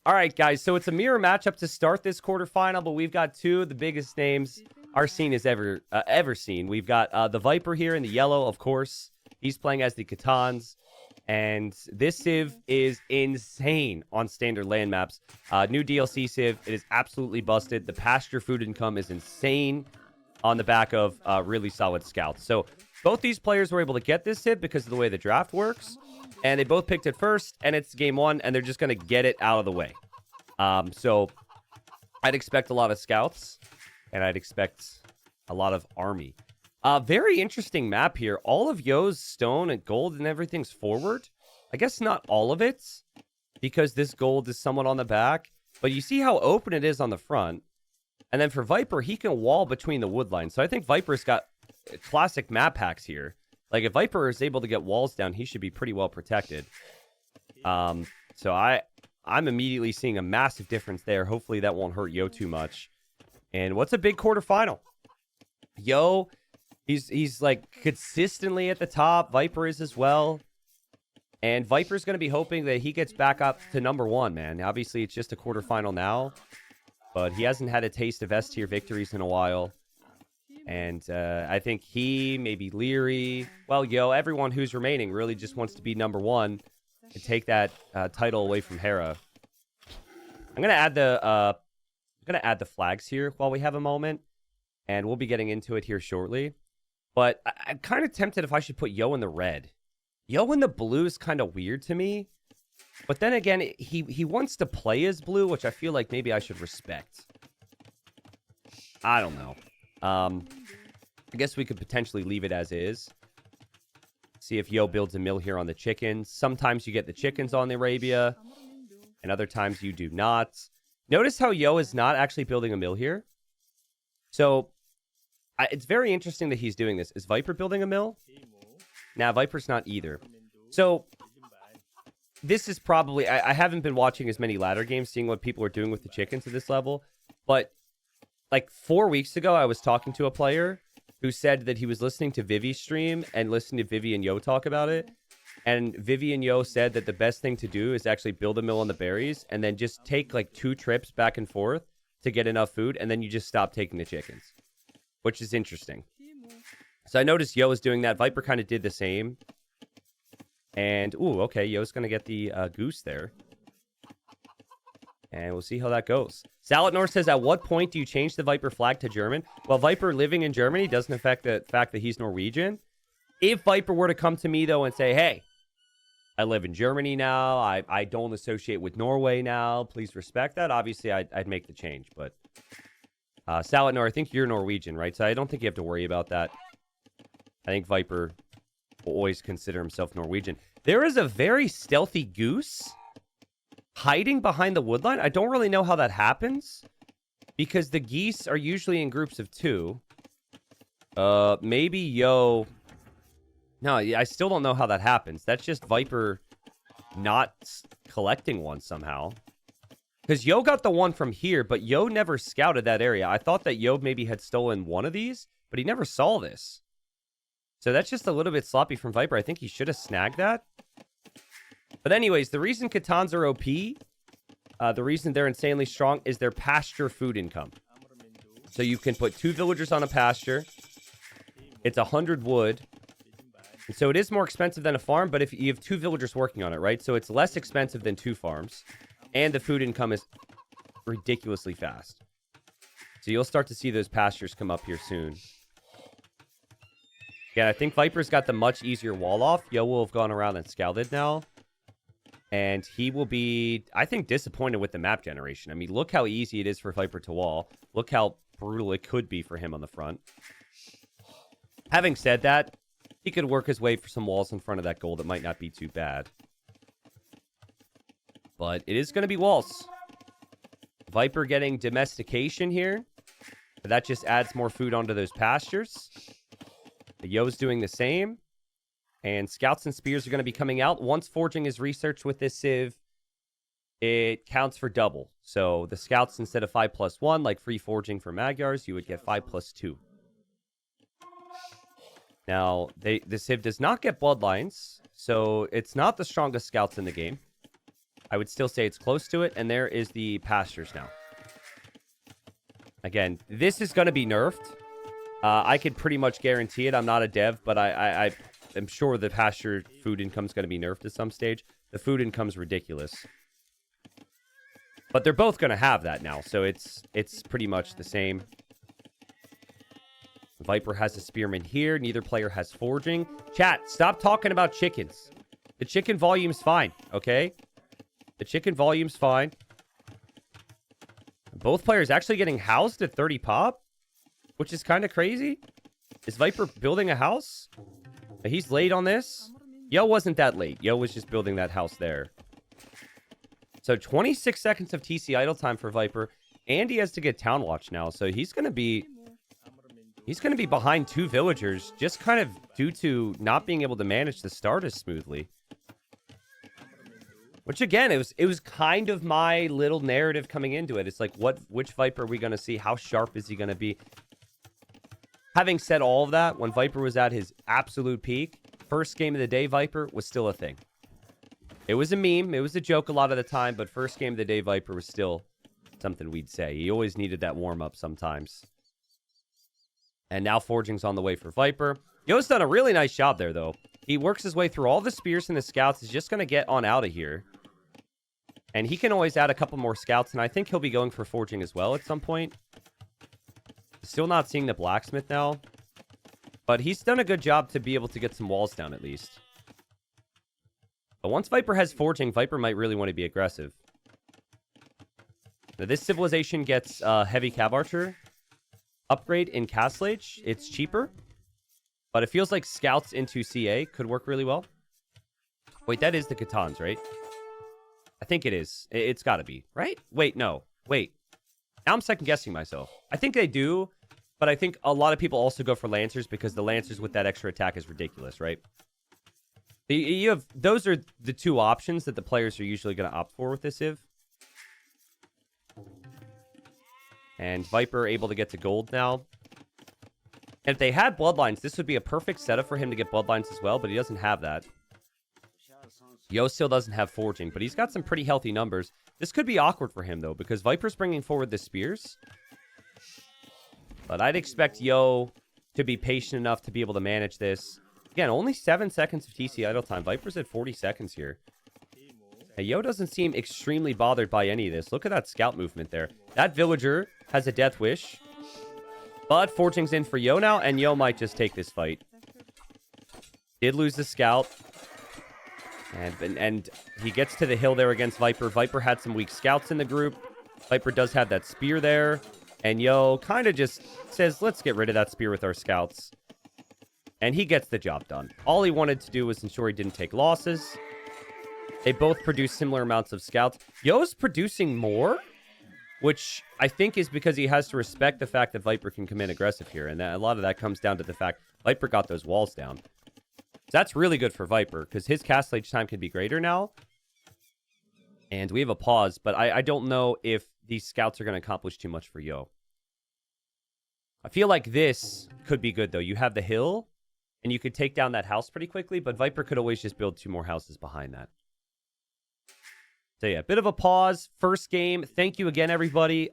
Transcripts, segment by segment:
All right, guys. So it's a mirror matchup to start this quarterfinal, but we've got two of the biggest names our scene has ever seen. We've got TheViper here in the yellow, of course. He's playing as the Catans. And this Civ is insane on standard land maps. New DLC Civ, it is absolutely busted. The pasture food income is insane on the back of really solid scouts. So both these players were able to get this Civ because of the way the draft works. And they both picked it first, and it's game one, and they're just going to get it out of the way. So I'd expect a lot of scouts, and I'd expect a lot of army. Very interesting map here. All of Yo's stone and gold and everything's forward. I guess not all of it, because this gold is somewhat on the back. But you see how open it is on the front. And then for Viper, he can wall between the wood lines. So I think Viper's got classic map hacks here. Like, if Viper is able to get walls down, he should be pretty well protected. So I'm immediately seeing a massive difference there. Hopefully that won't hurt Yo too much. And what's a big quarterfinal? Yo, he's like consistently at the top. Viper is as well. And Viper's going to be hoping that he gets back up to number one, man. Obviously, it's just a quarterfinal now. But he hasn't had a taste of S-tier victories in a while. And I think he, maybe Leary, well, Yo, everyone who's remaining really just wants to be number one and take that title away from Hera. I'm gonna add the flags here while we have a moment, and we'll be getting into it here shortly. But I'm kind of tempted if I should put Yo in the red. Yo in the blue is kind of weird to me. But then again, he wants to play as blue, which I feel like maybe I should respect. I don't know. I guess we could potentially leave it as is. See if Yo builds a mill here on the chickens. Sometimes you get the chickens on the Arabia, and other times you do not. Notice how Yo is not actually building a mill here. So, it's very interesting that he's doing this. Is Viper building a mill? Nah, Viper's not either. So, this is probably... I haven't been watching as many ladder games, seeing what people are doing with the chickens at this level, but like 4 weeks ago, I was talking to a player who said that he was listening to Vivi's stream and listening to Vivi and Yo talk about it. And Vivi and Yo said that the best thing to do is actually build a mill on the berries and then just take like 2 trips back and forth to get enough food. And then you just stop taking the chickens, which is interesting. So I noticed Yo is doing that. Viper kind of did the same. And, ooh, okay, Yo's going to get the goose there. And we'll see how that goes. Salatnor says, at what point do you change the Viper flag to German? Well, Viper living in Germany doesn't affect the fact that he's Norwegian. If Viper were to come to me, though, and say, hey, I live in Germany now. I don't associate with Norway now. Please respect that. Obviously, I'd make the change. But Salatnor, I think you're Norwegian, right? So I don't think you have to worry about that. I think Viper will always consider himself Norwegian. There is a very stealthy goose hiding behind the woodline. I don't really know how that happens, because the geese are usually in groups of 2. Maybe Yo... No, I still don't know how that happens. That's just Viper not collecting one somehow. Because Yo got the one from here, but Yo never scouted that area. I thought that Yo maybe had stolen one of these, but he never saw this. So that's just a little bit sloppy from Viper. I think he should have snagged that. But anyways, the reason Catans are OP, the reason they're insanely strong, is their pasture food income. So you can put 2 villagers on a pasture. It's 100 wood. And so it is more expensive than a farm, but if you have 2 villagers working on it, right? So it's less expensive than 2 farms. And the food income is ridiculously fast. So you'll start to see those pastures come up here soon. Yeah, I think Viper's got the much easier wall off. Yo will have gone around and scouted now. And he will be, I think, disappointed with the map generation. I mean, look how easy it is for Viper to wall. Look how brutal it could be for him on the front. Having said that, he could work his way for some walls in front of that gold. It might not be too bad. But it is going to be walls. Viper getting domestication here. That just adds more food onto those pastures. Yo's doing the same. And scouts and spears are going to be coming out. Once forging is researched with this Civ, it counts for double. So the scouts, instead of 5+1, like free forging for Magyars, you would get 5+2. Now, the Civ does not get bloodlines, so it's not the strongest scouts in the game. I would still say it's close to it. And there is the pastures now. Again, this is going to be nerfed. I could pretty much guarantee it. I'm not a dev, but I am sure the pasture food income is going to be nerfed at some stage. The food income's ridiculous. But they're both going to have that now, so it's pretty much the same. Viper has a spearman here. Neither player has forging. Chat, stop talking about chickens. The chicken volume's fine, okay? The chicken volume's fine. Both players actually getting housed at 30 pop, which is kind of crazy. Is Viper building a house? He's late on this. Yo wasn't that late. Yo was just building that house there. So 26 seconds of TC idle time for Viper. And he has to get Town Watch now. So he's going to be behind 2 villagers, just kind of due to not being able to manage the start as smoothly. Which again, it was kind of my little narrative coming into it. It's like, which Viper are we going to see? How sharp is he going to be? Having said all of that, when Viper was at his absolute peak, first game of the day Viper was still a thing. It was a meme. It was a joke a lot of the time, but first game of the day Viper was still something we'd say. He always needed that warm-up sometimes. And now forging's on the way for Viper. Yo's done a really nice job there, though. He works his way through all the spears and the scouts. He's just going to get on out of here. And he can always add a couple more scouts, and I think he'll be going for forging as well at some point. Still not seeing the blacksmith now. But he's done a good job to be able to get some walls down at least. But once Viper has forging, Viper might really want to be aggressive. Now, this civilization gets heavy cav archer upgrade in Castle Age. It's cheaper. But it feels like scouts into CA could work really well. Wait, that is the Catans, right? I think it is. It's got to be, right? Wait, no. Wait. Now I'm second guessing myself. I think they do, but I think a lot of people also go for Lancers because the Lancers with that extra attack is ridiculous, right? Those are the 2 options that the players are usually going to opt for with this civ. And Viper able to get to gold now. And if they had Bloodlines, this would be a perfect setup for him to get Bloodlines as well, but he doesn't have that. Yo still doesn't have forging, but he's got some pretty healthy numbers. This could be awkward for him, though, because Viper's bringing forward the spears. But I'd expect Yo to be patient enough to be able to manage this. Again, only 7 seconds of TC idle time. Viper's at 40 seconds here. Hey, Yo doesn't seem extremely bothered by any of this. Look at that scout movement there. That villager has a death wish. But forging's in for Yo now, and Yo might just take this fight. Did lose the scout. And he gets to the hill there against Viper. Viper had some weak scouts in the group. Viper does have that spear there. And Yo kind of just says, let's get rid of that spear with our scouts. And he gets the job done. All he wanted to do was ensure he didn't take losses. They both produce similar amounts of scouts. Yo's producing more, which I think is because he has to respect the fact that Viper can come in aggressive here. And a lot of that comes down to the fact Viper got those walls down. So that's really good for Viper, because his Castle Age time can be greater now. And we have a pause, but I don't know if these scouts are going to accomplish too much for Yo. I feel like this could be good, though. You have the hill, and you could take down that house pretty quickly, but Viper could always just build 2 more houses behind that. So yeah, bit of a pause. First game. Thank you again, everybody.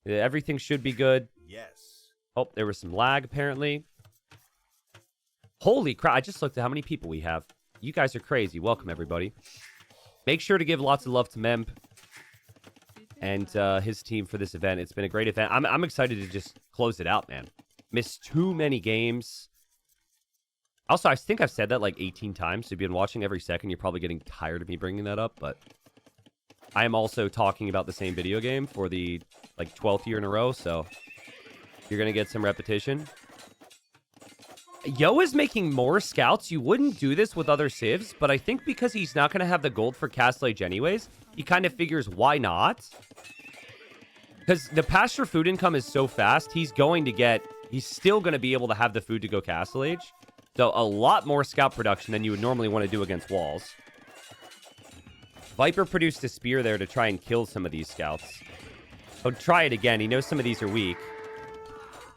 Everything should be good. Yes. Oh, there was some lag, apparently. Holy crap, I just looked at how many people we have. You guys are crazy. Welcome, everybody. Make sure to give lots of love to Memp and his team for this event. It's been a great event. I'm excited to just close it out, man. Missed too many games. Also, I think I've said that like 18 times. So if you've been watching every second, you're probably getting tired of me bringing that up. But I am also talking about the same video game for the like 12th year in a row. So you're going to get some repetition. Yo is making more scouts. You wouldn't do this with other civs, but I think because he's not going to have the gold for Castle Age anyways, he kind of figures, why not? Because the pasture food income is so fast, he's still going to be able to have the food to go Castle Age. So a lot more scout production than you would normally want to do against walls. Viper produced a spear there to try and kill some of these scouts. He'll try it again. He knows some of these are weak.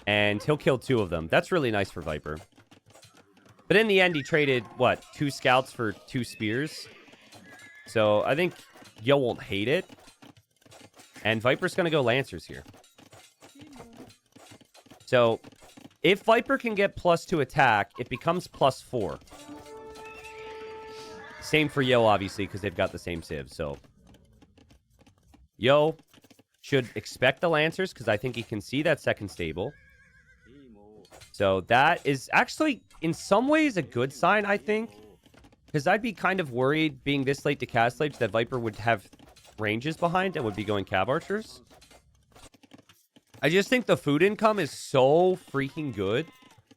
And he'll kill 2 of them. That's really nice for Viper. But in the end, he traded, what, 2 scouts for 2 spears? So I think Yo won't hate it. And Viper's going to go Lancers here. So if Viper can get +2 attack, it becomes +4. Same for Yo, obviously, because they've got the same civ. So Yo should expect the Lancers because I think he can see that second stable. So that is actually, in some ways, a good sign, I think. Because I'd be kind of worried, being this late to Castle Age, that Viper would have ranges behind and would be going Cav Archers. I just think the food income is so freaking good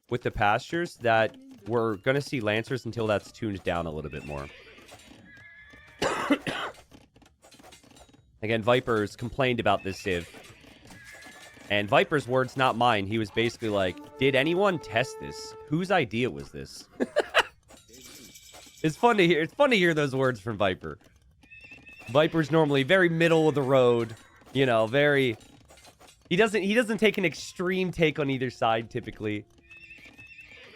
with the pastures that we're going to see Lancers until that's tuned down a little bit more. Again, Viper's complained about this civ. And Viper's words, not mine. He was basically like, did anyone test this? Whose idea was this? It's fun to hear. It's fun to hear those words from Viper. Viper's normally very middle of the road, you know, very... He doesn't take an extreme take on either side, typically.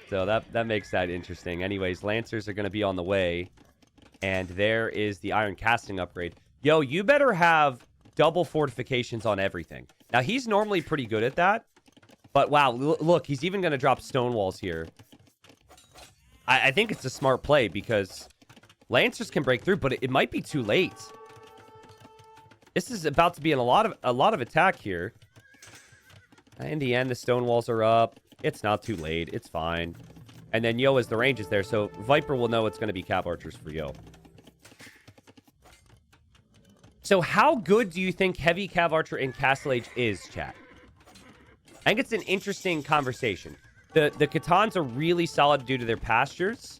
So that makes that interesting. Anyways, Lancers are going to be on the way. And there is the Iron Casting upgrade. Yo, you better have double fortifications on everything. Now, he's normally pretty good at that. But wow, look, he's even going to drop stone walls here. I think it's a smart play because Lancers can break through, but it might be too late. This is about to be a lot of attack here. In the end, the stone walls are up. It's not too late. It's fine. And then Yo, as the range is there, so Viper will know it's going to be Cav Archers for Yo. So how good do you think Heavy Cav Archer in Castle Age is, chat? I think it's an interesting conversation. The Catans are really solid due to their pastures.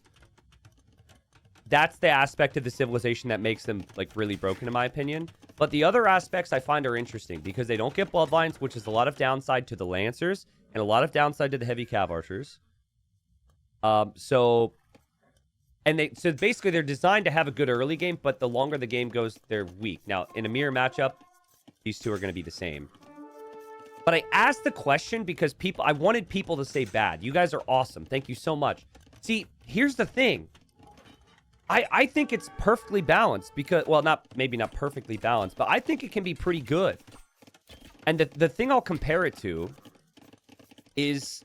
That's the aspect of the civilization that makes them, like, really broken, in my opinion. But the other aspects I find are interesting because they don't get bloodlines, which is a lot of downside to the Lancers and a lot of downside to the Heavy Cav Archers. So basically they're designed to have a good early game, but the longer the game goes, they're weak. Now, in a mirror matchup, these two are going to be the same. But I asked the question because I wanted people to say bad. You guys are awesome. Thank you so much. See, here's the thing. I think it's perfectly balanced because, well, maybe not perfectly balanced, but I think it can be pretty good. And the thing I'll compare it to is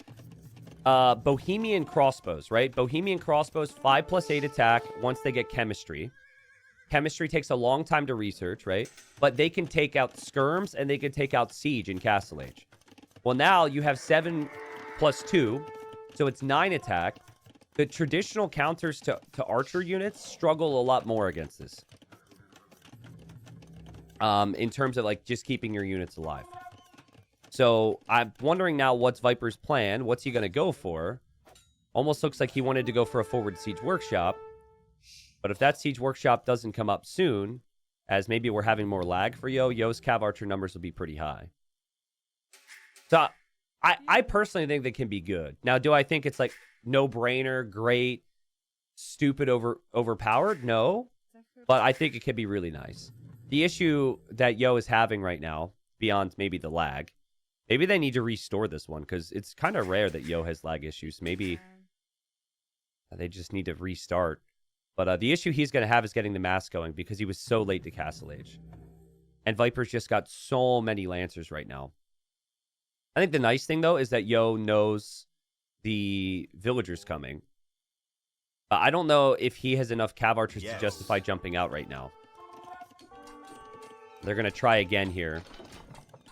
Bohemian crossbows, right? Bohemian crossbows, 5+8 attack once they get chemistry. Chemistry takes a long time to research, right? But they can take out skirms and they can take out siege in Castle Age. Well, now you have 7+2, so it's 9 attack. The traditional counters to archer units struggle a lot more against this. In terms of, like, just keeping your units alive. So I'm wondering now what's Viper's plan. What's he going to go for? Almost looks like he wanted to go for a forward siege workshop. But if that siege workshop doesn't come up soon, as maybe we're having more lag for Yo's Cav Archer numbers will be pretty high. So I personally think they can be good. Now, do I think it's like no-brainer, great, stupid, overpowered? No. But I think it could be really nice. The issue that Yo is having right now, beyond maybe the lag, maybe they need to restore this one, because it's kind of rare that Yo has lag issues. Maybe they just need to restart. But the issue he's going to have is getting the mass going, because he was so late to Castle Age. And Viper's just got so many Lancers right now. I think the nice thing, though, is that Yo knows the villagers coming. I don't know if he has enough Cav Archers to justify jumping out right now. They're going to try again here.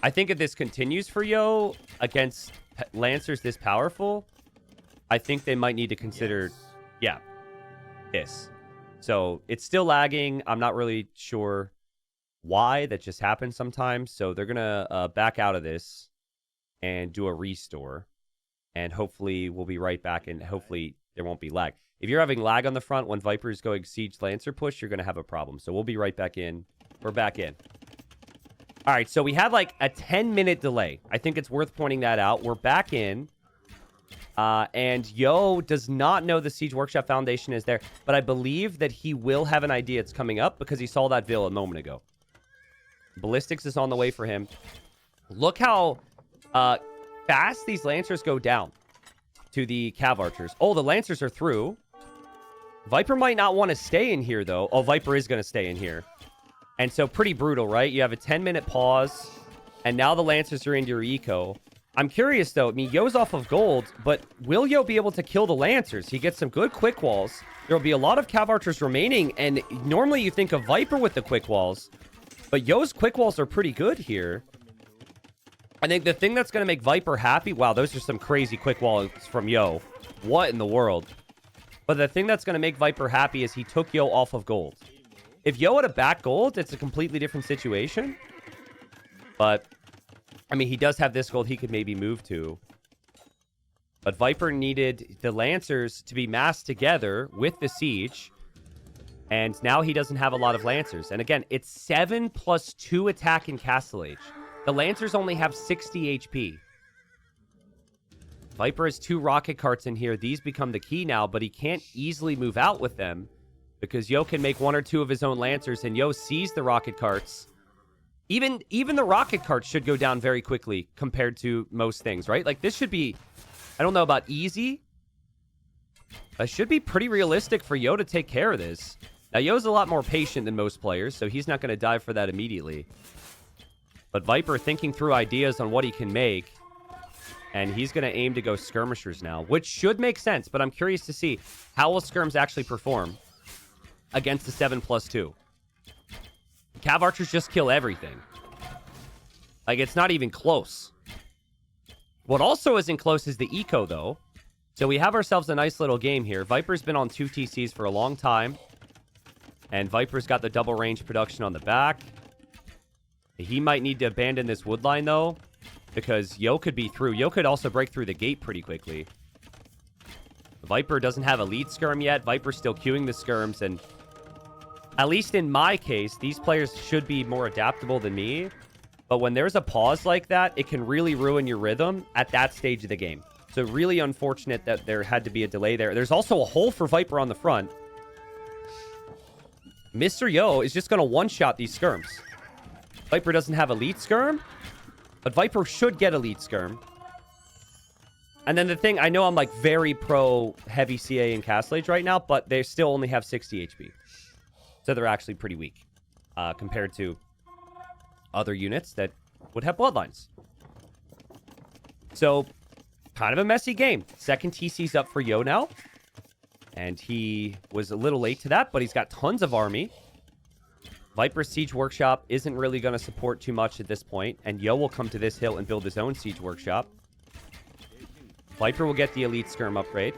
I think if this continues for Yo against Lancers this powerful, I think they might need to consider, this. So it's still lagging. I'm not really sure why. That just happens sometimes. So they're going to back out of this and do a restore. And hopefully we'll be right back, and hopefully there won't be lag. If you're having lag on the front when Viper is going Siege Lancer push, you're going to have a problem. So we'll be right back in. We're back in. All right, so we had like a 10-minute delay. I think it's worth pointing that out. We're back in. And Yo does not know the Siege Workshop Foundation is there, but I believe that he will have an idea it's coming up because he saw that Vil a moment ago. Ballistics is on the way for him. Look how fast these Lancers go down to the Cav Archers. Oh, the Lancers are through. Viper might not want to stay in here, though. Oh, Viper is going to stay in here. And so pretty brutal, right? You have a 10-minute pause, and now the Lancers are into your eco. I'm curious, though. I mean, Yo's off of gold, but will Yo be able to kill the Lancers? He gets some good quick walls. There will be a lot of Cav Archers remaining, and normally you think of Viper with the quick walls, but Yo's quick walls are pretty good here. I think the thing that's going to make Viper happy... Wow, those are some crazy quick walls from Yo. What in the world? But the thing that's going to make Viper happy is he took Yo off of gold. If Yo had a back gold, it's a completely different situation. But, I mean, he does have this gold he could maybe move to. But Viper needed the Lancers to be massed together with the Siege. And now he doesn't have a lot of Lancers. And again, it's 7 plus 2 attack in Castle Age. The Lancers only have 60 HP. Viper has 2 rocket carts in here. These become the key now, but he can't easily move out with them because Yo can make 1 or 2 of his own Lancers, and Yo sees the rocket carts. Even the rocket carts should go down very quickly compared to most things, right? Like, this should be, I don't know about easy. It should be pretty realistic for Yo to take care of this. Now, Yo's a lot more patient than most players, so he's not going to dive for that immediately. But Viper thinking through ideas on what he can make. And he's going to aim to go skirmishers now, which should make sense. But I'm curious to see how will skirms actually perform against the 7 plus 2. Cav Archers just kill everything. Like, it's not even close. What also isn't close is the eco, though. So we have ourselves a nice little game here. Viper's been on 2 TCs for a long time. And Viper's got the double range production on the back. He might need to abandon this wood line, though, because Yo could be through. Yo could also break through the gate pretty quickly. Viper doesn't have a lead skirm yet. Viper's still queuing the skirms, and at least in my case, these players should be more adaptable than me. But when there's a pause like that, it can really ruin your rhythm at that stage of the game. So really unfortunate that there had to be a delay there. There's also a hole for Viper on the front. Mr. Yo is just going to one-shot these skirms. Viper doesn't have elite skirm, but Viper should get elite skirm. And then the thing, I know I'm like very pro heavy CA in Castle Age right now, but they still only have 60 HP. So they're actually pretty weak compared to other units that would have bloodlines. So, kind of a messy game. Second TC's up for Yo now. And he was a little late to that, but he's got tons of army. Viper's Siege Workshop isn't really going to support too much at this point, and Yo will come to this hill and build his own Siege Workshop. Viper will get the Elite Skirm upgrade.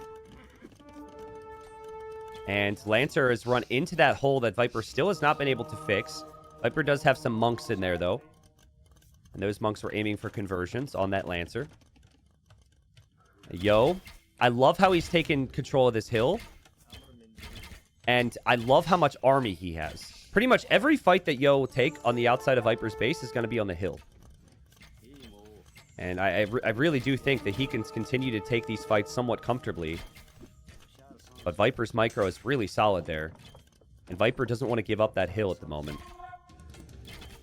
And Lancer has run into that hole that Viper still has not been able to fix. Viper does have some monks in there, though. And those monks were aiming for conversions on that Lancer. Yo, I love how he's taken control of this hill. And I love how much army he has. Pretty much every fight that Yo will take on the outside of Viper's base is going to be on the hill. And I really do think that he can continue to take these fights somewhat comfortably. But Viper's micro is really solid there. And Viper doesn't want to give up that hill at the moment.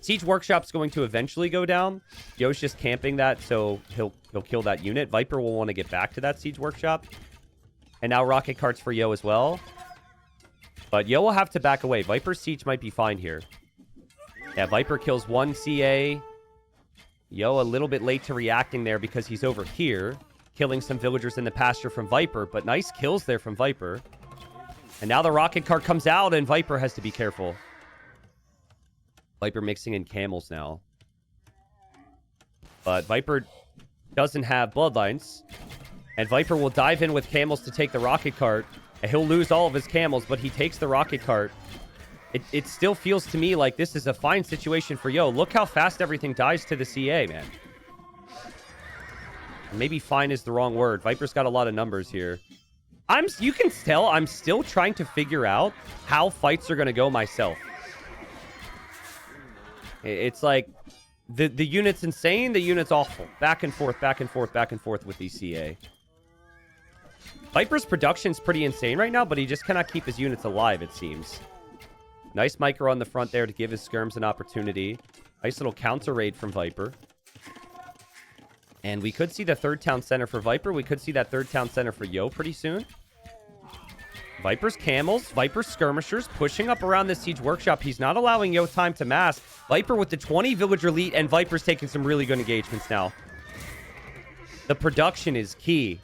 Siege Workshop's going to eventually go down. Yo's just camping that, so he'll kill that unit. Viper will want to get back to that Siege Workshop. And now rocket carts for Yo as well. But Yo will have to back away. Viper's Siege might be fine here. Yeah, Viper kills 1 CA. Yo a little bit late to reacting there because he's over here, killing some villagers in the pasture from Viper. But nice kills there from Viper. And now the rocket cart comes out, and Viper has to be careful. Viper mixing in camels now. But Viper doesn't have bloodlines. And Viper will dive in with camels to take the rocket cart. And he'll lose all of his camels, but he takes the rocket cart. It still feels to me like this is a fine situation for Yo. Look how fast everything dies to the CA, man. Maybe fine is the wrong word. Viper's got a lot of numbers here. You can tell I'm still trying to figure out how fights are going to go myself. It's like the unit's insane, the unit's awful. Back and forth, back and forth, back and forth with these CA. Viper's production's pretty insane right now, but he just cannot keep his units alive, it seems. Nice micro on the front there to give his skirms an opportunity. Nice little counter raid from Viper. And we could see the third town center for Viper. We could see that third town center for Yo pretty soon. Viper's camels, Viper's skirmishers, pushing up around this siege workshop. He's not allowing Yo time to mass. Viper with the 20 villager lead, and Viper's taking some really good engagements now. The production is key.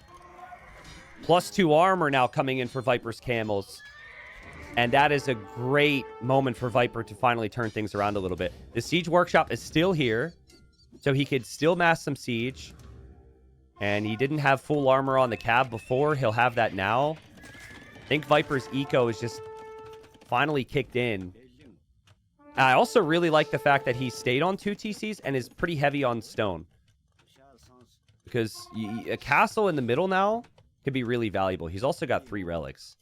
+2 armor now coming in for Viper's camels. And that is a great moment for Viper to finally turn things around a little bit. The siege workshop is still here, so he could still mass some siege. And he didn't have full armor on the cab before. He'll have that now. I think Viper's eco is just finally kicked in. I also really like the fact that he stayed on 2 TCs and is pretty heavy on stone. Because a castle in the middle now could be really valuable. He's also got 3 relics.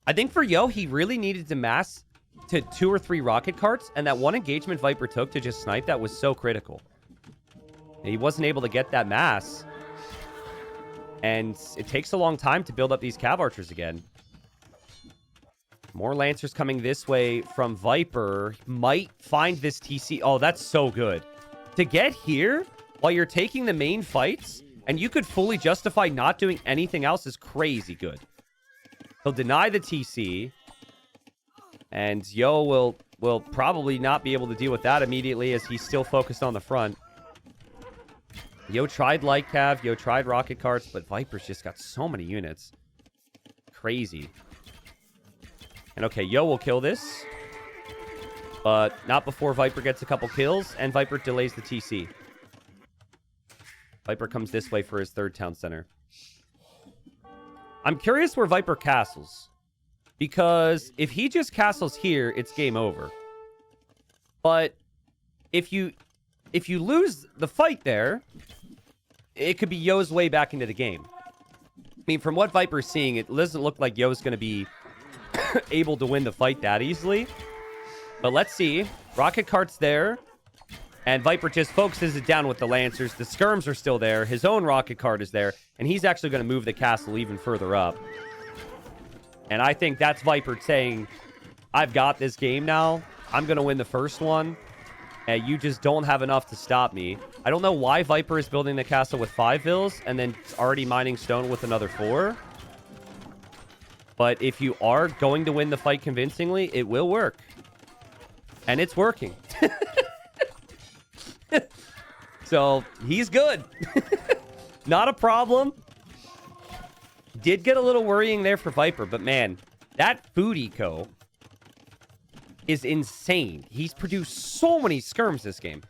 I think for Yo, he really needed to mass to 2 or 3 rocket carts. And that one engagement Viper took to just snipe that was so critical. And he wasn't able to get that mass. And it takes a long time to build up these cav archers again. More lancers coming this way from Viper. Might find this TC. Oh, that's so good. To get here while you're taking the main fights, and you could fully justify not doing anything else, is crazy good. He'll deny the TC. And Yo will probably not be able to deal with that immediately as he's still focused on the front. Yo tried light cav, Yo tried rocket carts, but Viper's just got so many units. Crazy. And okay, Yo will kill this. But not before Viper gets a couple kills, and Viper delays the TC. Viper comes this way for his 3rd town center. I'm curious where Viper castles. Because if he just castles here, it's game over. But if you lose the fight there, it could be Yo's way back into the game. I mean, from what Viper's seeing, it doesn't look like Yo's going to be able to win the fight that easily. But let's see. Rocket cart's there. And Viper just focuses it down with the lancers. The skirms are still there. His own rocket cart is there. And he's actually going to move the castle even further up. And I think that's Viper saying, I've got this game now. I'm going to win the first one. And you just don't have enough to stop me. I don't know why Viper is building the castle with 5 vills and then already mining stone with another 4. But if you are going to win the fight convincingly, it will work. And it's working. So, he's good. Not a problem. Did get a little worrying there for Viper, but man, that food eco is insane. He's produced so many skirms this game.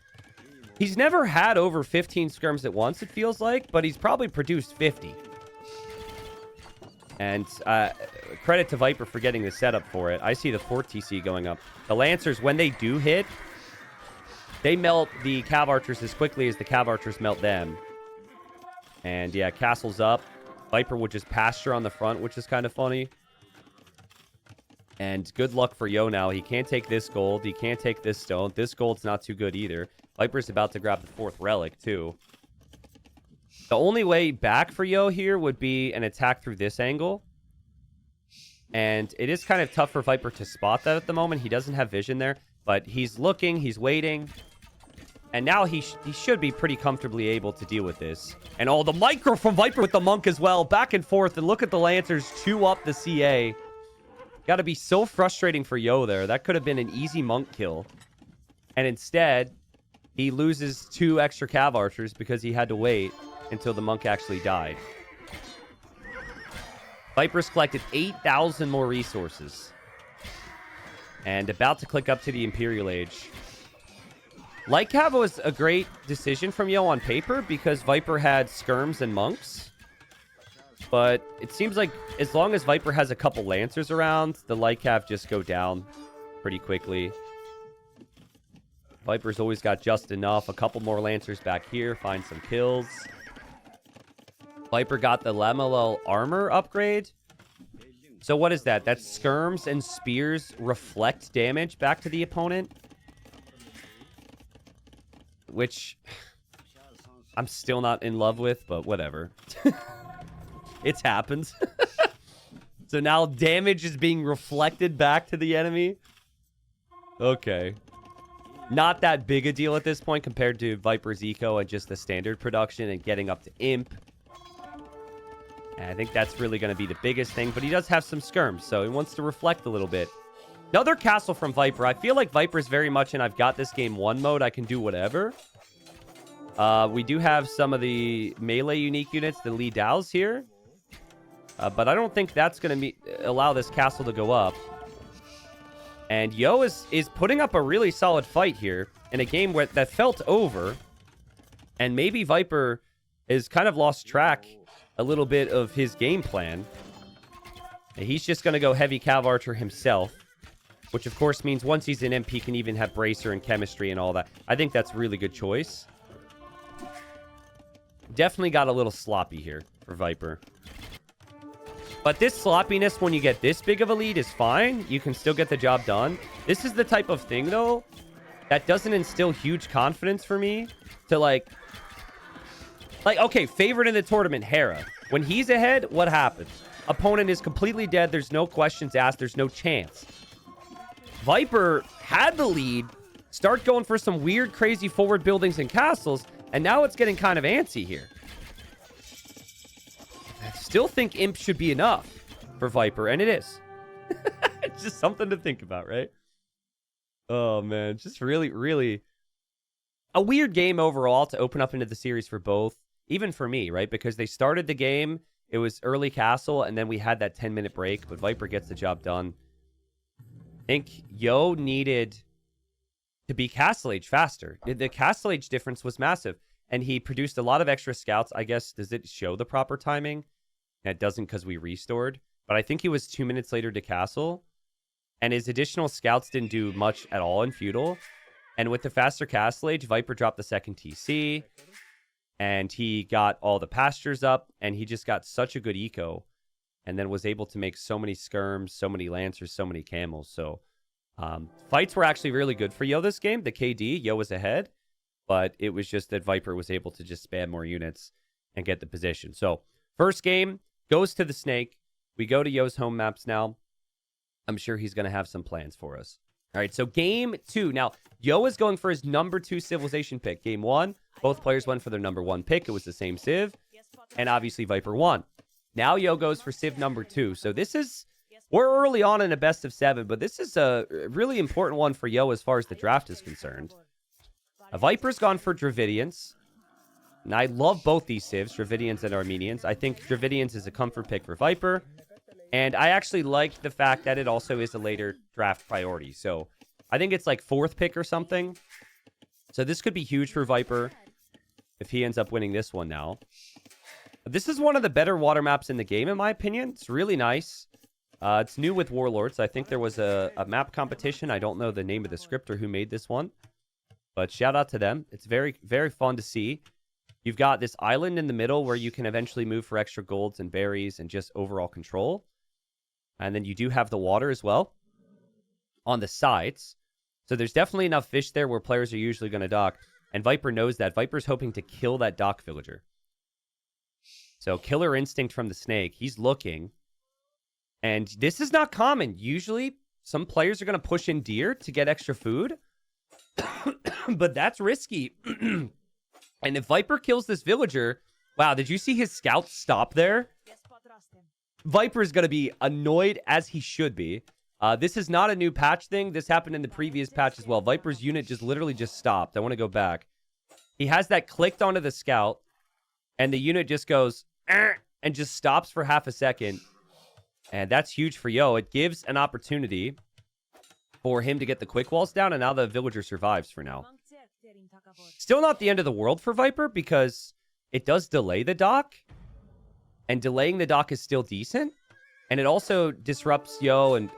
He's never had over 15 skirms at once, it feels like, but he's probably produced 50. And credit to Viper for getting the setup for it. I see the 4 TC going up. The Lancers, when they do hit, they melt the Cav Archers as quickly as the Cav Archers melt them. And yeah, castle's up. Viper would just pasture on the front, which is kind of funny. And good luck for Yo now. He can't take this gold. He can't take this stone. This gold's not too good either. Viper's about to grab the 4th relic, too. The only way back for Yo here would be an attack through this angle. And it is kind of tough for Viper to spot that at the moment. He doesn't have vision there. But he's looking. He's waiting. And now he should be pretty comfortably able to deal with this. And the micro from Viper with the monk as well. Back and forth. And look at the Lancers chew up the CA. Got to be so frustrating for Yo there. That could have been an easy monk kill. And instead, he loses 2 extra Cav Archers because he had to wait until the monk actually died. Viper's collected 8,000 more resources. And about to click up to the Imperial Age. Light Cav was a great decision from Yo on paper because Viper had skirms and monks. But it seems like as long as Viper has a couple Lancers around, the Light Cav just go down pretty quickly. Viper's always got just enough. A couple more Lancers back here. Find some kills. Viper got the Lamelel armor upgrade. So what is that? That's skirms and spears reflect damage back to the opponent. Which I'm still not in love with, but whatever. It's happened. So now damage is being reflected back to the enemy. Okay. Not that big a deal at this point compared to Viper's Eco and just the standard production and getting up to Imp. And I think that's really going to be the biggest thing. But he does have some skirms, so he wants to reflect a little bit. Another castle from Viper. I feel like Viper's very much in I've got this game one mode. I can do whatever. We do have some of the melee unique units, the Li Daos here. But I don't think that's going to allow this castle to go up. And Yo is putting up a really solid fight here in a game that felt over. And maybe Viper has kind of lost track a little bit of his game plan. And he's just going to go heavy Cav Archer himself. Which, of course, means once he's in imp, he can even have Bracer and Chemistry and all that. I think that's a really good choice. Definitely got a little sloppy here for Viper. But this sloppiness, when you get this big of a lead, is fine. You can still get the job done. This is the type of thing, though, that doesn't instill huge confidence for me to, like, okay, favorite in the tournament, Hera. When he's ahead, what happens? Opponent is completely dead. There's no questions asked. There's no chance. Viper had the lead, start going for some weird, crazy forward buildings and castles, and now it's getting kind of antsy here. I still think imp should be enough for Viper, and it is. It's just something to think about, right? Oh, man. Just really, really a weird game overall to open up into the series for both. Even for me, right? Because they started the game, it was early castle, and then we had that 10-minute break, but Viper gets the job done. I think Yo needed to be Castle Age faster. The Castle Age difference was massive, and he produced a lot of extra scouts. I guess, does it show the proper timing? It doesn't because we restored, but I think he was 2 minutes later to Castle, and his additional scouts didn't do much at all in Feudal. And with the faster Castle Age, Viper dropped the second TC, and he got all the pastures up, and he just got such a good eco. And then was able to make so many skirms, so many lancers, so many camels. So fights were actually really good for Yo this game. The KD, Yo was ahead. But it was just that Viper was able to just spam more units and get the position. So first game goes to the Snake. We go to Yo's home maps now. I'm sure he's going to have some plans for us. All right, so game 2. Now, Yo is going for his number 2 civilization pick. Game 1, both players went for their number 1 pick. It was the same civ. And obviously Viper won. Now Yo goes for civ number 2. So this is, we're early on in a best of 7, but this is a really important one for Yo as far as the draft is concerned. Viper's gone for Dravidians. And I love both these civs, Dravidians and Armenians. I think Dravidians is a comfort pick for Viper. And I actually like the fact that it also is a later draft priority. So I think it's like 4th pick or something. So this could be huge for Viper if he ends up winning this one now. This is one of the better water maps in the game, in my opinion. It's really nice. It's new with Warlords. I think there was a map competition. I don't know the name of the scripter who made this one. But shout out to them. It's very, very fun to see. You've got this island in the middle where you can eventually move for extra golds and berries and just overall control. And then you do have the water as well on the sides. So there's definitely enough fish there where players are usually going to dock. And Viper knows that. Viper's hoping to kill that dock villager. So killer instinct from the Snake. He's looking. And this is not common. Usually, some players are going to push in deer to get extra food. But that's risky. And if Viper kills this villager... Wow, did you see his scouts stop there? Viper is going to be annoyed as he should be. This is not a new patch thing. This happened in the previous patch as well. Viper's unit just literally just stopped. I want to go back. He has that clicked onto the scout. And the unit just goes... and just stops for half a second. And that's huge for Yo. It gives an opportunity for him to get the quick walls down. And now the villager survives for now. Still not the end of the world for Viper because it does delay the dock. And delaying the dock is still decent. And it also disrupts Yo and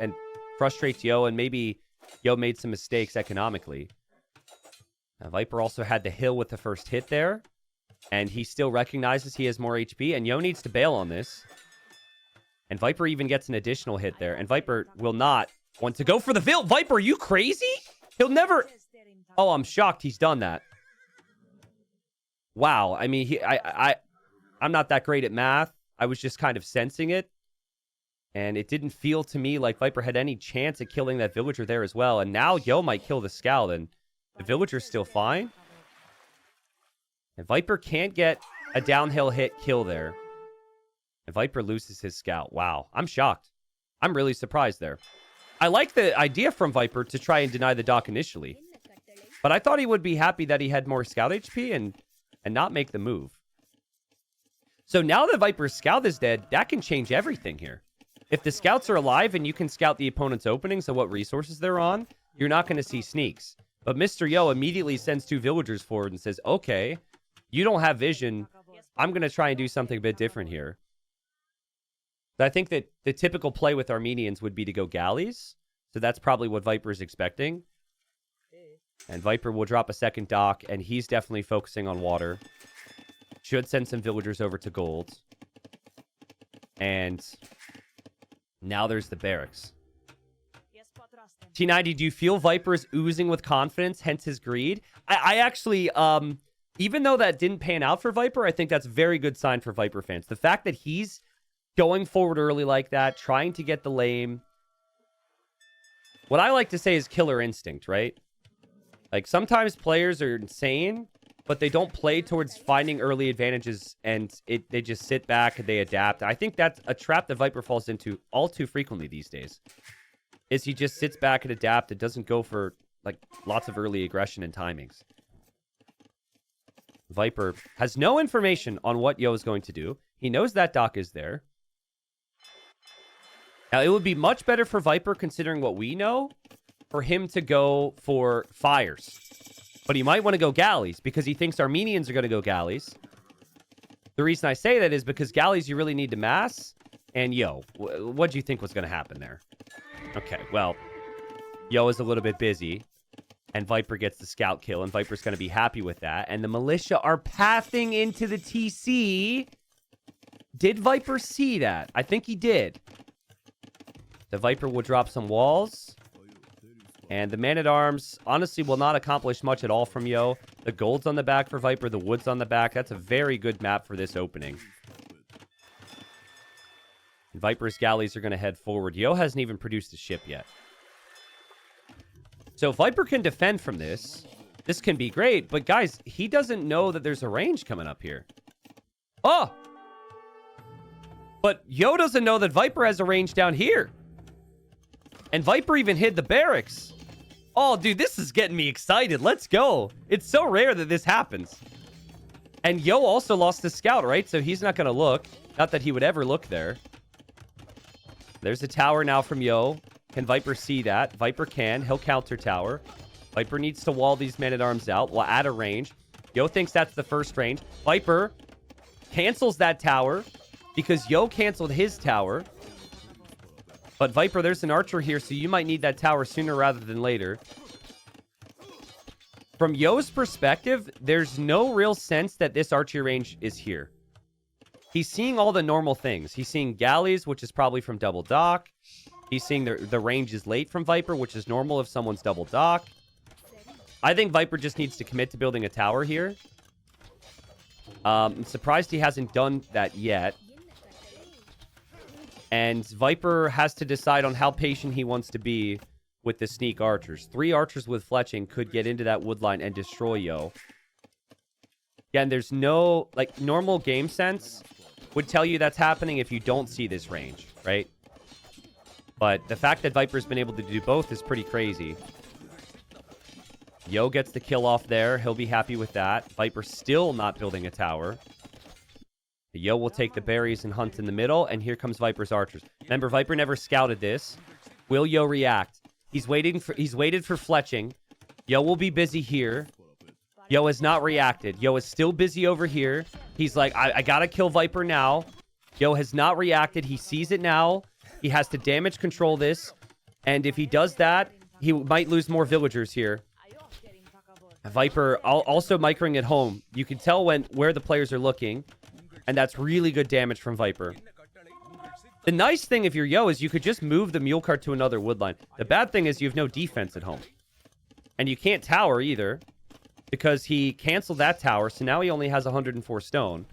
frustrates Yo. And maybe Yo made some mistakes economically. Now, Viper also had the hill with the first hit there. And he still recognizes he has more HP. And Yo needs to bail on this. And Viper even gets an additional hit there. And Viper will not want to go for the Viper, are you crazy? He'll never... Oh, I'm shocked he's done that. Wow. I mean, I'm not that great at math. I was just kind of sensing it. And it didn't feel to me like Viper had any chance at killing that villager there as well. And now Yo might kill the scout. And the villager's still fine. And Viper can't get a downhill hit kill there. And Viper loses his scout. Wow. I'm shocked. I'm really surprised there. I like the idea from Viper to try and deny the dock initially. But I thought he would be happy that he had more scout HP and not make the move. So now that Viper's scout is dead, that can change everything here. If the scouts are alive and you can scout the opponent's openings and what resources they're on, you're not going to see sneaks. But Mr. Yo immediately sends 2 villagers forward and says, okay, you don't have vision. I'm going to try and do something a bit different here. I think that the typical play with Armenians would be to go galleys. So that's probably what Viper is expecting. And Viper will drop a second dock, and he's definitely focusing on water. Should send some villagers over to gold. And now there's the barracks. T90, do you feel Viper is oozing with confidence, hence his greed? I actually, even though that didn't pan out for Viper, I think that's a very good sign for Viper fans. The fact that he's going forward early like that, trying to get the lane. What I like to say is killer instinct, right? Like, sometimes players are insane, but they don't play towards finding early advantages, and they just sit back and they adapt. I think that's a trap that Viper falls into all too frequently these days. Is he just sits back and adapts. It doesn't go for, like, lots of early aggression and timings. Viper has no information on what Yo is going to do. He knows that dock is there. Now, it would be much better for Viper, considering what we know, for him to go for fires. But he might want to go galleys, because he thinks Armenians are going to go galleys. The reason I say that is because galleys you really need to mass. And Yo, what do you think was going to happen there? Okay, well, Yo is a little bit busy. And Viper gets the scout kill, and Viper's going to be happy with that. And the militia are pathing into the TC. Did Viper see that? I think he did. The Viper will drop some walls. And the Man-at-Arms, honestly, will not accomplish much at all from Yo. The gold's on the back for Viper. The wood's on the back. That's a very good map for this opening. And Viper's galleys are going to head forward. Yo hasn't even produced a ship yet. So if Viper can defend from this, this can be great. But guys, he doesn't know that there's a range coming up here. Oh! But Yo doesn't know that Viper has a range down here. And Viper even hid the barracks. Oh, dude, this is getting me excited. Let's go. It's so rare that this happens. And Yo also lost his scout, right? So he's not going to look. Not that he would ever look there. There's a tower now from Yo. Can Viper see that? Viper can. He'll counter tower. Viper needs to wall these men-at-arms out. We'll add a range. Yo thinks that's the first range. Viper cancels that tower because Yo canceled his tower. But Viper, there's an archer here, so you might need that tower sooner rather than later. From Yo's perspective, there's no real sense that this archery range is here. He's seeing all the normal things. He's seeing galleys, which is probably from double dock. He's seeing the range is late from Viper, which is normal if someone's double dock. I think Viper just needs to commit to building a tower here. I'm surprised he hasn't done that yet. And Viper has to decide on how patient he wants to be with the sneak archers. 3 archers with fletching could get into that wood line and destroy Yo. Again, there's no, like, normal game sense would tell you that's happening if you don't see this range, right? But the fact that Viper's been able to do both is pretty crazy. Yo gets the kill off there. He'll be happy with that. Viper still not building a tower. Yo will take the berries and hunt in the middle, and here comes Viper's archers. Remember, Viper never scouted this. Will Yo react? He's waited for fletching. Yo will be busy here. Yo has not reacted. Yo is still busy over here. He's like, I gotta kill Viper now. Yo has not reacted. He sees it now. He has to damage control this. And if he does that, he might lose more villagers here. Viper also microing at home. You can tell where the players are looking. And that's really good damage from Viper. The nice thing if you're Yo is you could just move the mule cart to another woodline. The bad thing is you have no defense at home. And you can't tower either. Because he canceled that tower. So now he only has 104 stone.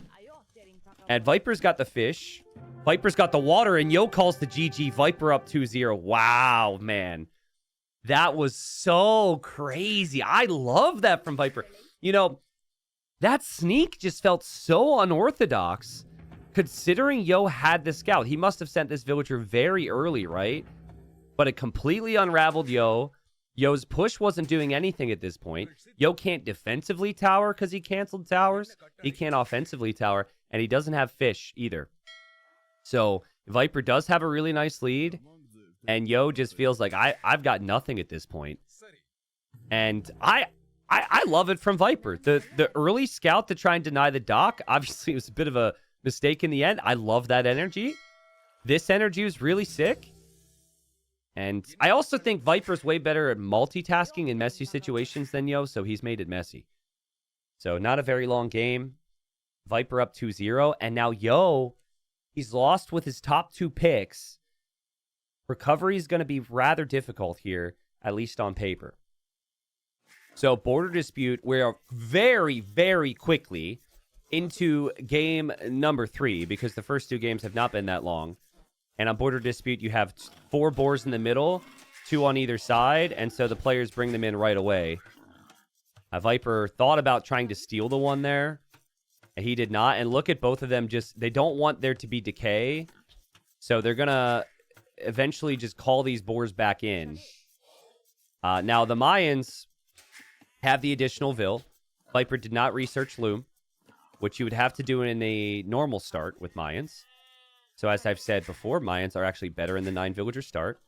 And Viper's got the fish. Viper's got the water. And Yo calls the GG. Viper up 2-0. Wow, man. That was so crazy. I love that from Viper. You know, that sneak just felt so unorthodox. considering Yo had the scout, he must have sent this villager very early, right? But it completely unraveled Yo. Yo's push wasn't doing anything at this point. Yo can't defensively tower because he canceled towers. He can't offensively tower, and he doesn't have fish either. So Viper does have a really nice lead, and Yo just feels like I've got nothing at this point. And I love it from Viper. The early scout to try and deny the dock, obviously it was a bit of a mistake in the end. I love that energy. This energy was really sick. And I also think Viper's way better at multitasking in messy situations than Yo, so he's made it messy. So not a very long game. Viper up 2-0. And now Yo, he's lost with his top 2 picks. Recovery is going to be rather difficult here, at least on paper. So Border Dispute, we're very, very quickly into game number 3, because the first 2 games have not been that long. And on Border Dispute, you have 4 boars in the middle, 2 on either side, and so the players bring them in right away. Viper thought about trying to steal the one there. He did not, and look at both of them just... They don't want there to be decay, so they're going to eventually just call these boars back in. Now, the Mayans have the additional Vil. Viper did not research Loom, which you would have to do in a normal start with Mayans. So as I've said before, Mayans are actually better in the 9-villager start.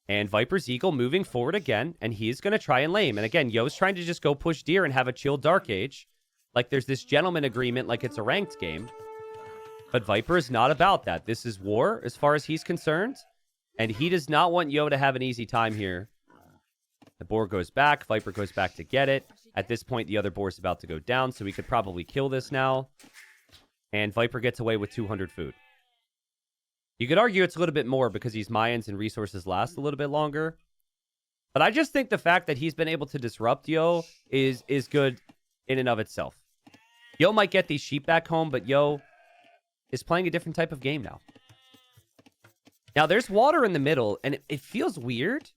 And Viper's Eagle moving forward again, and he's going to try and lame. And again, Yo's trying to just go push Deer and have a chill Dark Age. Like there's this gentleman agreement like it's a ranked game. But Viper is not about that. This is war as far as he's concerned. And he does not want Yo to have an easy time here. The boar goes back. Viper goes back to get it. At this point, the other boar is about to go down, so we could probably kill this now. And Viper gets away with 200 food. You could argue it's a little bit more because these Mayans and resources last a little bit longer. But I just think the fact that he's been able to disrupt Yo is good in and of itself. Yo might get these sheep back home, but Yo is playing a different type of game now. Now, there's water in the middle, and it feels weird.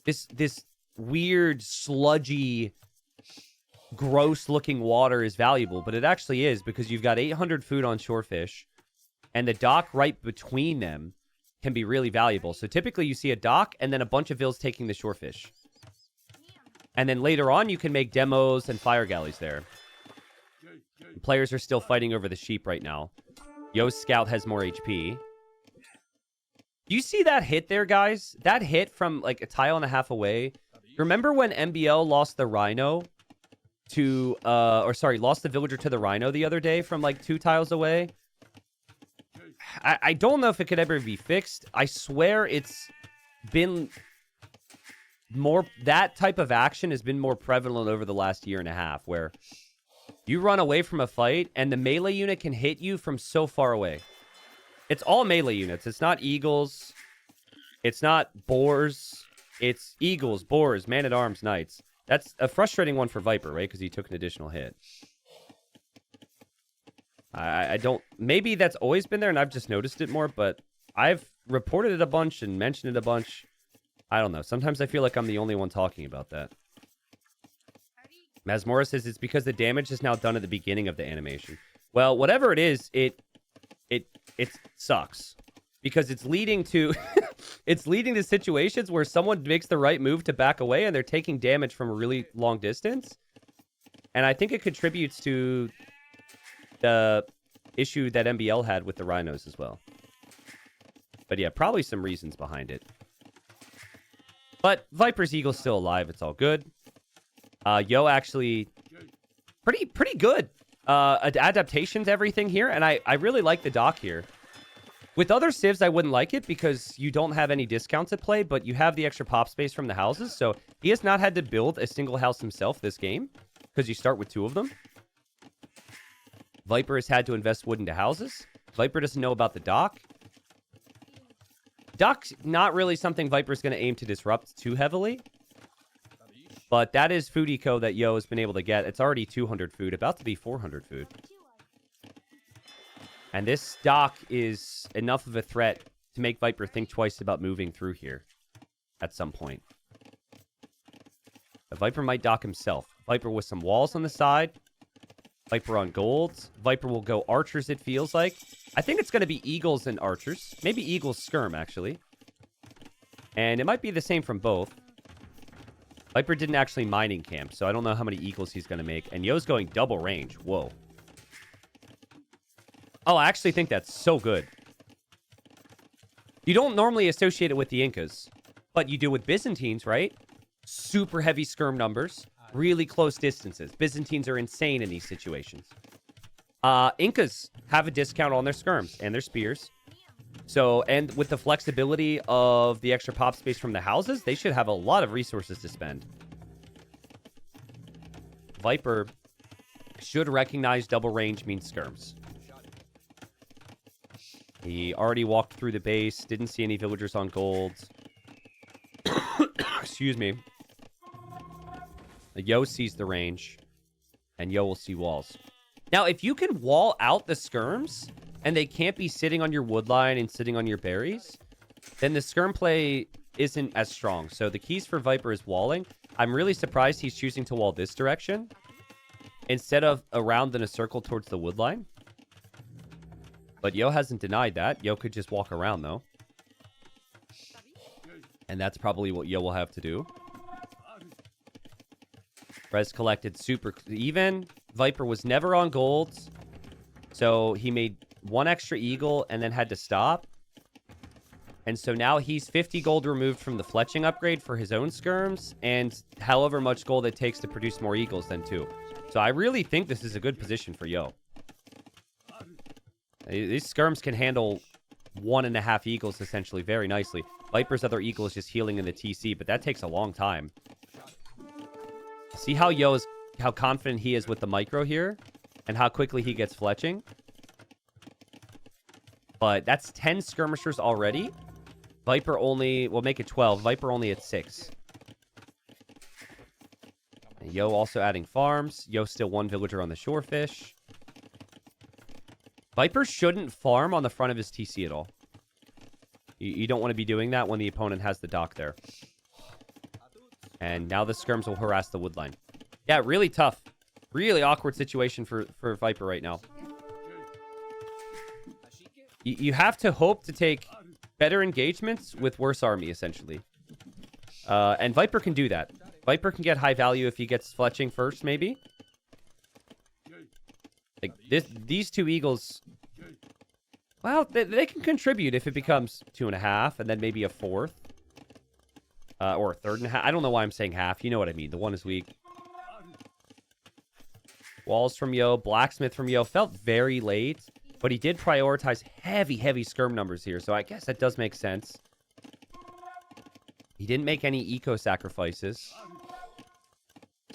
This weird, sludgy, gross-looking water is valuable, but it actually is because you've got 800 food on shorefish. And the dock right between them can be really valuable. So typically you see a dock and then a bunch of Vils taking the shorefish. And then later on you can make demos and fire galleys there. The players are still fighting over the sheep right now. Yo's scout has more HP. You see that hit there, guys? That hit from like a tile and a half away. Remember when MBL lost the rhino to, lost the villager to the rhino the other day from like 2 tiles away? I don't know if it could ever be fixed. I swear it's been more... That type of action has been more prevalent over the last year and a half, where you run away from a fight and the melee unit can hit you from so far away. It's all melee units. It's not eagles. It's not boars. It's eagles, boars, man-at-arms, knights. That's a frustrating one for Viper, right? Because he took an additional hit. I don't... Maybe that's always been there and I've just noticed it more, but I've reported it a bunch and mentioned it a bunch. I don't know. Sometimes I feel like I'm the only one talking about that. Masmora says it's because the damage is now done at the beginning of the animation. Well, whatever it is, it sucks. Because it's leading to... it's leading to situations where someone makes the right move to back away and they're taking damage from a really long distance. And I think it contributes to... the issue that MBL had with the rhinos as well. But yeah, probably some reasons behind it. But Viper's Eagle's still alive. It's all good. Yo actually pretty good. Adaptations, everything here. And I really like the dock here. With other civs, I wouldn't like it because you don't have any discounts at play, but you have the extra pop space from the houses. So he has not had to build a single house himself this game because you start with 2 of them. Viper has had to invest wood into houses. Viper doesn't know about the dock. Dock's not really something Viper's going to aim to disrupt too heavily. But that is food eco that Yo has been able to get. It's already 200 food, about to be 400 food. And this dock is enough of a threat to make Viper think twice about moving through here at some point. But Viper might dock himself. Viper with some walls on the side. Viper on gold. Viper will go archers, it feels like. I think it's going to be eagles and archers. Maybe eagles skirm, actually. And it might be the same from both. Viper didn't actually mining camp, so I don't know how many eagles he's going to make. And Yo's going double range. Whoa. Oh, I actually think that's so good. You don't normally associate it with the Incas, but you do with Byzantines, right? Super heavy skirm numbers, really close distances. Byzantines are insane in these situations. Incas have a discount on their skirms and their spears. So, and with the flexibility of the extra pop space from the houses, they should have a lot of resources to spend. Viper should recognize double range means skirms. He already walked through the base, didn't see any villagers on gold. Excuse me. Yo sees the range, and Yo will see walls. Now, if you can wall out the skirms, and they can't be sitting on your wood line and sitting on your berries, then the skirm play isn't as strong. So the keys for Viper is walling. I'm really surprised he's choosing to wall this direction instead of around in a circle towards the wood line. But Yo hasn't denied that. Yo could just walk around, though. And that's probably what Yo will have to do. Res collected super even. Viper was never on gold. So he made one extra eagle and then had to stop. And so now he's 50 gold removed from the fletching upgrade for his own skirms. And however much gold it takes to produce more eagles then too. So I really think this is a good position for Yo. These skirms can handle 1.5 eagles essentially very nicely. Viper's other eagle is just healing in the TC, but that takes a long time. See how how confident he is with the micro here and how quickly he gets fletching. But that's 10 skirmishers already. Viper only, we'll make it 12. Viper only at 6. And Yo also adding farms. Yo still 1 villager on the shorefish. Viper shouldn't farm on the front of his TC at all. You don't want to be doing that when the opponent has the dock there. And now the skirms will harass the woodline. Yeah, really tough. Really awkward situation for Viper right now. You have to hope to take better engagements with worse army, essentially. And Viper can do that. Viper can get high value if he gets fletching first, maybe. Like these 2 eagles, well, they can contribute if it becomes 2.5 and then maybe a 4th. Or a 3.5. I don't know why I'm saying half. You know what I mean. The 1 is weak. Walls from Yo. Blacksmith from Yo. Felt very late. But he did prioritize heavy skirm numbers here. So I guess that does make sense. He didn't make any eco sacrifices.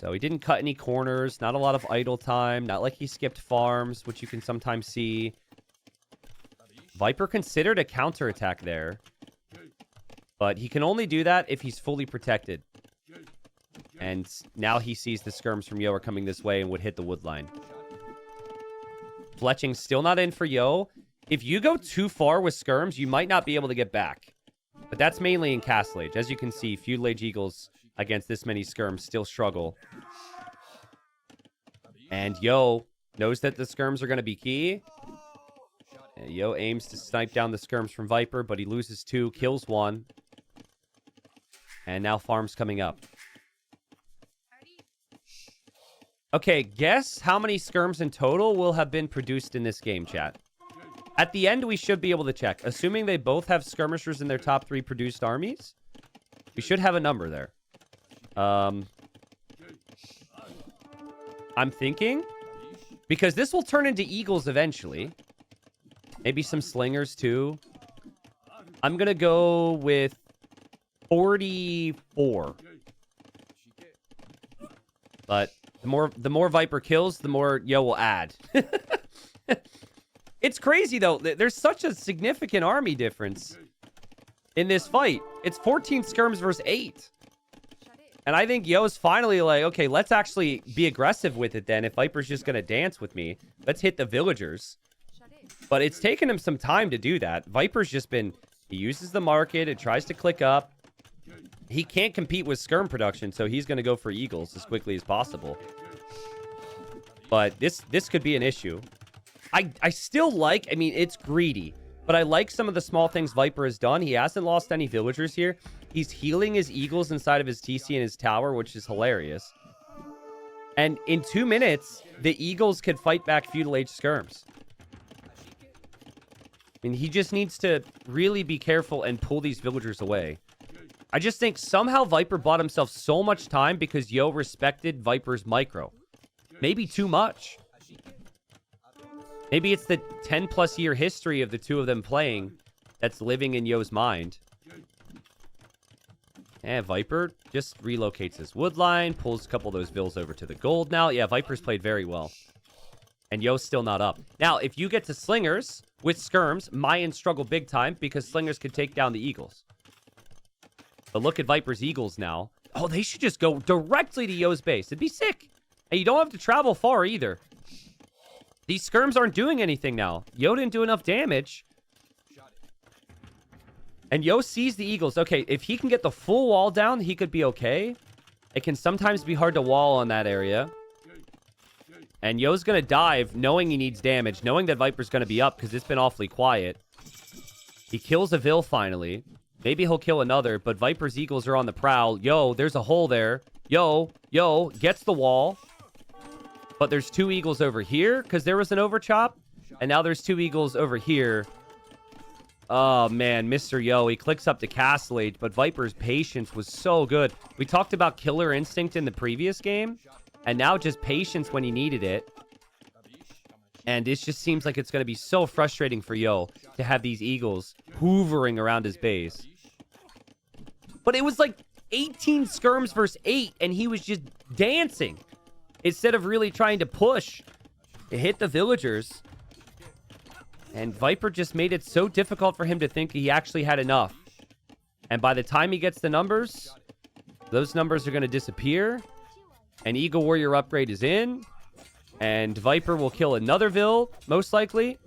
So he didn't cut any corners. Not a lot of idle time. Not like he skipped farms, which you can sometimes see. Viper considered a counterattack there. But he can only do that if he's fully protected. And now he sees the skirms from Yo are coming this way and would hit the wood line. Fletching's still not in for Yo. If you go too far with skirms, you might not be able to get back. But that's mainly in Castle Age. As you can see, Feudal Age Eagles against this many skirms still struggle. And Yo knows that the skirms are going to be key. And Yo aims to snipe down the skirms from Viper, but he loses 2, kills 1. And now farm's coming up. Okay, guess how many skirms in total will have been produced in this game, chat. At the end, we should be able to check. Assuming they both have skirmishers in their top 3 produced armies, we should have a number there. I'm thinking, because this will turn into eagles eventually. Maybe some slingers too. I'm going to go with 44. But the more Viper kills, the more Yo will add. It's crazy, though. There's such a significant army difference in this fight. It's 14 skirms versus 8. And I think Yo's finally like, okay, let's actually be aggressive with it then. If Viper's just going to dance with me, let's hit the villagers. But it's taken him some time to do that. Viper's just been... He uses the market. It tries to click up. He can't compete with skirm production, so he's going to go for eagles as quickly as possible. But this could be an issue. I still like, I mean, it's greedy. But I like some of the small things Viper has done. He hasn't lost any villagers here. He's healing his eagles inside of his TC and his tower, which is hilarious. And in 2 minutes, the eagles could fight back feudal age skirms. I mean, he just needs to really be careful and pull these villagers away. I just think somehow Viper bought himself so much time because Yo respected Viper's micro. Maybe too much. Maybe it's the 10-plus year history of the two of them playing that's living in Yo's mind. And Viper just relocates his wood line, pulls a couple of those vills over to the gold now. Yeah, Viper's played very well. And Yo's still not up. Now, if you get to Slingers with skirms, Mayans struggle big time because Slingers could take down the Eagles. But look at Viper's Eagles now. Oh, they should just go directly to Yo's base. It'd be sick. And you don't have to travel far either. These skirms aren't doing anything now. Yo didn't do enough damage. And Yo sees the Eagles. Okay, if he can get the full wall down, he could be okay. It can sometimes be hard to wall on that area. And Yo's going to dive, knowing he needs damage, knowing that Viper's going to be up because it's been awfully quiet. He kills a Vil finally. Maybe he'll kill another, but Viper's Eagles are on the prowl. Yo, there's a hole there. Yo, gets the wall. But there's 2 Eagles over here because there was an overchop. And now there's 2 Eagles over here. Oh, man, Mr. Yo, he clicks up to Castle Age, but Viper's patience was so good. We talked about Killer Instinct in the previous game, and now just patience when he needed it. And it just seems like it's going to be so frustrating for Yo to have these Eagles hoovering around his base. But it was like 18 skirms versus 8, and he was just dancing. Instead of really trying to push, it hit the villagers. And Viper just made it so difficult for him to think he actually had enough. And by the time he gets the numbers, those numbers are going to disappear. And Eagle Warrior upgrade is in. And Viper will kill another Vil, most likely.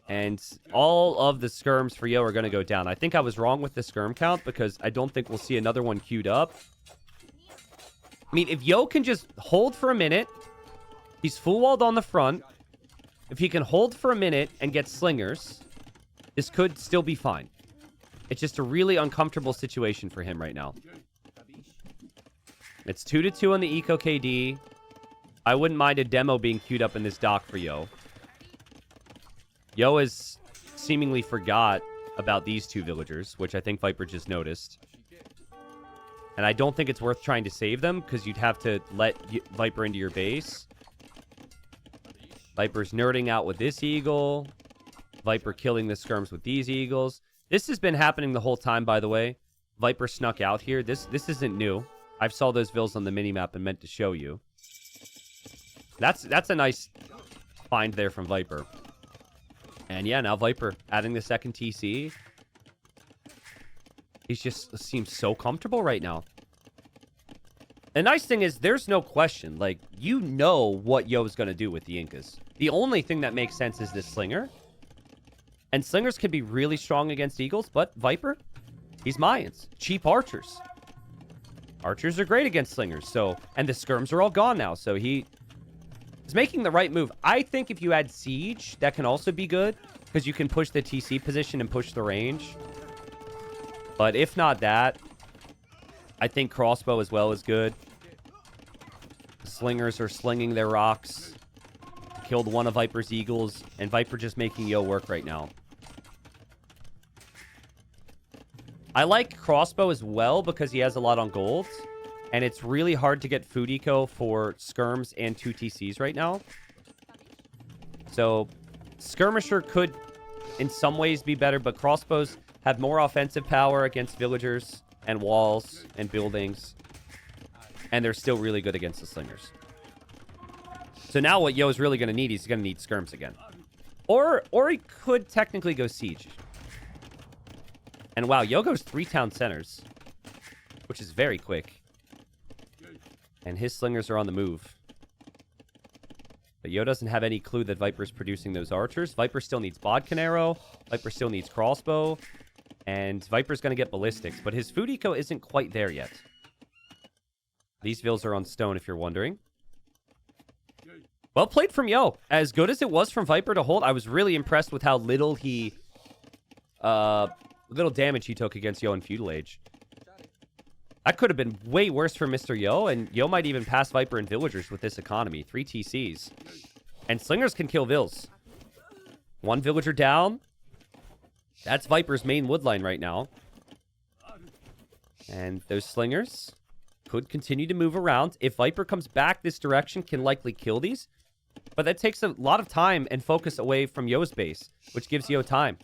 And all of the skirms for Yo are going to go down. I think I was wrong with the skirm count because I don't think we'll see another one queued up. I mean, if Yo can just hold for a minute, he's full walled on the front. If he can hold for a minute and get Slingers, this could still be fine. It's just a really uncomfortable situation for him right now. It's 2-2 on the Eco KD. I wouldn't mind a demo being queued up in this dock for Yo. Yo has seemingly forgot about these 2 villagers, which I think Viper just noticed. And I don't think it's worth trying to save them, because you'd have to let Viper into your base. Viper's nerding out with this eagle. Viper killing the skirms with these eagles. This has been happening the whole time, by the way. Viper snuck out here. This isn't new. I've saw those vills on the minimap and meant to show you. That's a nice find there from Viper. And yeah, now Viper adding the second TC. He just seems so comfortable right now. The nice thing is, there's no question. Like, you know what Yo's going to do with the Incas. The only thing that makes sense is this Slinger. And Slingers can be really strong against Eagles, but Viper, he's Mayans. Cheap archers. Archers are great against Slingers, so... And the skirms are all gone now, so he... is making the right move. I think if you add Siege, that can also be good, because you can push the TC position and push the range. But if not that, I think Crossbow as well is good. Slingers are slinging their rocks. Killed one of Viper's Eagles, and Viper just making Yo work right now. I like Crossbow as well because he has a lot on gold. And it's really hard to get food eco for skirms and 2 TCs right now. So, Skirmisher could in some ways be better, but Crossbows have more offensive power against villagers and walls and buildings. And they're still really good against the Slingers. So now what Yo is really going to need, he's going to need skirms again. Or he could technically go Siege. And wow, Yo goes 3 town centers, which is very quick. And his Slingers are on the move. But Yo doesn't have any clue that Viper's producing those archers. Viper still needs Bodkin Arrow. Viper still needs Crossbow. And Viper's going to get Ballistics. But his food eco isn't quite there yet. These vills are on stone, if you're wondering. Well played from Yo. As good as it was from Viper to hold, I was really impressed with how little damage he took against Yo in Feudal Age. That could have been way worse for Mr. Yo, and Yo might even pass Viper and Villagers with this economy. 3 TCs. And Slingers can kill Vills. 1 Villager down. That's Viper's main wood line right now. And those Slingers could continue to move around. If Viper comes back this direction, can likely kill these. But that takes a lot of time and focus away from Yo's base, which gives Yo time.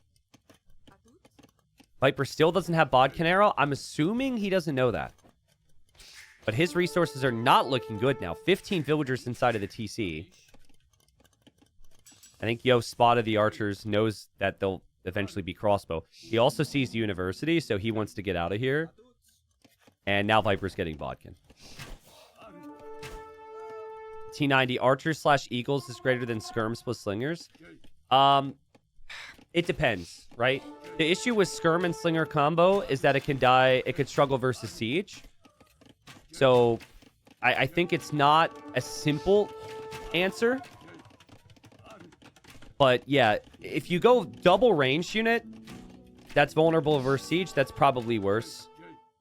Viper still doesn't have Bodkin Arrow. I'm assuming he doesn't know that. But his resources are not looking good now. 15 Villagers inside of the TC. I think Yo spotted the archers, knows that they'll eventually be crossbow. He also sees the university, so he wants to get out of here. And now Viper's getting Bodkin. T90 archers / eagles is greater than skirms plus slingers. It depends, right? The issue with skirm and slinger combo is that it can die, it could struggle versus siege. So I think it's not a simple answer. But yeah, if you go double ranged unit that's vulnerable versus siege, that's probably worse.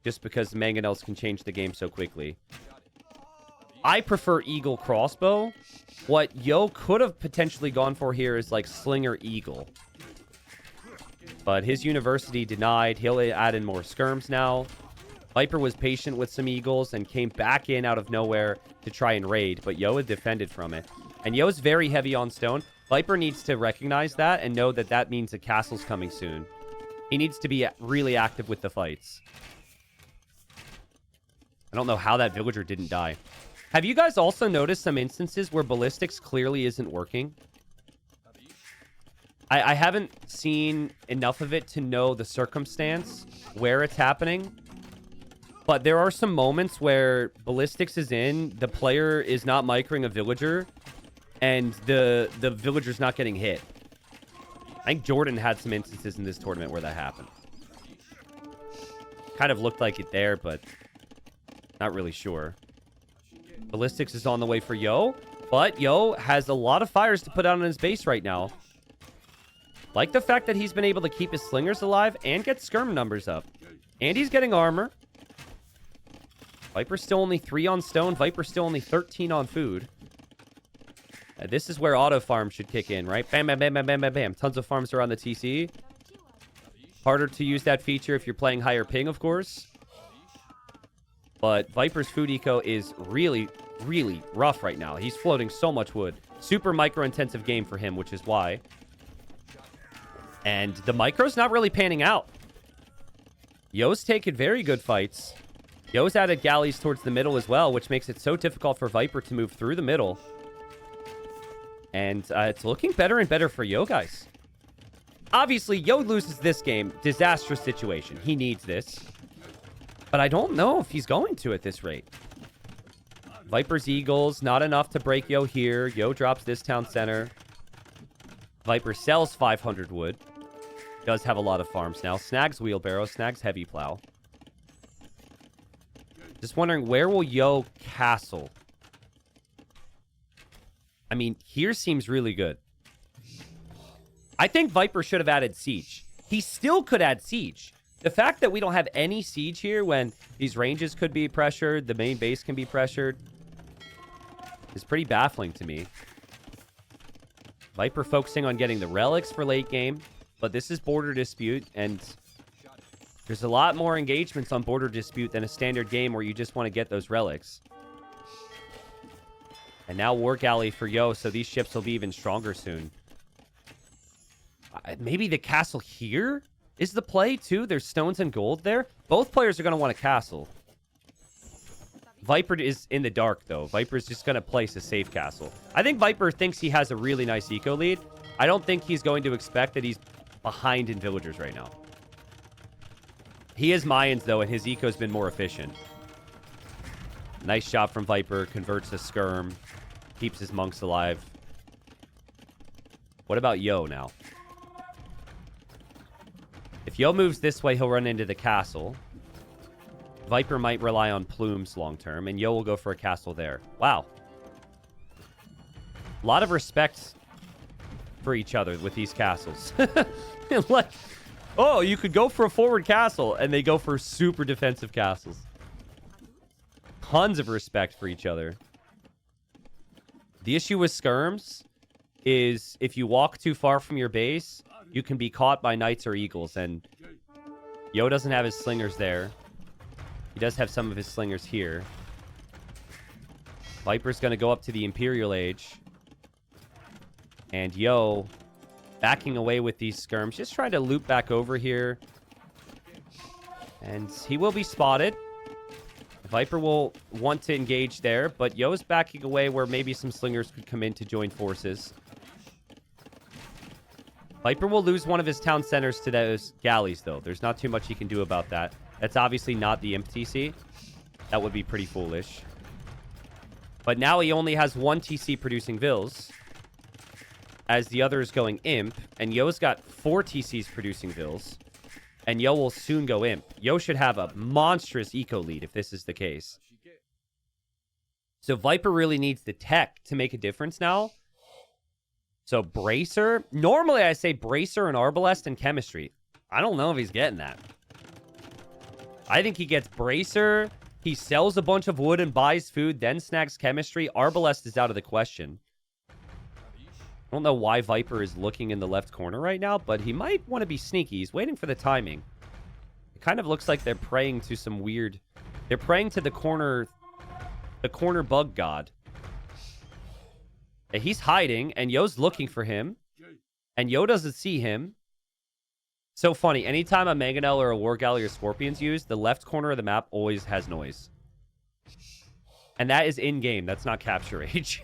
Just because the mangonels can change the game so quickly. I prefer eagle crossbow. What Yo could have potentially gone for here is like slinger eagle. But his university denied. He'll add in more skirms now. Viper was patient with some eagles and came back in out of nowhere to try and raid. But Yo had defended from it. And Yo's very heavy on stone. Viper needs to recognize that and know that that means a castle's coming soon. He needs to be really active with the fights. I don't know how that villager didn't die. Have you guys also noticed some instances where ballistics clearly isn't working? I haven't seen enough of it to know the circumstance where it's happening. But there are some moments where ballistics is in, the player is not microing a villager, and the villager's not getting hit. I think Jordan had some instances in this tournament where that happened. Kind of looked like it there, but not really sure. Ballistics is on the way for Yo, but Yo has a lot of fires to put out on his base right now. Like the fact that he's been able to keep his slingers alive and get skirm numbers up. And he's getting armor. Viper's still only 3 on stone. Viper's still only 13 on food. This is where auto farm should kick in, right? Bam, bam, bam, bam, bam, bam, bam. Tons of farms are on the TC. Harder to use that feature if you're playing higher ping, of course. But Viper's food eco is really, really rough right now. He's floating so much wood. Super micro-intensive game for him, which is why. And the micro's not really panning out. Yo's taken very good fights. Yo's added galleys towards the middle as well, which makes it so difficult for Viper to move through the middle. And it's looking better and better for Yo, guys. Obviously, Yo loses this game. Disastrous situation. He needs this. But I don't know if he's going to at this rate. Viper's Eagles, not enough to break Yo here. Yo drops this town center. Viper sells 500 wood. Does have a lot of farms now. Snags wheelbarrow, snags heavy plow. Just wondering, where will Yo castle? I mean, here seems really good. I think Viper should have added siege. He still could add siege. The fact that we don't have any siege here when these ranges could be pressured, the main base can be pressured, is pretty baffling to me. Viper focusing on getting the relics for late game, but this is border dispute, and there's a lot more engagements on border dispute than a standard game where you just want to get those relics. And now War Galley for Yo, so these ships will be even stronger soon. Maybe the castle here is the play, too. There's stones and gold there. Both players are going to want a castle. Viper is in the dark, though. Viper's just going to place a safe castle. I think Viper thinks he has a really nice eco lead. I don't think he's going to expect that he's behind in villagers right now. He is Mayans, though, and his eco's been more efficient. Nice shot from Viper. Converts a skirm. Keeps his monks alive. What about Yo now? If Yo moves this way, he'll run into the castle. Viper might rely on plumes long term, and Yo will go for a castle there. Wow. A lot of respect for each other with these castles. Like, oh, you could go for a forward castle, and they go for super defensive castles. Tons of respect for each other. The issue with skirms is if you walk too far from your base, you can be caught by knights or eagles, and Yo doesn't have his slingers there. He does have some of his slingers here. Viper's going to go up to the Imperial Age. And Yo backing away with these skirms. Just trying to loop back over here. And he will be spotted. Viper will want to engage there, but Yo's backing away where maybe some slingers could come in to join forces. Viper will lose one of his town centers to those galleys, though. There's not too much he can do about that. That's obviously not the Imp TC. That would be pretty foolish. But now he only has one TC producing Vills, as the other is going Imp, and Yo's got 4 TCs producing Vills. And Yo will soon go Imp. Yo should have a monstrous eco lead if this is the case. So Viper really needs the tech to make a difference now. So Bracer. Normally I say Bracer and Arbalest and Chemistry. I don't know if he's getting that. I think he gets Bracer. He sells a bunch of wood and buys food, then snags Chemistry. Arbalest is out of the question. I don't know why Viper is looking in the left corner right now, but he might want to be sneaky. He's waiting for the timing. It kind of looks like they're praying to some weird... They're praying to the corner bug god. And he's hiding, and Yo's looking for him. And Yo doesn't see him. So funny. Anytime a Mangonel or a War Galley or Scorpion's used, the left corner of the map always has noise. And that is in-game. That's not Capture Age.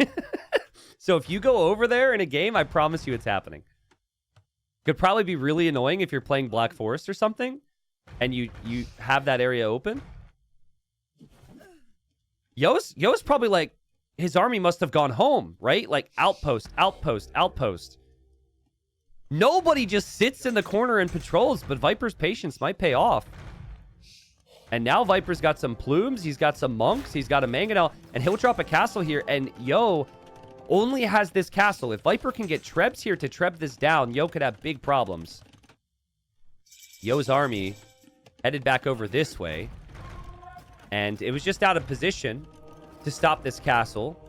So if you go over there in a game, I promise you it's happening. Could probably be really annoying if you're playing Black Forest or something, and you have that area open. Yo's probably like, his army must have gone home, right? Like outpost, outpost, outpost. Nobody just sits in the corner and patrols, but Viper's patience might pay off. And now Viper's got some plumes, he's got some monks, he's got a Mangonel, and he'll drop a castle here, and Yo only has this castle. If Viper can get Trebs here to Treb this down, Yo could have big problems. Yo's army headed back over this way. And it was just out of position to stop this castle.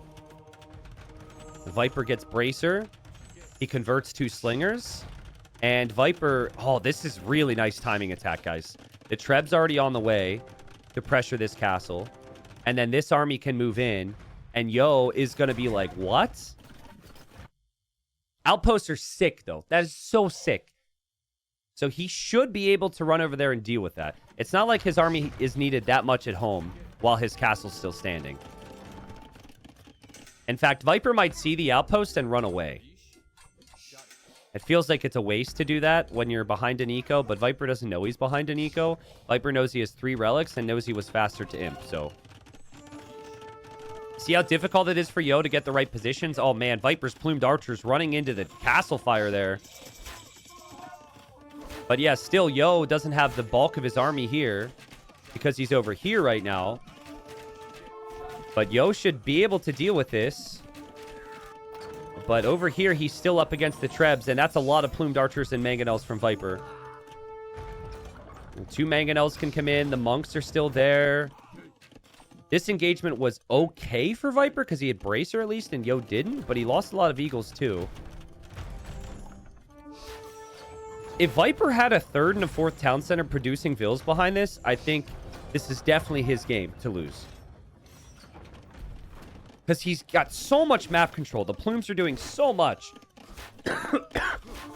The Viper gets Bracer. He converts 2 slingers. And Viper... Oh, this is really nice timing attack, guys. The Treb's already on the way to pressure this castle. And then this army can move in. And Yo is going to be like, what? Outposts are sick, though. That is so sick. So he should be able to run over there and deal with that. It's not like his army is needed that much at home while his castle's still standing. In fact, Viper might see the outpost and run away. It feels like it's a waste to do that when you're behind an eco, but Viper doesn't know he's behind an eco. Viper knows he has 3 relics and knows he was faster to Imp, so... See how difficult it is for Yo to get the right positions? Oh, man. Viper's plumed archers running into the castle fire there. But yeah, still, Yo doesn't have the bulk of his army here because he's over here right now. But Yo should be able to deal with this. But over here, he's still up against the Trebs, and that's a lot of plumed archers and Mangonels from Viper. And 2 Mangonels can come in. The monks are still there. This engagement was okay for Viper because he had Bracer at least, and Yo didn't, but he lost a lot of Eagles too. If Viper had a 3rd and a 4th town center producing Vills behind this, I think this is definitely his game to lose. Because he's got so much map control. The plumes are doing so much.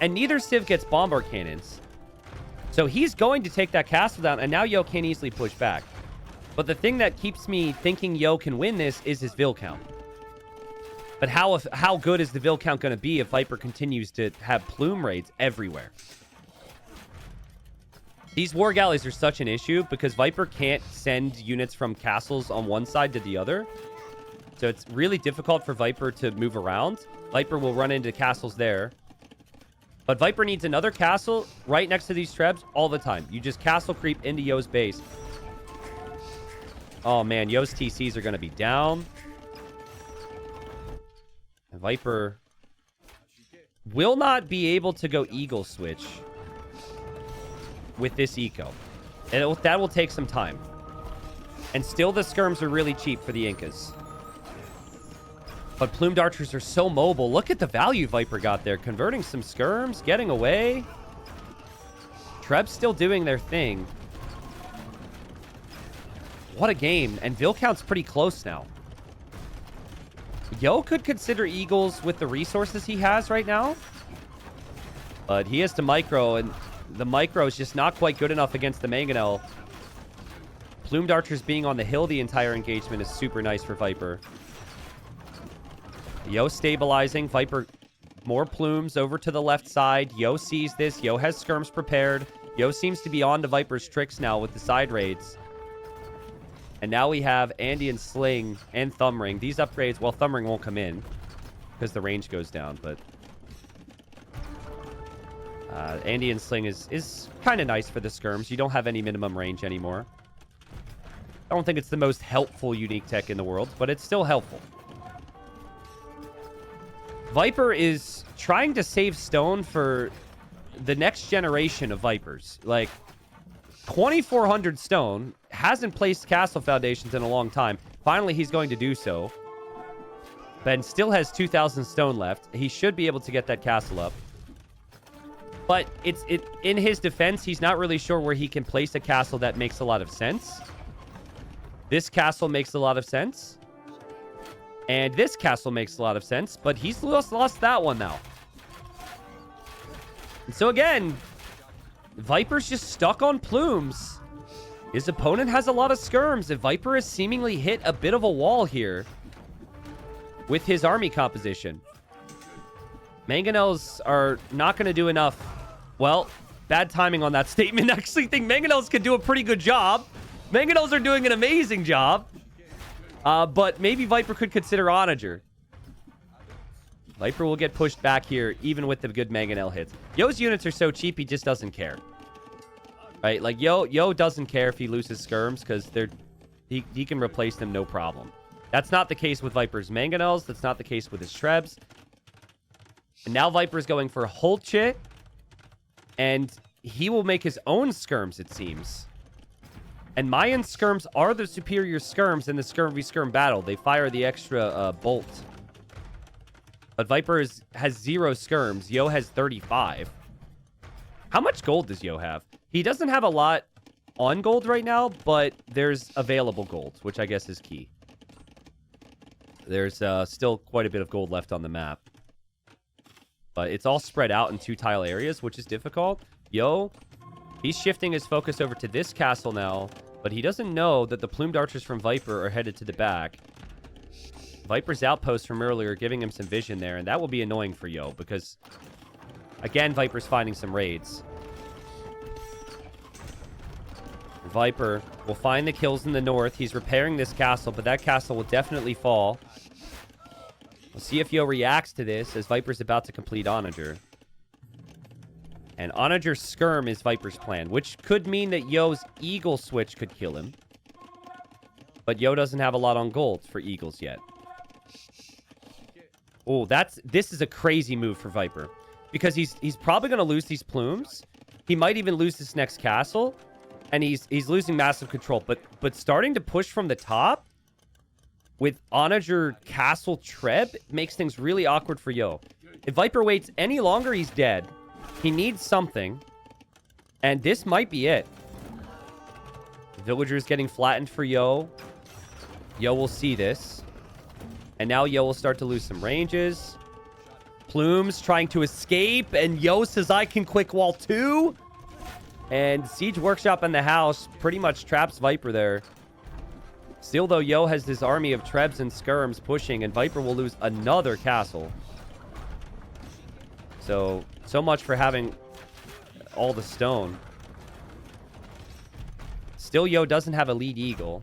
And neither Civ gets bombard cannons. So he's going to take that castle down, and now Yo can't easily push back. But the thing that keeps me thinking Yo can win this is his Vill count. But how good is the Vill count going to be if Viper continues to have plume raids everywhere? These War Galleys are such an issue because Viper can't send units from castles on one side to the other. So it's really difficult for Viper to move around. Viper will run into castles there. But Viper needs another castle right next to these Trebs all the time. You just castle creep into Yo's base. Oh, man. Yo's TCs are going to be down. Viper will not be able to go Eagle switch with this eco. And that will take some time. And still the skirms are really cheap for the Incas. But plumed archers are so mobile. Look at the value Viper got there. Converting some skirms, getting away. Treb's still doing their thing. What a game. And Vilcount's pretty close now. Yo could consider Eagles with the resources he has right now. But he has to micro, and the micro is just not quite good enough against the Mangonel. Plumed archers being on the hill the entire engagement is super nice for Viper. Yo stabilizing. Viper, more plumes over to the left side. Yo sees this. Yo has skirms prepared. Yo seems to be on to Viper's tricks now with the side raids. And now we have Andy and Sling and Thumbring. These upgrades, well, Thumbring won't come in because the range goes down, but Andy and Sling is kind of nice for the skirms. You don't have any minimum range anymore. I don't think it's the most helpful unique tech in the world, but it's still helpful. Viper is trying to save stone for the next generation of Vipers. Like, 2,400 stone, hasn't placed castle foundations in a long time. Finally, he's going to do so. Ben still has 2,000 stone left. He should be able to get that castle up. But in his defense, he's not really sure where he can place a castle that makes a lot of sense. This castle makes a lot of sense. And this castle makes a lot of sense, but he's lost that one now. And so again, Viper's just stuck on plumes. His opponent has a lot of skirms, and Viper has seemingly hit a bit of a wall here with his army composition. Mangonels are not going to do enough. Well, bad timing on that statement. I actually think Mangonels could do a pretty good job. Mangonels are doing an amazing job. But maybe Viper could consider Onager. Viper will get pushed back here, even with the good Mangonel hits. Yo's units are so cheap, he just doesn't care. Right? Like, Yo doesn't care if he loses skirms, because he can replace them no problem. That's not the case with Viper's Mangonels. That's not the case with his Trebs. And now Viper's going for Holchit. And he will make his own skirms, it seems. And Mayan skirms are the superior skirms in the skirm v skirm battle. They fire the extra bolt. But Viper has 0 skirms. Yo has 35. How much gold does Yo have? He doesn't have a lot on gold right now, but there's available gold, which I guess is key. There's still quite a bit of gold left on the map. But it's all spread out in 2-tile areas, which is difficult. Yo, he's shifting his focus over to this castle now, but he doesn't know that the plumed archers from Viper are headed to the back. Viper's outpost from earlier giving him some vision there, and that will be annoying for Yo, because, again, Viper's finding some raids. Viper will find the kills in the north. He's repairing this castle, but that castle will definitely fall. We'll see if Yo reacts to this, as Viper's about to complete Onager. And Onager's skirm is Viper's plan, which could mean that Yo's eagle switch could kill him. But Yo doesn't have a lot on gold for eagles yet. Oh, this is a crazy move for Viper. Because he's probably going to lose these plumes. He might even lose this next castle. And he's losing massive control. But starting to push from the top with Onager Castle Treb makes things really awkward for Yo. If Viper waits any longer, he's dead. He needs something. And this might be it. Villagers getting flattened for Yo. Yo will see this. And now Yo will start to lose some ranges. Plumes trying to escape. And Yo says, I can quick wall too. And Siege Workshop in the house pretty much traps Viper there. Still, though, Yo has this army of Trebs and Skirms pushing. And Viper will lose another castle. So much for having all the stone. Still, Yo doesn't have a lead eagle.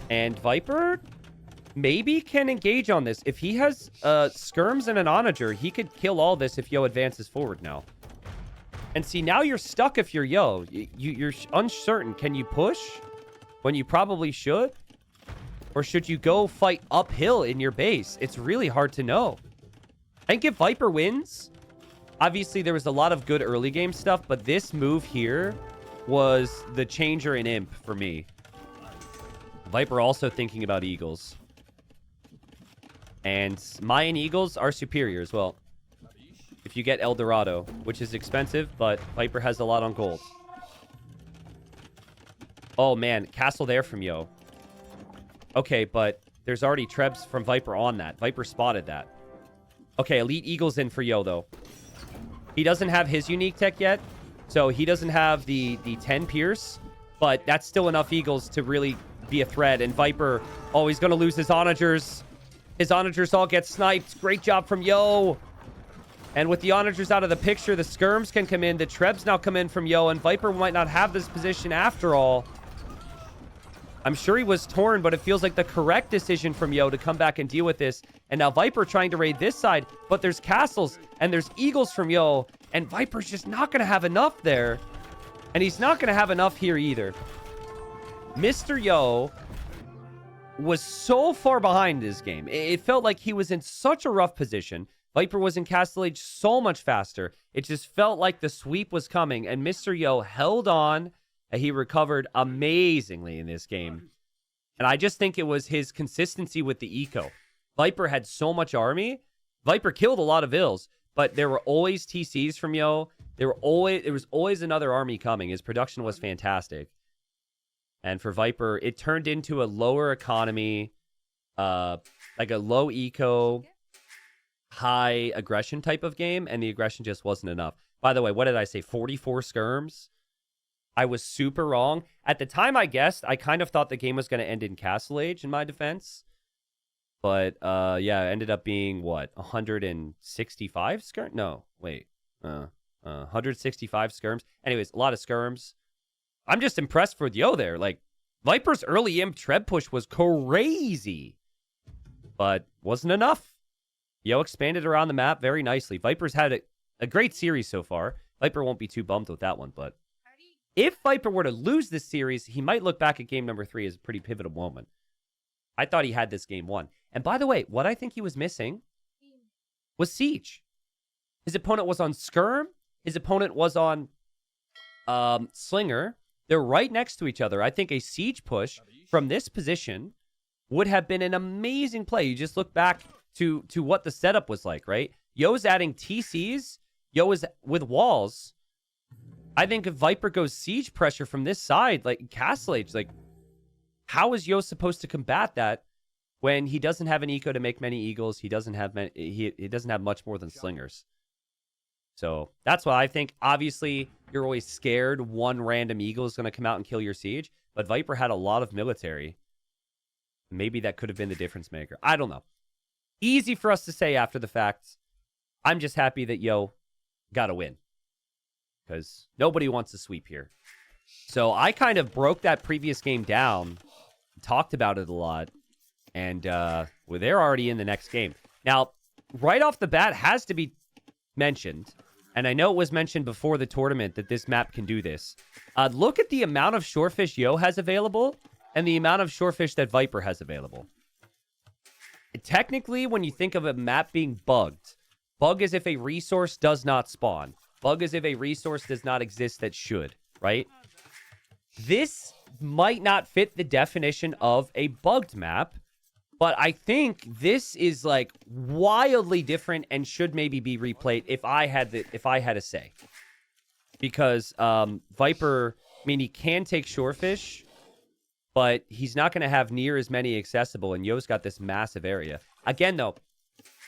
And Viper maybe can engage on this. If he has skirms and an onager, he could kill all this if Yo advances forward now. And see, now you're stuck if you're Yo. You're uncertain. Can you push when you probably should? Or should you go fight uphill in your base? It's really hard to know. I think if Viper wins, obviously there was a lot of good early game stuff, but this move here was the changer in Imp for me. Viper also thinking about Eagles. And Mayan Eagles are superior as well. If you get El Dorado, which is expensive, but Viper has a lot on gold. Oh, man. Castle there from Yo. Okay, but there's already Trebs from Viper on that. Viper spotted that. Okay, Elite Eagles in for Yo, though. He doesn't have his unique tech yet, so he doesn't have the 10 Pierce, but that's still enough Eagles to really be a threat. And Viper, oh, he's going to lose his Onagers. His Onagers all get sniped. Great job from Yo. And with the Onagers out of the picture, the Skirms can come in. The Trebs now come in from Yo, and Viper might not have this position after all. I'm sure he was torn, but it feels like the correct decision from Yo to come back and deal with this. And now Viper trying to raid this side, but there's castles and there's Eagles from Yo, and Viper's just not going to have enough there. And he's not going to have enough here either. Mr. Yo was so far behind this game. It felt like he was in such a rough position. Viper was in Castle Age so much faster. It just felt like the sweep was coming, and Mr. Yo held on. He recovered amazingly in this game. And I just think it was his consistency with the eco. Viper had so much army. Viper killed a lot of Ills, but there were always TCs there was always another army coming. His production was fantastic. And for Viper, it turned into a lower economy, like a low eco, high aggression type of game, and the aggression just wasn't enough. By the way, what did I say? 44 skirms? I was super wrong. At the time I guessed, I kind of thought the game was going to end in Castle Age, in my defense. But, yeah, it ended up being, what, 165 skirms? No, wait. 165 skirms. Anyways, a lot of skirms. I'm just impressed with Yo there. Like, Viper's early Imp Treb push was crazy. But wasn't enough. Yo expanded around the map very nicely. Viper's had a great series so far. Viper won't be too bummed with that one, but if Viper were to lose this series, he might look back at game number 3 as a pretty pivotal moment. I thought he had this game won. And by the way, what I think he was missing was Siege. His opponent was on Skirm. His opponent was on Slinger. They're right next to each other. I think a Siege push from this position would have been an amazing play. You just look back to what the setup was like, right? Yo's adding TCs. Yo is with walls. I think if Viper goes Siege pressure from this side, like Castle Age, like, how is Yo supposed to combat that when he doesn't have an eco to make many Eagles? He doesn't have he doesn't have much more than Slingers. So that's why I think, obviously, you're always scared one random Eagle is going to come out and kill your Siege. But Viper had a lot of military. Maybe that could have been the difference maker. I don't know. Easy for us to say after the fact. I'm just happy that Yo got a win. Because nobody wants to sweep here. So I kind of broke that previous game down, talked about it a lot, and well, they're already in the next game. Now, right off the bat, has to be mentioned, and I know it was mentioned before the tournament that this map can do this. Look at the amount of shorefish Yo has available and the amount of shorefish that Viper has available. Technically, when you think of a map being bugged, bug is if a resource does not spawn. Bug is if a resource does not exist that should, right? This might not fit the definition of a bugged map, but I think this is like wildly different and should maybe be replayed if I had a say. Because Viper, I mean, he can take shorefish, but he's not going to have near as many accessible, and Yo's got this massive area. Again, though,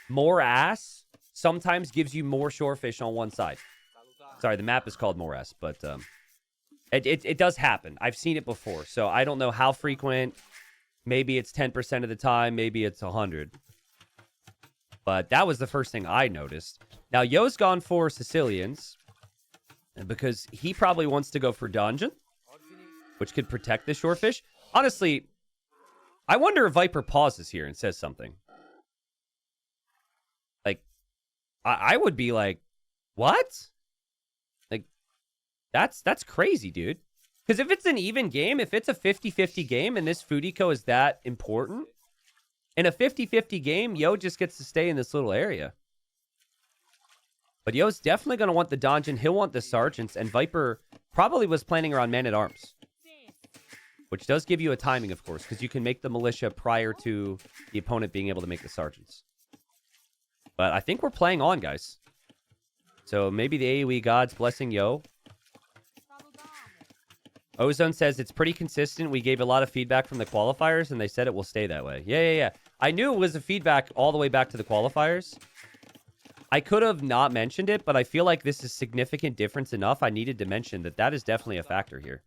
more ass sometimes gives you more shorefish on one side. Sorry, the map is called Morass, but it does happen. I've seen it before, so I don't know how frequent. Maybe it's 10% of the time. Maybe it's 100. But that was the first thing I noticed. Now, Yo's gone for Sicilians because he probably wants to go for Dungeon, which could protect the shorefish. Honestly, I wonder if Viper pauses here and says something. Like, I would be like, what? That's crazy, dude. Because if it's an even game, if it's a 50-50 game and this food eco is that important, in a 50-50 game, Yo just gets to stay in this little area. But Yo's definitely going to want the donjon. He'll want the sergeants. And Viper probably was planning around man-at-arms. Which does give you a timing, of course. Because you can make the militia prior to the opponent being able to make the sergeants. But I think we're playing on, guys. So maybe the AoE gods blessing Yo. Ozone says it's pretty consistent. We gave a lot of feedback from the qualifiers, and they said it will stay that way. Yeah. I knew it was a feedback all the way back to the qualifiers. I could have not mentioned it, but I feel like this is significant difference enough. I needed to mention that that is definitely a factor here.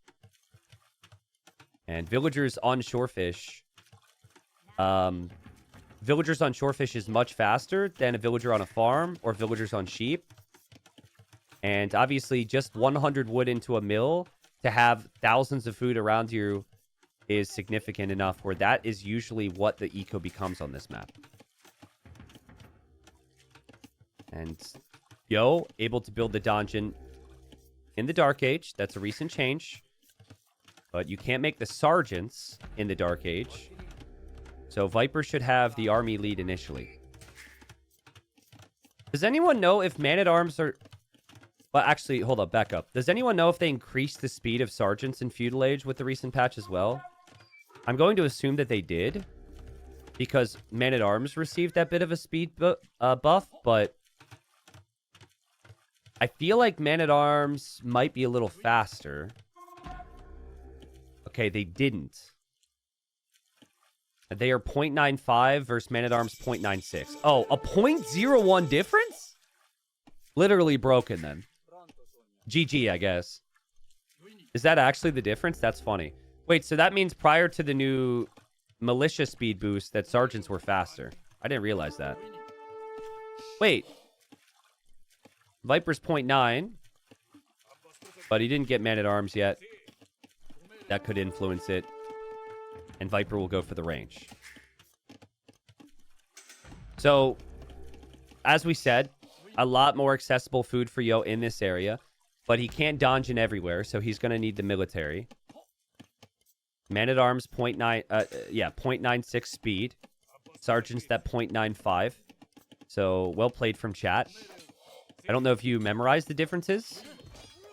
And villagers on shorefish. Villagers on shorefish is much faster than a villager on a farm or villagers on sheep. And obviously, just 100 wood into a mill to have thousands of food around you is significant enough where that is usually what the eco becomes on this map. And Yo, able to build the donjon in the Dark Age. That's a recent change. But you can't make the sergeants in the Dark Age. So Viper should have the army lead initially. Does anyone know if man-at-arms are... Well, actually, hold up, back up. Does anyone know if they increased the speed of sergeants in Feudal Age with the recent patch as well? I'm going to assume that they did. Because man-at-arms received that bit of a speed buff, but... I feel like man-at-arms might be a little faster. Okay, they didn't. They are 0.95 versus man-at-arms 0.96. Oh, a 0.01 difference? Literally broken then. GG, I guess. Is that actually the difference? That's funny. Wait, so that means prior to the new militia speed boost that sergeants were faster. I didn't realize that. Wait. Viper's 0.9. But he didn't get man-at-arms yet. That could influence it. And Viper will go for the range. So, as we said, a lot more accessible food for Yo in this area. But he can't donjon everywhere, so he's going to need the military. Man-at-arms 0.96 speed. Sergeants that 0.95. So, well played from chat. I don't know if you memorized the differences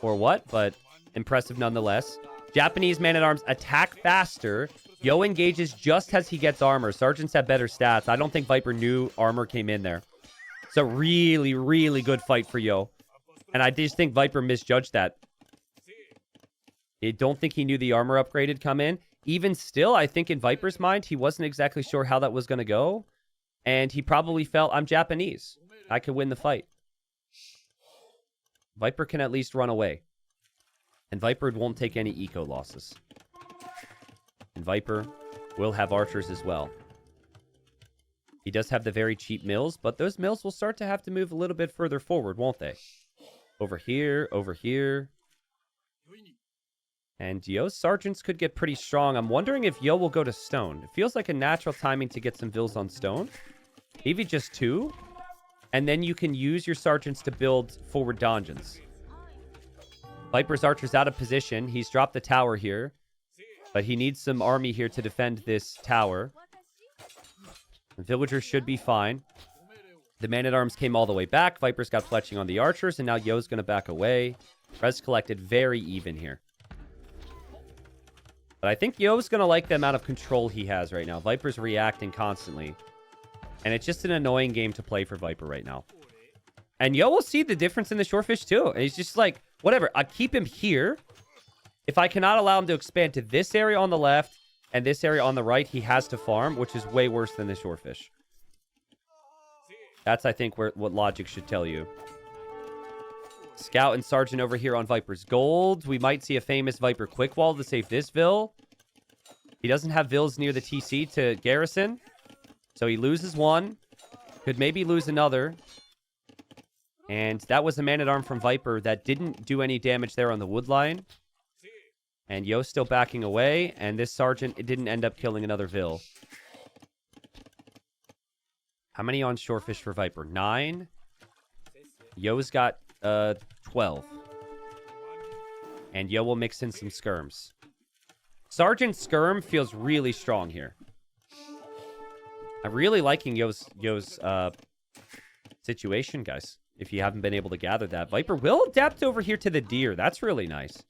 or what, but impressive nonetheless. Japanese man-at-arms attack faster. Yo engages just as he gets armor. Sergeants have better stats. I don't think Viper knew armor came in there. So really, really good fight for Yo. And I just think Viper misjudged that. I don't think he knew the armor upgrade had come in. Even still, I think in Viper's mind, he wasn't exactly sure how that was going to go. And he probably felt, I'm Japanese. I could win the fight. Viper can at least run away. And Viper won't take any eco losses. And Viper will have archers as well. He does have the very cheap mills, but those mills will start to have to move a little bit further forward, won't they? Over here, over here. And Yo's sergeants could get pretty strong. I'm wondering if Yo will go to stone. It feels like a natural timing to get some vills on stone. Maybe just 2. And then you can use your sergeants to build forward donjons. Viper's archer's out of position. He's dropped the tower here. But he needs some army here to defend this tower. The villagers should be fine. The man-at-arms came all the way back. Viper's got fletching on the archers, and now Yo's going to back away. Res collected very even here. But I think Yo's going to like the amount of control he has right now. Viper's reacting constantly. And it's just an annoying game to play for Viper right now. And Yo will see the difference in the shorefish too. And he's just like, whatever, I keep him here. If I cannot allow him to expand to this area on the left and this area on the right, he has to farm, which is way worse than the shorefish. That's, I think, what logic should tell you. Scout and Sergeant over here on Viper's gold. We might see a famous Viper quick wall to save this Vill. He doesn't have Vills near the TC to garrison. So he loses one. Could maybe lose another. And that was a man-at-arm from Viper that didn't do any damage there on the wood line. And Yo's still backing away. And this Sergeant, it didn't end up killing another Vill. How many on shorefish for Viper? 9. Yo's got 12. And Yo will mix in some skirms. Sergeant Skirm feels really strong here. I'm really liking Yo's situation, guys. If you haven't been able to gather that. Viper will adapt over here to the deer. That's really nice.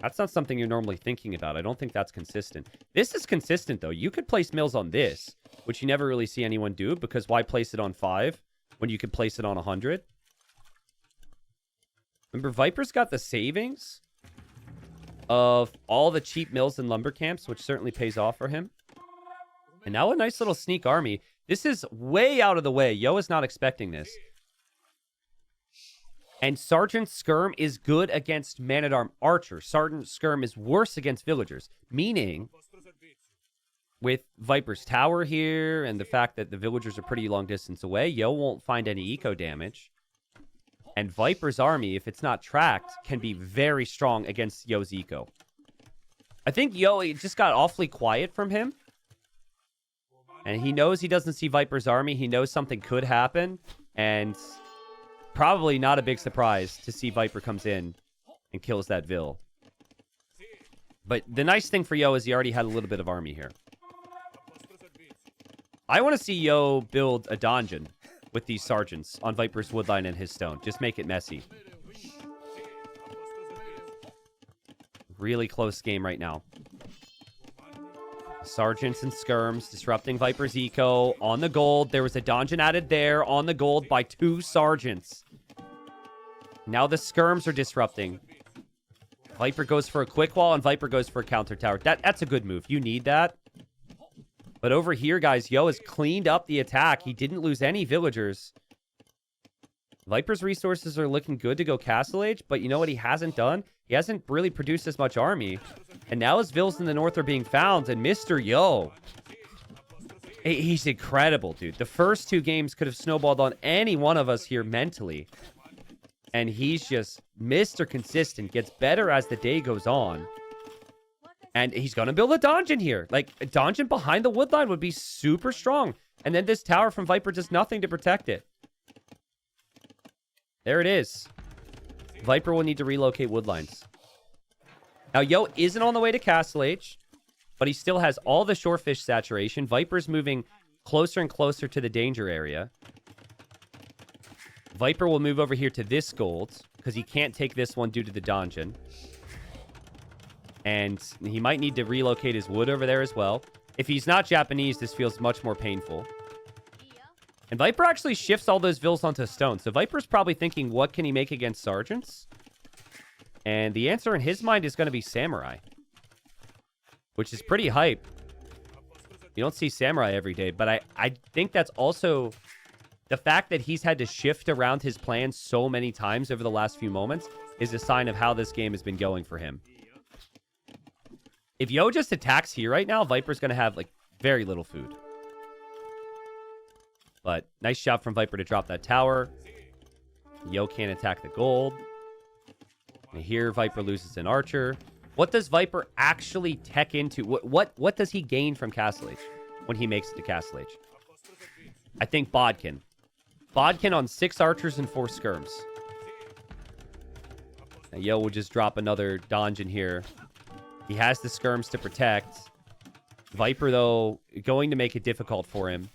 That's not something you're normally thinking about. I don't think that's consistent. This is consistent, though. You could place mills on this, which you never really see anyone do, because why place it on 5 when you could place it on 100? Remember, Viper's got the savings of all the cheap mills and lumber camps, which certainly pays off for him. And now a nice little sneak army. This is way out of the way. Yo is not expecting this. And Sergeant Skirm is good against man-at-arm archers. Sergeant Skirm is worse against villagers. Meaning, with Viper's tower here and the fact that the villagers are pretty long distance away, Yo won't find any eco damage. And Viper's army, if it's not tracked, can be very strong against Yo's eco. I think Yo just got awfully quiet from him. And he knows he doesn't see Viper's army. He knows something could happen. And probably not a big surprise to see Viper comes in and kills that Vil. But the nice thing for Yo is he already had a little bit of army here. I want to see Yo build a donjon with these sergeants on Viper's woodline and his stone. Just make it messy. Really close game right now. Sergeants and skirms disrupting Viper's eco. On the gold. There was a donjon added there. On the gold by 2 sergeants. Now the skirms are disrupting. Viper goes for a quick wall and Viper goes for a counter tower. That's a good move. You need that. But over here, guys, Yo has cleaned up the attack. He didn't lose any villagers. Viper's resources are looking good to go Castle Age, but you know what he hasn't done? He hasn't really produced as much army. And now his vills in the north are being found, and Mr. Yo, he's incredible, dude. The first 2 games could have snowballed on any one of us here mentally. And he's just Mr. Consistent, gets better as the day goes on. And he's going to build a donjon here. Like, a donjon behind the woodline would be super strong. And then this tower from Viper does nothing to protect it. There it is. Viper will need to relocate woodlines. Now, Yo isn't on the way to Castle Age, but he still has all the shorefish saturation. Viper's moving closer and closer to the danger area. Viper will move over here to this gold, because he can't take this one due to the donjon. And he might need to relocate his wood over there as well. If he's not Japanese, this feels much more painful. And Viper actually shifts all those vills onto stone. So Viper's probably thinking, what can he make against sergeants? And the answer in his mind is going to be samurai. Which is pretty hype. You don't see samurai every day. But I think that's also the fact that he's had to shift around his plans so many times over the last few moments is a sign of how this game has been going for him. If Yo just attacks here right now, Viper's going to have, like, very little food. But nice job from Viper to drop that tower. Yo can't attack the gold. And here Viper loses an archer. What does Viper actually tech into? What does he gain from Castle Age when he makes it to Castle Age? I think Bodkin. Bodkin on 6 archers and 4 skirms. Now, Yo will just drop another donjon here. He has the skirms to protect. Viper, though, going to make it difficult for him.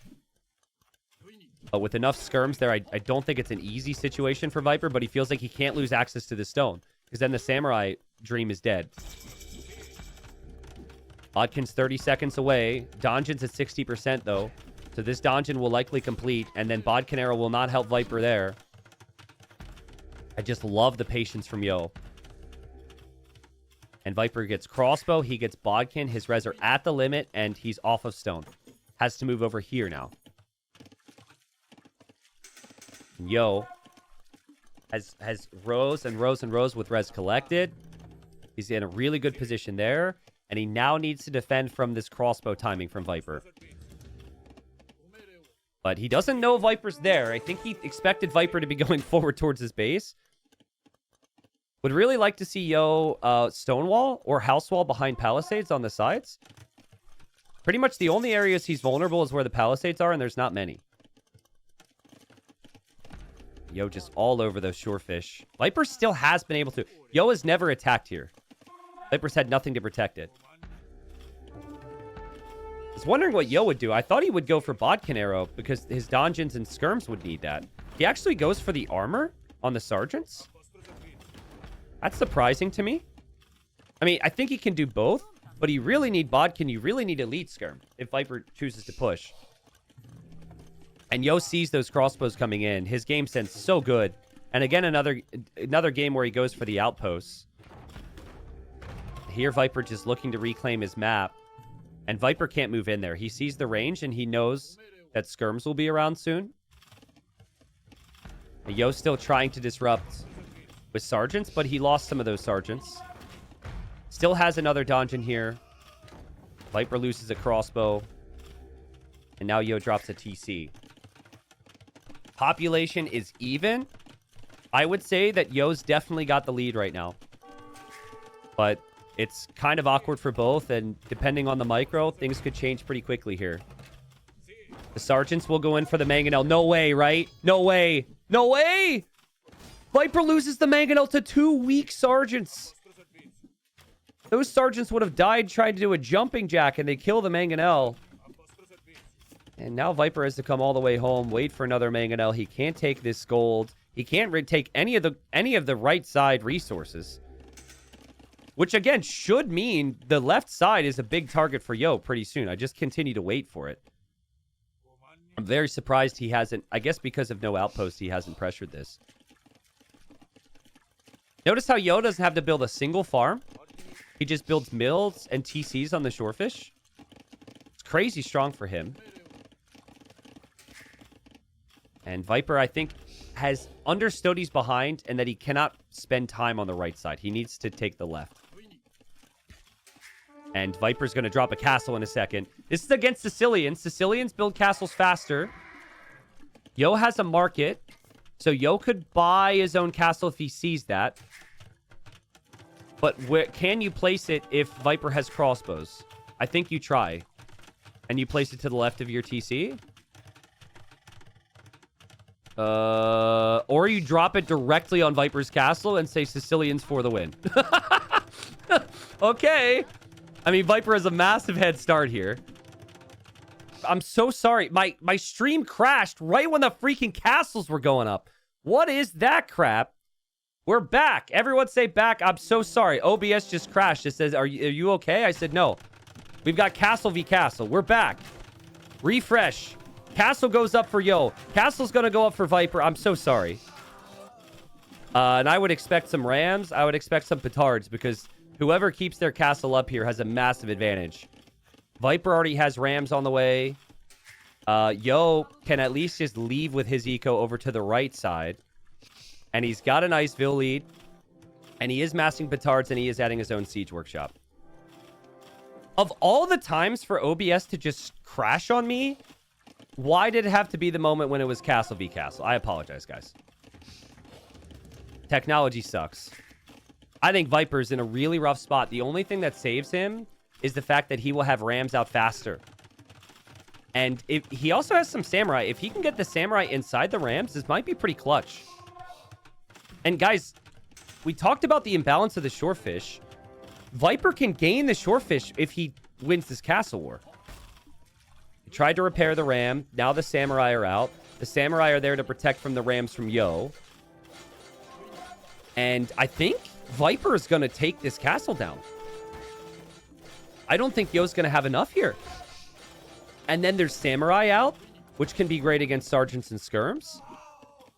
But with enough skirms there, I don't think it's an easy situation for Viper, but he feels like he can't lose access to the stone, because then the samurai dream is dead. Bodkin's 30 seconds away. Donjon's at 60%, though. So this donjon will likely complete, and then Bodkin arrow will not help Viper there. I just love the patience from Yo. And Viper gets crossbow. He gets Bodkin. His res are at the limit, and he's off of stone. Has to move over here now. Yo has rows and rows and rows with res collected. He's in a really good position there. And he now needs to defend from this crossbow timing from Viper. But he doesn't know Viper's there. I think he expected Viper to be going forward towards his base. Would really like to see Yo stonewall or house wall behind palisades on the sides. Pretty much the only areas he's vulnerable is where the palisades are, and there's not many. Yo just all over those shorefish. Viper still has been able to. Yo has never attacked here. Viper's had nothing to protect it. I was wondering what Yo would do. I thought he would go for Bodkin Arrow because his Donjins and Skirms would need that. He actually goes for the armor on the Sergeants. That's surprising to me. I mean, I think he can do both, but you really need Bodkin. You really need Elite Skirm if Viper chooses to push. And Yo sees those crossbows coming in. His game sense is so good. And again, another game where he goes for the outposts. Here, Viper just looking to reclaim his map. And Viper can't move in there. He sees the range, and he knows that Skirms will be around soon. And Yo's still trying to disrupt with Sergeants, but he lost some of those Sergeants. Still has another Donjon here. Viper loses a crossbow. And now Yo drops a TC. Population is even. I would say that Yo's definitely got the lead right now. But it's kind of awkward for both, and depending on the micro, things could change pretty quickly here. The Sergeants will go in for the Mangonel. No way, right? No way. No way! Viper loses the Mangonel to 2 weak Sergeants. Those Sergeants would have died trying to do a jumping jack, and they kill the Mangonel. And now Viper has to come all the way home, wait for another Mangonel. He can't take this gold. He can't take any of the right side resources. Which, again, should mean the left side is a big target for Yo pretty soon. I just continue to wait for it. I'm very surprised he hasn't... I guess because of no outpost, he hasn't pressured this. Notice how Yo doesn't have to build a single farm. He just builds mills and TCs on the shorefish. It's crazy strong for him. And Viper, I think, has understood he's behind and that he cannot spend time on the right side. He needs to take the left. And Viper's going to drop a castle in a second. This is against Sicilians. Sicilians build castles faster. Yo has a market. So Yo could buy his own castle if he sees that. But where can you place it if Viper has crossbows? I think you try. And you place it to the left of your TC. Or you drop it directly on Viper's castle and say Sicilians for the win. Okay. I mean, Viper has a massive head start here. I'm so sorry. My stream crashed right when the freaking castles were going up. What is that crap? We're back. Everyone say back. I'm so sorry. OBS just crashed. It says, are you okay? I said, no. We've got castle v castle. We're back. Refresh. Castle goes up for Yo. Castle's going to go up for Viper. I'm so sorry. And I would expect some Rams. I would expect some Petards because whoever keeps their castle up here has a massive advantage. Viper already has Rams on the way. Yo can at least just leave with his eco over to the right side. And he's got a nice Vil lead. And he is massing Petards and he is adding his own Siege Workshop. Of all the times for OBS to just crash on me, why did it have to be the moment when it was Castle v Castle? I apologize, guys. Technology sucks. I think Viper's in a really rough spot. The only thing that saves him is the fact that he will have Rams out faster. And if he also has some Samurai. If he can get the Samurai inside the Rams, this might be pretty clutch. And guys, we talked about the imbalance of the Shorefish. Viper can gain the Shorefish if he wins this Castle War. He tried to repair the Ram. Now the Samurai are out. The Samurai are there to protect from the Rams from Yo. And I think Viper is going to take this castle down. I don't think Yo's going to have enough here. And then there's Samurai out, which can be great against Sergeants and Skirms.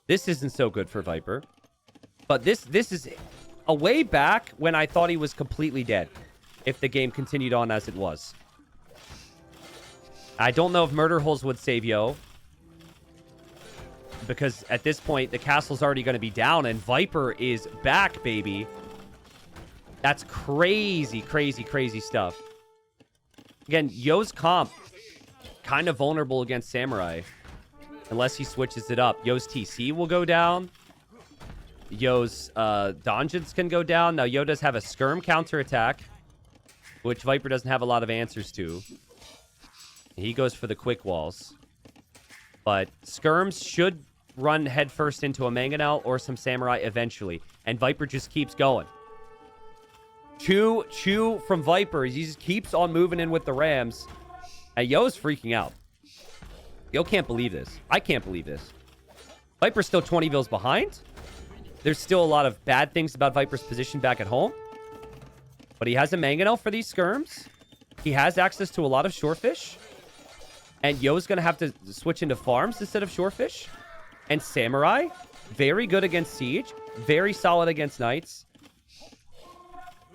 This isn't so good for Viper. But this is a way back when I thought he was completely dead if the game continued on as it was. I don't know if Murder Holes would save Yo. Because at this point, the castle's already going to be down and Viper is back, baby. That's crazy, crazy, crazy stuff. Again, Yo's comp, kind of vulnerable against Samurai. Unless he switches it up. Yo's TC will go down. Yo's Donjins can go down. Now, Yo does have a Skirm counterattack, which Viper doesn't have a lot of answers to. He goes for the quick walls. But Skirms should run headfirst into a Mangonel or some Samurai eventually. And Viper just keeps going. Chew from Viper. He just keeps on moving in with the Rams. And Yo's freaking out. Yo can't believe this. I can't believe this. Viper's still 20 bills behind. There's still a lot of bad things about Viper's position back at home. But he has a Mangonel for these skirms. He has access to a lot of shorefish. And Yo's going to have to switch into farms instead of shorefish. And Samurai, very good against Siege. Very solid against Knights.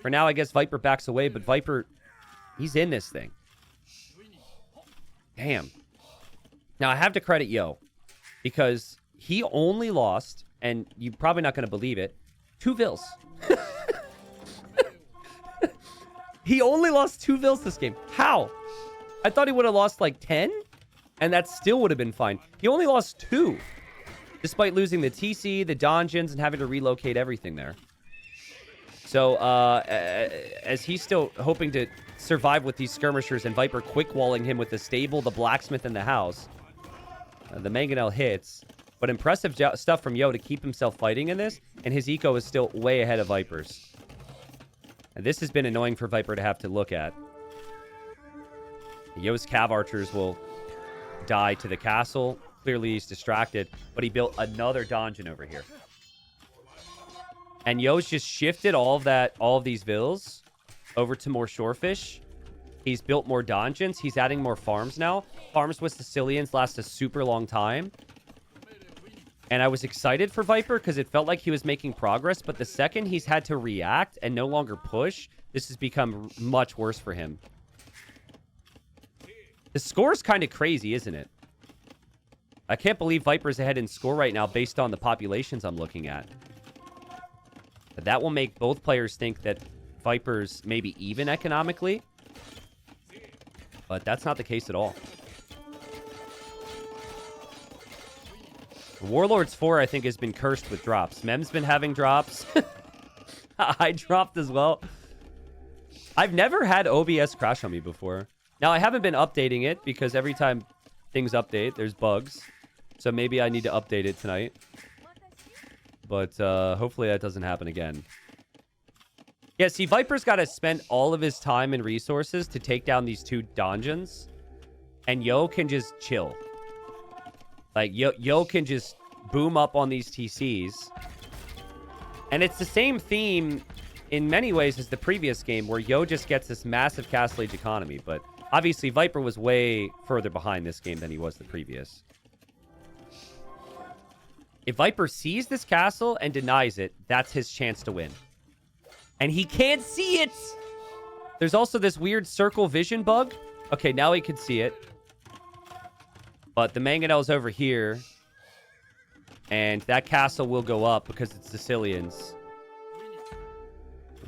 For now, I guess Viper backs away. But Viper, he's in this thing. Damn. Now, I have to credit Yo. Because he only lost, and you're probably not going to believe it, 2 vills. He only lost 2 vills this game. How? I thought he would have lost like 10, and that still would have been fine. He only lost 2, despite losing the TC, the dungeons, and having to relocate everything there. So, as he's still hoping to survive with these skirmishers and Viper quick-walling him with the stable, the blacksmith, and the house, the Mangonel hits. But impressive stuff from Yo to keep himself fighting in this, and his eco is still way ahead of Viper's. And this has been annoying for Viper to have to look at. Yo's Cav Archers will die to the castle. Clearly he's distracted, but he built another donjon over here. And Yo's just shifted all of these vills over to more shorefish. He's built more donjons. He's adding more farms now. Farms with Sicilians last a super long time. And I was excited for Viper because it felt like he was making progress. But the second he's had to react and no longer push, this has become much worse for him. The score's kind of crazy, isn't it? I can't believe Viper's ahead in score right now based on the populations I'm looking at. But that will make both players think that Viper's maybe even economically. But that's not the case at all. Warlords 4, I think, has been cursed with drops. Mem's been having drops. I dropped as well. I've never had OBS crash on me before. Now, I haven't been updating it because every time things update, there's bugs. So maybe I need to update it tonight. But hopefully that doesn't happen again. Yeah, see, Viper's got to spend all of his time and resources to take down these 2 donjons. And Yo can just chill. Like, Yo can just boom up on these TCs. And it's the same theme in many ways as the previous game, where Yo just gets this massive Castle Age economy. But obviously, Viper was way further behind this game than he was the previous. If Viper sees this castle and denies it, that's his chance to win. And he can't see it! There's also this weird circle vision bug. Okay, now he can see it. But the Mangonel's over here. And that castle will go up because it's Sicilians.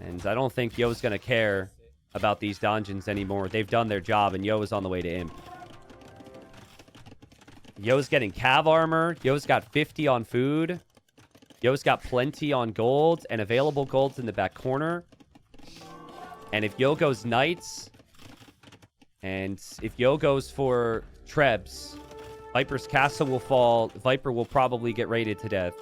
And I don't think Yo's going to care about these donjons anymore. They've done their job, and Yo is on the way to Imp. Yo's getting Cav armor. Yo's got 50 on food. Yo's got plenty on gold and available golds in the back corner. And if Yo goes Knights, and if Yo goes for Trebs, Viper's castle will fall. Viper will probably get raided to death.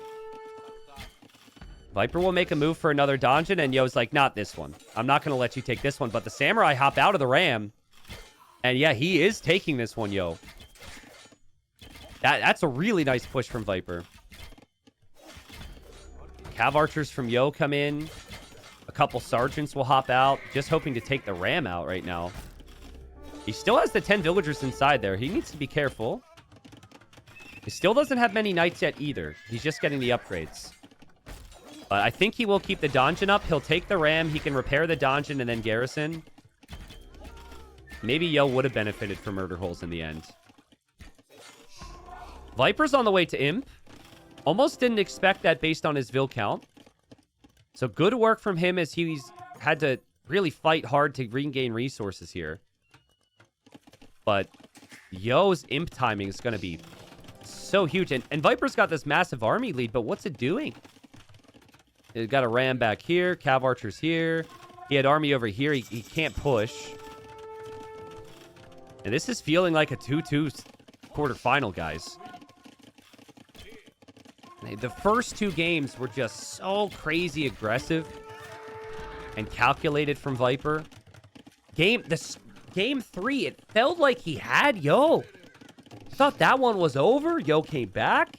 Viper will make a move for another donjon, and Yo's like, not this one. I'm not going to let you take this one. But the Samurai hop out of the ram. And yeah, he is taking this one, Yo. That's a really nice push from Viper. Cav Archers from Yo come in. A couple Sergeants will hop out. Just hoping to take the ram out right now. He still has the 10 villagers inside there. He needs to be careful. He still doesn't have many knights yet either. He's just getting the upgrades. But I think he will keep the donjon up. He'll take the ram. He can repair the donjon and then garrison. Maybe Yo would have benefited from murder holes in the end. Viper's on the way to Imp. Almost didn't expect that based on his Vil count. So good work from him as he's had to really fight hard to regain resources here. But Yo's Imp timing is going to be so huge. And Viper's got this massive army lead, but what's it doing? It got a ram back here. Cav Archers here. He had army over here. He can't push. And this is feeling like a 2-2 quarterfinal, guys. The first 2 games were just so crazy aggressive and calculated from Viper. Game 3, it felt like he had Yo. I thought that one was over. Yo came back.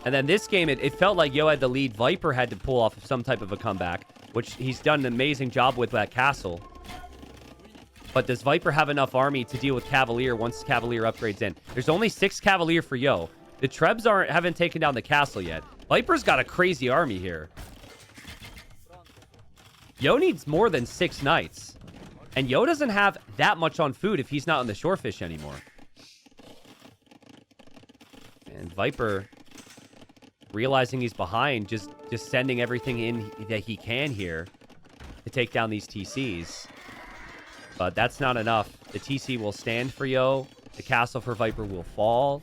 And then this game, it felt like Yo had the lead. Viper had to pull off some type of a comeback, which he's done an amazing job with that castle. But does Viper have enough army to deal with Cavalier once Cavalier upgrades in? There's only 6 Cavalier for Yo. The Trebs haven't taken down the castle yet. Viper's got a crazy army here. Yo needs more than 6 knights. And Yo doesn't have that much on food if he's not on the shorefish anymore. And Viper, realizing he's behind, just sending everything in that he can here to take down these TCs. But that's not enough. The TC will stand for Yo. The castle for Viper will fall.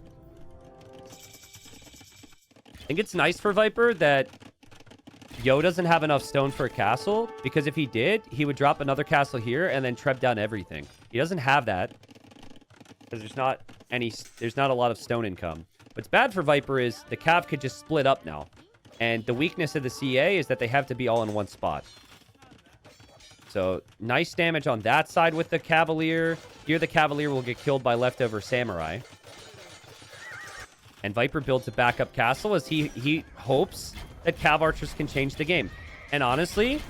I think it's nice for Viper that Yo doesn't have enough stone for a castle, because if he did, he would drop another castle here and then treb down everything. He doesn't have that because there's not a lot of stone income. What's bad for Viper is the Cav could just split up now. And the weakness of the CA is that they have to be all in one spot. So, nice damage on that side with the Cavalier. Here, the Cavalier will get killed by leftover Samurai. And Viper builds a backup castle as he hopes that Cav Archers can change the game. And honestly,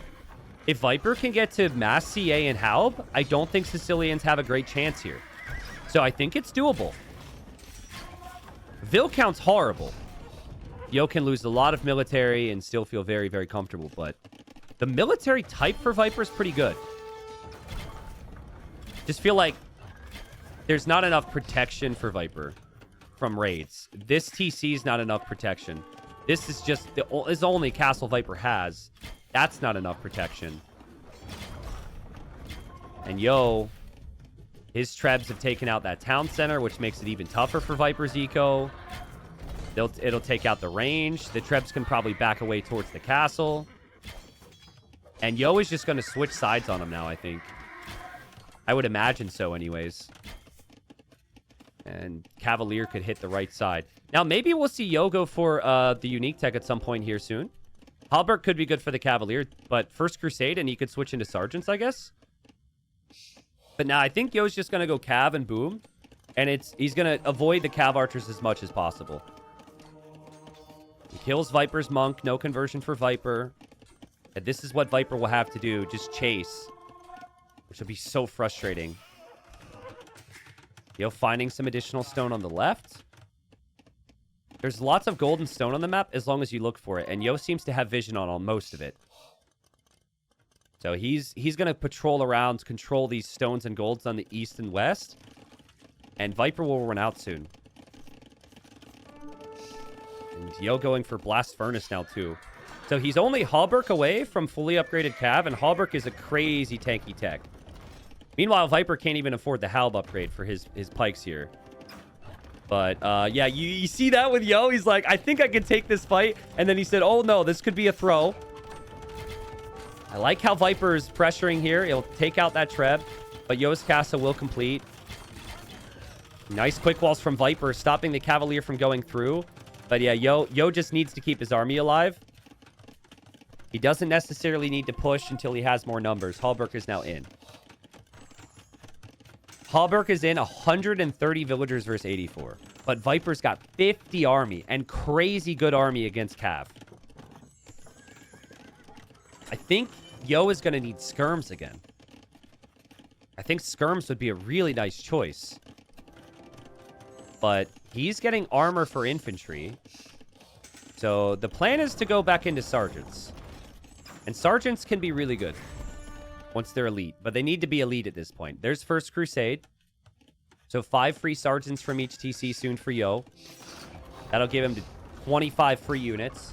if Viper can get to Mass CA and Halb, I don't think Sicilians have a great chance here. So, I think it's doable. Viscount's horrible. Yo can lose a lot of military and still feel very, very comfortable, but the military type for Viper is pretty good. Just feel like there's not enough protection for Viper from raids. This TC is not enough protection. This is just the only castle Viper has. That's not enough protection. And Yo, his Trebs have taken out that town center, which makes it even tougher for Viper's eco. It'll take out the range. The Trebs can probably back away towards the castle. And Yo is just going to switch sides on him now, I think. I would imagine so anyways. And Cavalier could hit the right side. Now, maybe we'll see Yo go for the unique tech at some point here soon. Halbert could be good for the Cavalier, but First Crusade, and he could switch into Sergeants, I guess. But now I think Yo's just going to go Cav and boom. And he's going to avoid the Cav Archers as much as possible. He kills Viper's Monk. No conversion for Viper. And this is what Viper will have to do. Just chase. Which will be so frustrating. Yo finding some additional stone on the left. There's lots of golden stone on the map as long as you look for it. And Yo seems to have vision on most of it. So he's going to patrol around, control these stones and golds on the east and west. And Viper will run out soon. And Yo going for Blast Furnace now too. So he's only Halberg away from fully upgraded Cav, and Halberg is a crazy tanky tech. Meanwhile, Viper can't even afford the Halb upgrade for his pikes here. But, yeah, you see that with Yo? He's like, I think I can take this fight. And then he said, oh, no, this could be a throw. I like how Viper is pressuring here. He'll take out that Treb, but Yo's castle will complete. Nice quick walls from Viper, stopping the Cavalier from going through. But, yeah, Yo just needs to keep his army alive. He doesn't necessarily need to push until he has more numbers. Halberg is now in. Halberg is in 130 villagers versus 84. But Viper's got 50 army and crazy good army against Cav. I think Yo is going to need skirms again. I think skirms would be a really nice choice. But he's getting armor for infantry. So the plan is to go back into sergeants. And sergeants can be really good once they're elite. But they need to be elite at this point. There's First Crusade. So 5 free sergeants from each TC soon for Yo. That'll give him 25 free units.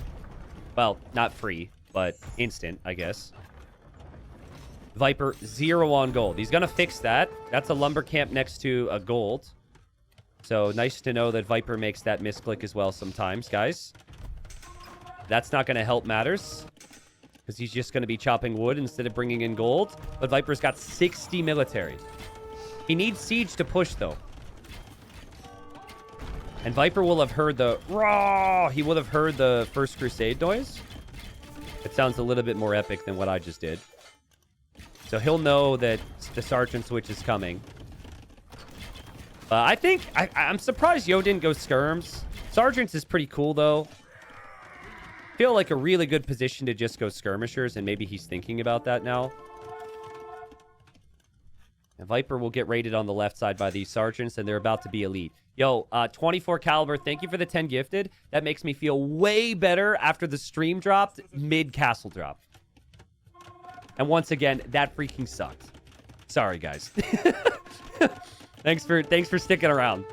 Well, not free, but instant, I guess. Viper, 0 on gold. He's going to fix that. That's a lumber camp next to a gold. So nice to know that Viper makes that misclick as well sometimes, guys. That's not going to help matters, because he's just going to be chopping wood instead of bringing in gold. But Viper's got 60 military. He needs siege to push, though. And Viper will have heard the raw. He will have heard the First Crusade noise. It sounds a little bit more epic than what I just did. So he'll know that the Sergeant switch is coming. I think... I'm surprised Yo didn't go Skirms. Sergeants is pretty cool, though. Feel like a really good position to just go Skirmishers, and maybe he's thinking about that now. And Viper will get raided on the left side by these Sergeants, and they're about to be elite. Yo, 24 caliber, thank you for the 10 gifted. That makes me feel way better after the stream dropped, mid-castle drop. And once again, that freaking sucked. Sorry, guys. Thanks for sticking around.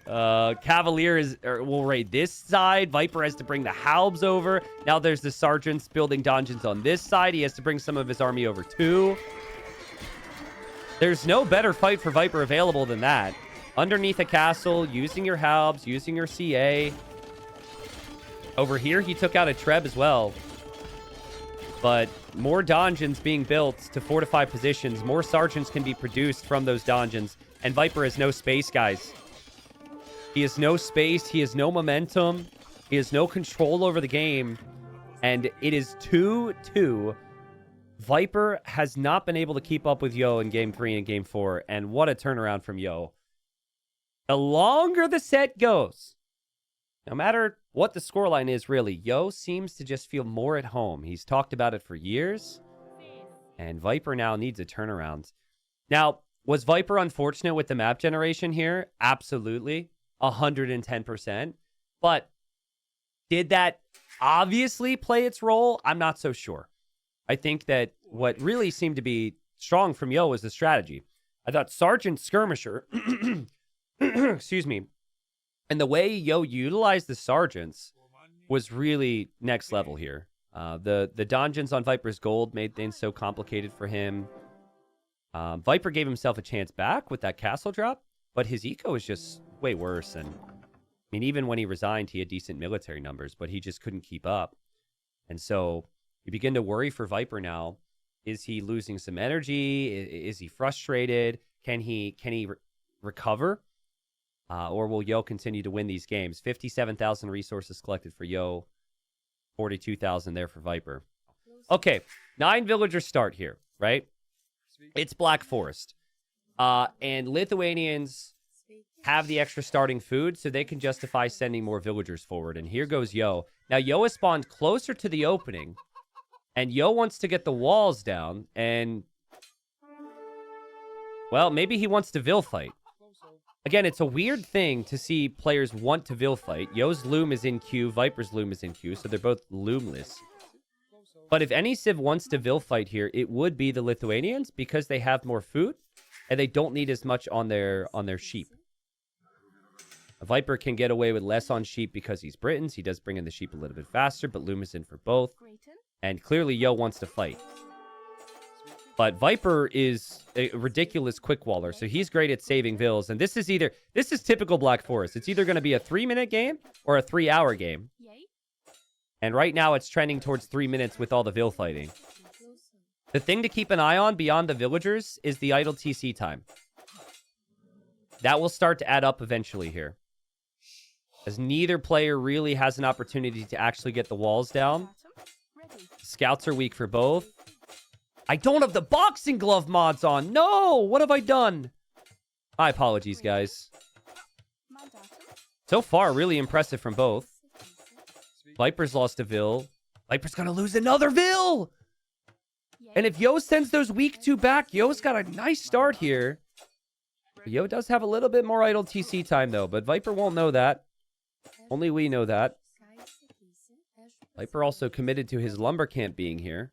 Cavalier will raid this side. Viper has to bring the Halbs over. Now there's the Sergeants building dungeons on this side. He has to bring some of his army over too. There's no better fight for Viper available than that. Underneath a castle, using your Halbs, using your CA. Over here, he took out a Treb as well. But more dungeons being built to fortify positions. More Sergeants can be produced from those dungeons. And Viper has no space, guys. He has no space. He has no momentum. He has no control over the game. And it is 2-2. Viper has not been able to keep up with Yo in Game 3 and Game 4. And what a turnaround from Yo. The longer the set goes, no matter what the scoreline is, really, Yo seems to just feel more at home. He's talked about it for years. And Viper now needs a turnaround. Now, was Viper unfortunate with the map generation here? Absolutely. 110%. But did that obviously play its role? I'm not so sure. I think that what really seemed to be strong from Yo was the strategy. I thought Sergeant Skirmisher, excuse me, and the way Yo utilized the Sergeants was really next level here. The dungeons on Viper's Gold made things so complicated for him. Viper gave himself a chance back with that castle drop, but his eco is just way worse. And I mean, even when he resigned, he had decent military numbers, but he just couldn't keep up. And so you begin to worry for Viper now. Is he losing some energy? Is he frustrated? Can he recover? Or will Yo continue to win these games? 57,000 resources collected for Yo. 42,000 there for Viper. Okay, 9 villagers start here, right? It's Black Forest. And Lithuanians have the extra starting food, so they can justify sending more villagers forward. And here goes Yo. Now, Yo has spawned closer to the opening. And Yo wants to get the walls down. And, well, maybe he wants to Vil fight. Again, it's a weird thing to see players want to Vil fight. Yo's Loom is in queue. Viper's Loom is in queue. So they're both Loomless. But if any Civ wants to Vil fight here, it would be the Lithuanians because they have more food. And they don't need as much on their sheep. A Viper can get away with less on sheep because he's Britons. He does bring in the sheep a little bit faster, but Loom is in for both. And clearly Yo wants to fight. But Viper is a ridiculous quick waller, so he's great at saving Vils. And this is typical Black Forest. It's either going to be a 3-minute game or a 3-hour game. And right now it's trending towards 3 minutes with all the Vil fighting. The thing to keep an eye on beyond the villagers is the idle TC time. That will start to add up eventually here. As neither player really has an opportunity to actually get the walls down. Scouts are weak for both. I don't have the boxing glove mods on. No! What have I done? My apologies, guys. So far, really impressive from both. Viper's lost a Vil. Viper's gonna lose another Vil! And if Yo sends those weak 2 back, Yo's got a nice start here. Yo does have a little bit more idle TC time, though, but Viper won't know that. Only we know that. Viper also committed to his lumber camp being here.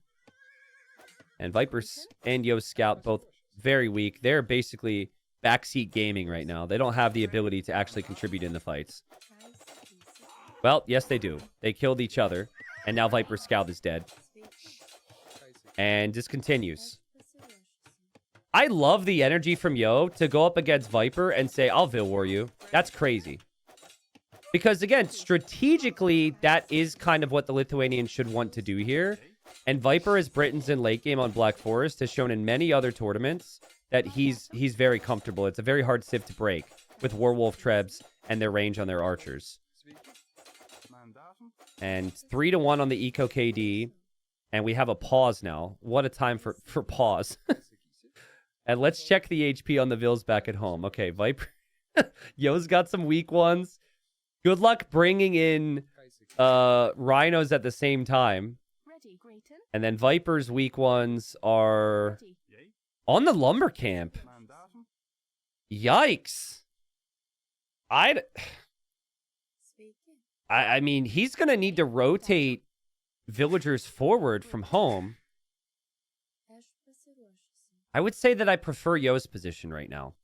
And Viper's and Yo's scout both very weak. They're basically backseat gaming right now. They don't have the ability to actually contribute in the fights. Well, yes, they do. They killed each other. And now Viper's scout is dead. And this continues. I love the energy from Yo to go up against Viper and say, I'll Vil War you. That's crazy. Because, again, strategically, that is kind of what the Lithuanians should want to do here. And Viper, as Britons in late game on Black Forest, has shown in many other tournaments that he's very comfortable. It's a very hard civ to break with Warwolf Trebs and their range on their archers. And 3-1 on the Eco KD. And we have a pause now. What a time for pause. And let's check the HP on the Vills back at home. Okay, Viper. Yo's got some weak ones. Good luck bringing in Rhinos at the same time. And then Viper's weak ones are on the lumber camp. Yikes. I mean, he's going to need to rotate villagers forward from home. I would say that I prefer Yo's position right now.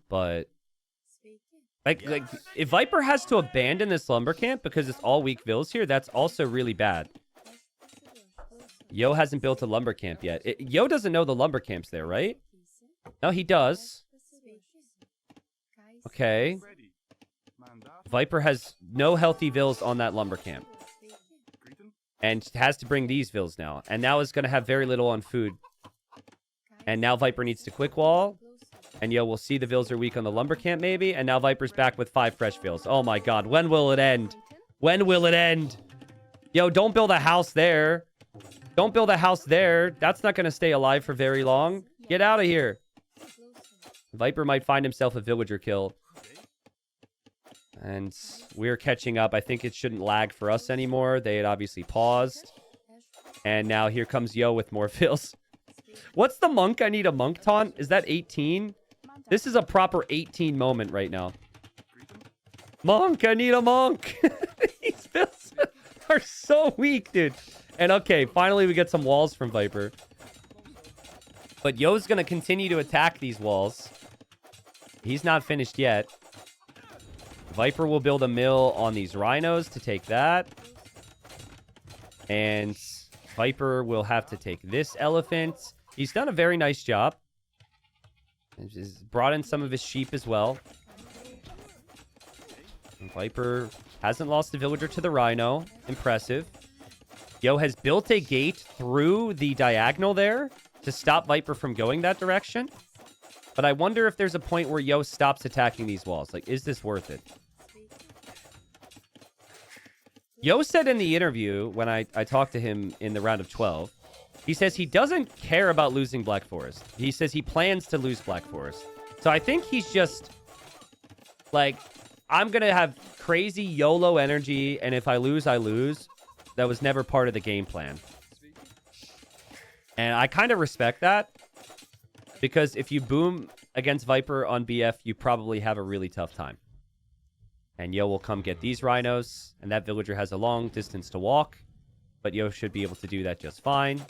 But like if Viper has to abandon this lumber camp because it's all weak vills here, that's also really bad. Yo hasn't built a lumber camp yet. Yo doesn't know the lumber camp's there, right? No, he does. Okay. Viper has no healthy vills on that lumber camp. And has to bring these vills now. And now is going to have very little on food. And now Viper needs to quick wall. And Yo, we'll see the vills are weak on the lumber camp maybe. And now Viper's back with 5 fresh vills. Oh my god, when will it end? When will it end? Yo, don't build a house there. Don't build a house there. That's not going to stay alive for very long. Get out of here. Viper might find himself a villager kill. And we're catching up. I think it shouldn't lag for us anymore. They had obviously paused. And now here comes Yo with more fills. What's the monk? I need a monk taunt. Is that 18? This is a proper 18 moment right now. Monk, I need a monk. These fills are so weak, dude. And okay, finally we get some walls from Viper. But Yo's going to continue to attack these walls. He's not finished yet. Viper will build a mill on these rhinos to take that. And Viper will have to take this elephant. He's done a very nice job. He's brought in some of his sheep as well. And Viper hasn't lost a villager to the rhino. Impressive. Yo has built a gate through the diagonal there to stop Viper from going that direction. But I wonder if there's a point where Yo stops attacking these walls. Like, is this worth it? Yo said in the interview, when I talked to him in the round of 12, he says he doesn't care about losing Black Forest. He says he plans to lose Black Forest. So I think he's just, like, I'm going to have crazy YOLO energy, and if I lose, I lose. That was never part of the game plan. And I kind of respect that. Because if you boom against Viper on BF, you probably have a really tough time. And Yo will come get these rhinos. And that villager has a long distance to walk. But Yo should be able to do that just fine.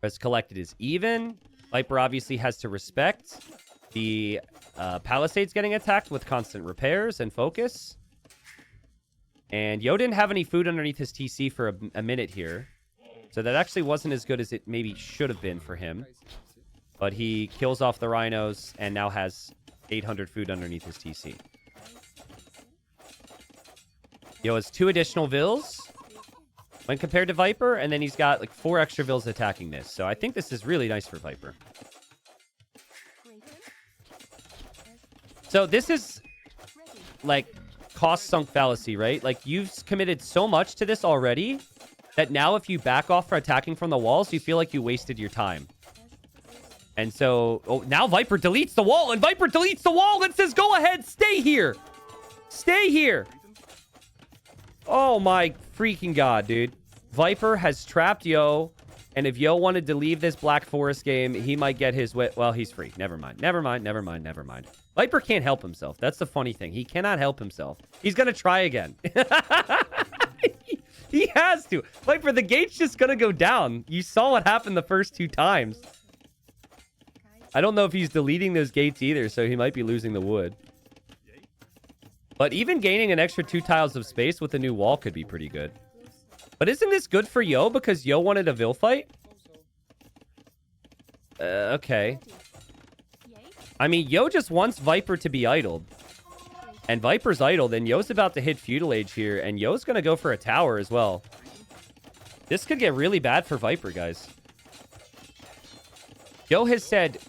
Res collected is even. Viper obviously has to respect the palisades getting attacked with constant repairs and focus. And Yo didn't have any food underneath his TC for a minute here. So that actually wasn't as good as it maybe should have been for him. But he kills off the rhinos and now has 800 food underneath his TC. Yo has 2 additional vills when compared to Viper. And then he's got like 4 extra vills attacking this. So I think this is really nice for Viper. So this is like cost sunk fallacy, right? Like you've committed so much to this already that now if you back off for attacking from the walls, you feel like you wasted your time. And so now Viper deletes the wall, and Viper deletes the wall and says, go ahead, stay here. Stay here. Oh my freaking god, dude. Viper has trapped Yo, and if Yo wanted to leave this Black Forest game, he might get his way. Well, he's free. Never mind. Never mind. Never mind. Never mind. Viper can't help himself. That's the funny thing. He cannot help himself. He's going to try again. He has to. Viper, the gate's just going to go down. You saw what happened the first 2 times. I don't know if he's deleting those gates either, so he might be losing the wood. But even gaining an extra 2 tiles of space with a new wall could be pretty good. But isn't this good for Yo because Yo wanted a Vil fight? Okay. I mean, Yo just wants Viper to be idled. And Viper's idled, and Yo's about to hit Feudal Age here, and Yo's going to go for a tower as well. This could get really bad for Viper, guys. Yo has said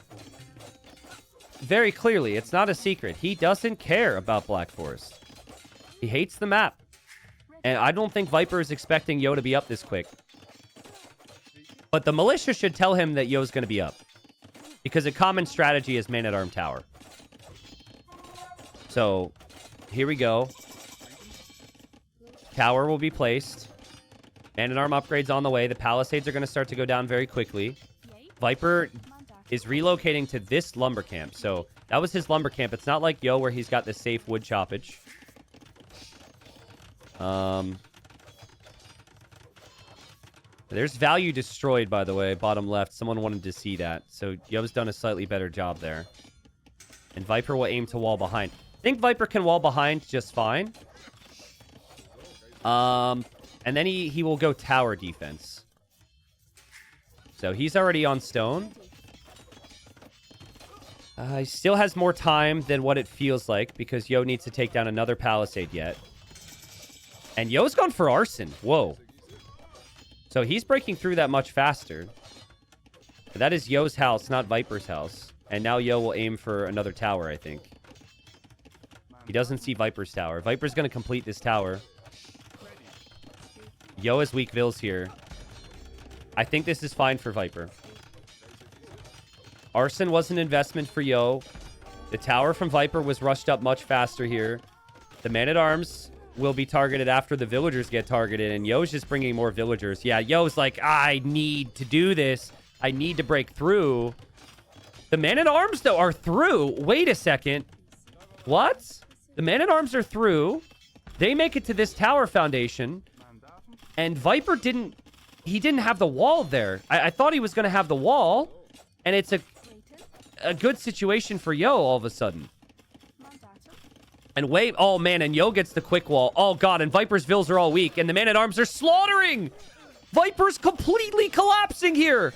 very clearly, it's not a secret. He doesn't care about Black Forest. He hates the map. And I don't think Viper is expecting Yo to be up this quick. But the militia should tell him that Yo's going to be up. Because a common strategy is man-at-arm tower. So, here we go. Tower will be placed. Man-at-arm upgrades on the way. The palisades are going to start to go down very quickly. Viper is relocating to this lumber camp. So, that was his lumber camp. It's not like Yo where he's got the safe wood choppage. There's value destroyed, by the way, bottom left. Someone wanted to see that. So Yo's done a slightly better job there. And Viper will aim to wall behind. I think Viper can wall behind just fine. And then he will go tower defense. So he's already on stone. He still has more time than what it feels like because Yo needs to take down another palisade yet. And Yo's gone for arson. Whoa. So he's breaking through that much faster. But that is Yo's house, not Viper's house. And now Yo will aim for another tower, I think. He doesn't see Viper's tower. Viper's going to complete this tower. Yo has weak vills here. I think this is fine for Viper. Arson was an investment for Yo. The tower from Viper was rushed up much faster here. The man-at-arms will be targeted after the villagers get targeted, and Yo's just bringing more villagers. Yeah, Yo's like, I need to do this. I need to break through. The man-at-arms, though, are through. Wait a second. What? The man-at-arms are through. They make it to this tower foundation, and Viper didn't... He didn't have the wall there. I thought he was going to have the wall, and it's a good situation for Yo all of a sudden. And wait, oh man, and Yo gets the quick wall. Oh god, and Viper's vills are all weak, and the man-at-arms are slaughtering! Viper's completely collapsing here!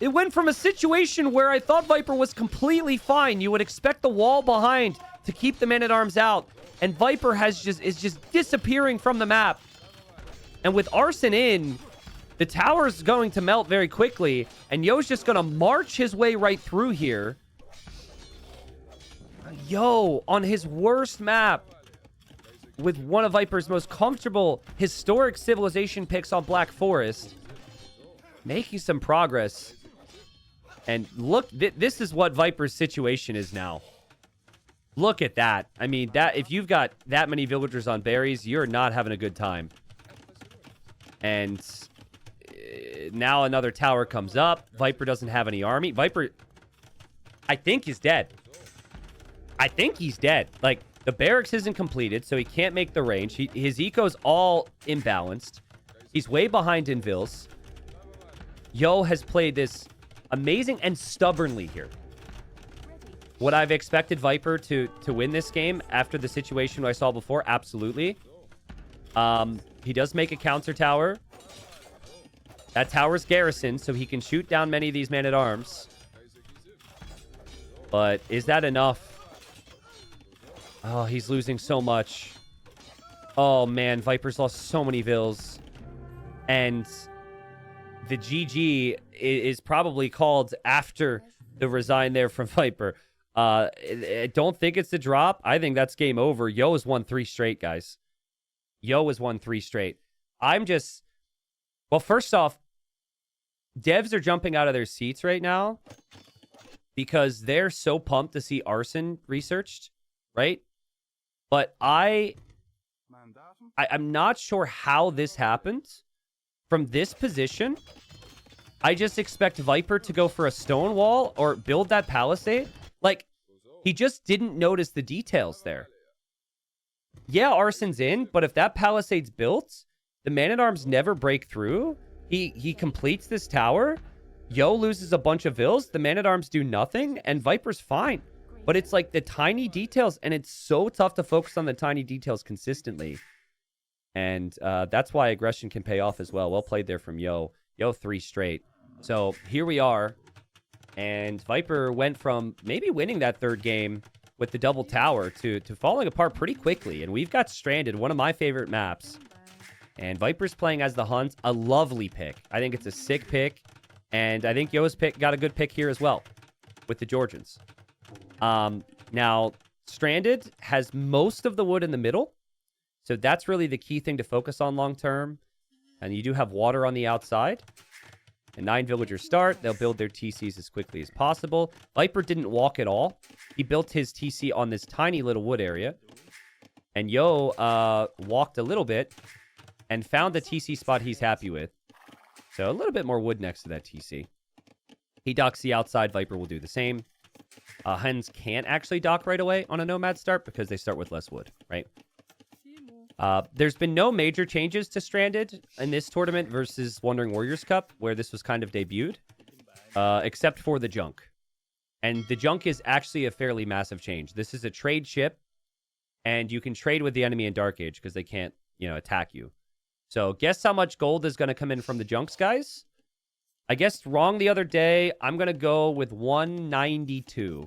It went from a situation where I thought Viper was completely fine. You would expect the wall behind to keep the man-at-arms out, and Viper is just disappearing from the map. And with Arson in, the tower's going to melt very quickly, and Yo's just going to march his way right through here. Yo, on his worst map, with one of Viper's most comfortable historic civilization picks on Black Forest, making some progress. And look, this is what Viper's situation is now. Look at that. I mean, that if you've got that many villagers on berries, you're not having a good time. And now another tower comes up. Viper doesn't have any army. Viper, I think, is dead. I think he's dead. Like, the barracks isn't completed, so he can't make the range. His eco's all imbalanced. He's way behind in vills. Yo has played this amazing and stubbornly here. Would I've expected Viper to win this game after the situation I saw before? Absolutely. He does make a counter tower. That tower's garrisoned, so he can shoot down many of these men-at-arms. But is that enough? Oh, he's losing so much. Oh, man. Viper's lost so many vills. And the GG is probably called after the resign there from Viper. I don't think it's a drop. I think that's game over. Yo has won 3 straight, guys. Yo has won 3 straight. I'm just... Well, first off, devs are jumping out of their seats right now because they're so pumped to see Arson researched, right? But I'm not sure how this happened. From this position, I just expect Viper to go for a stone wall or build that palisade. Like, he just didn't notice the details there. Yeah, Arson's in, but if that palisade's built, the man-at-arms never break through. He completes this tower. Yo loses a bunch of vills. The man-at-arms do nothing, and Viper's fine. But it's like the tiny details, and it's so tough to focus on the tiny details consistently. And that's why aggression can pay off as well. Well played there from Yo. Yo, 3 straight. So here we are. And Viper went from maybe winning that 3rd game with the double tower to falling apart pretty quickly. And we've got Stranded, one of my favorite maps. And Viper's playing as the Hunt. A lovely pick. I think it's a sick pick. And I think Yo's pick got a good pick here as well. with the Georgians. Now, Stranded has most of the wood in the middle. So that's really the key thing to focus on long term. And you do have water on the outside. And 9 villagers start. They'll build their TCs as quickly as possible. Viper didn't walk at all. He built his TC on this tiny little wood area. And Yo walked a little bit and found the TC spot he's happy with. So a little bit more wood next to that TC. He docks the outside. Viper will do the same. Hens can't actually dock right away on a Nomad start because they start with less wood, right? There's been no major changes to Stranded in this tournament versus Wandering Warriors Cup, where this was kind of debuted, except for the junk. And the junk is actually a fairly massive change. This is a trade ship, and you can trade with the enemy in Dark Age because they can't, attack you. So guess how much gold is going to come in from the junks, guys? I guessed wrong the other day. I'm going to go with 192.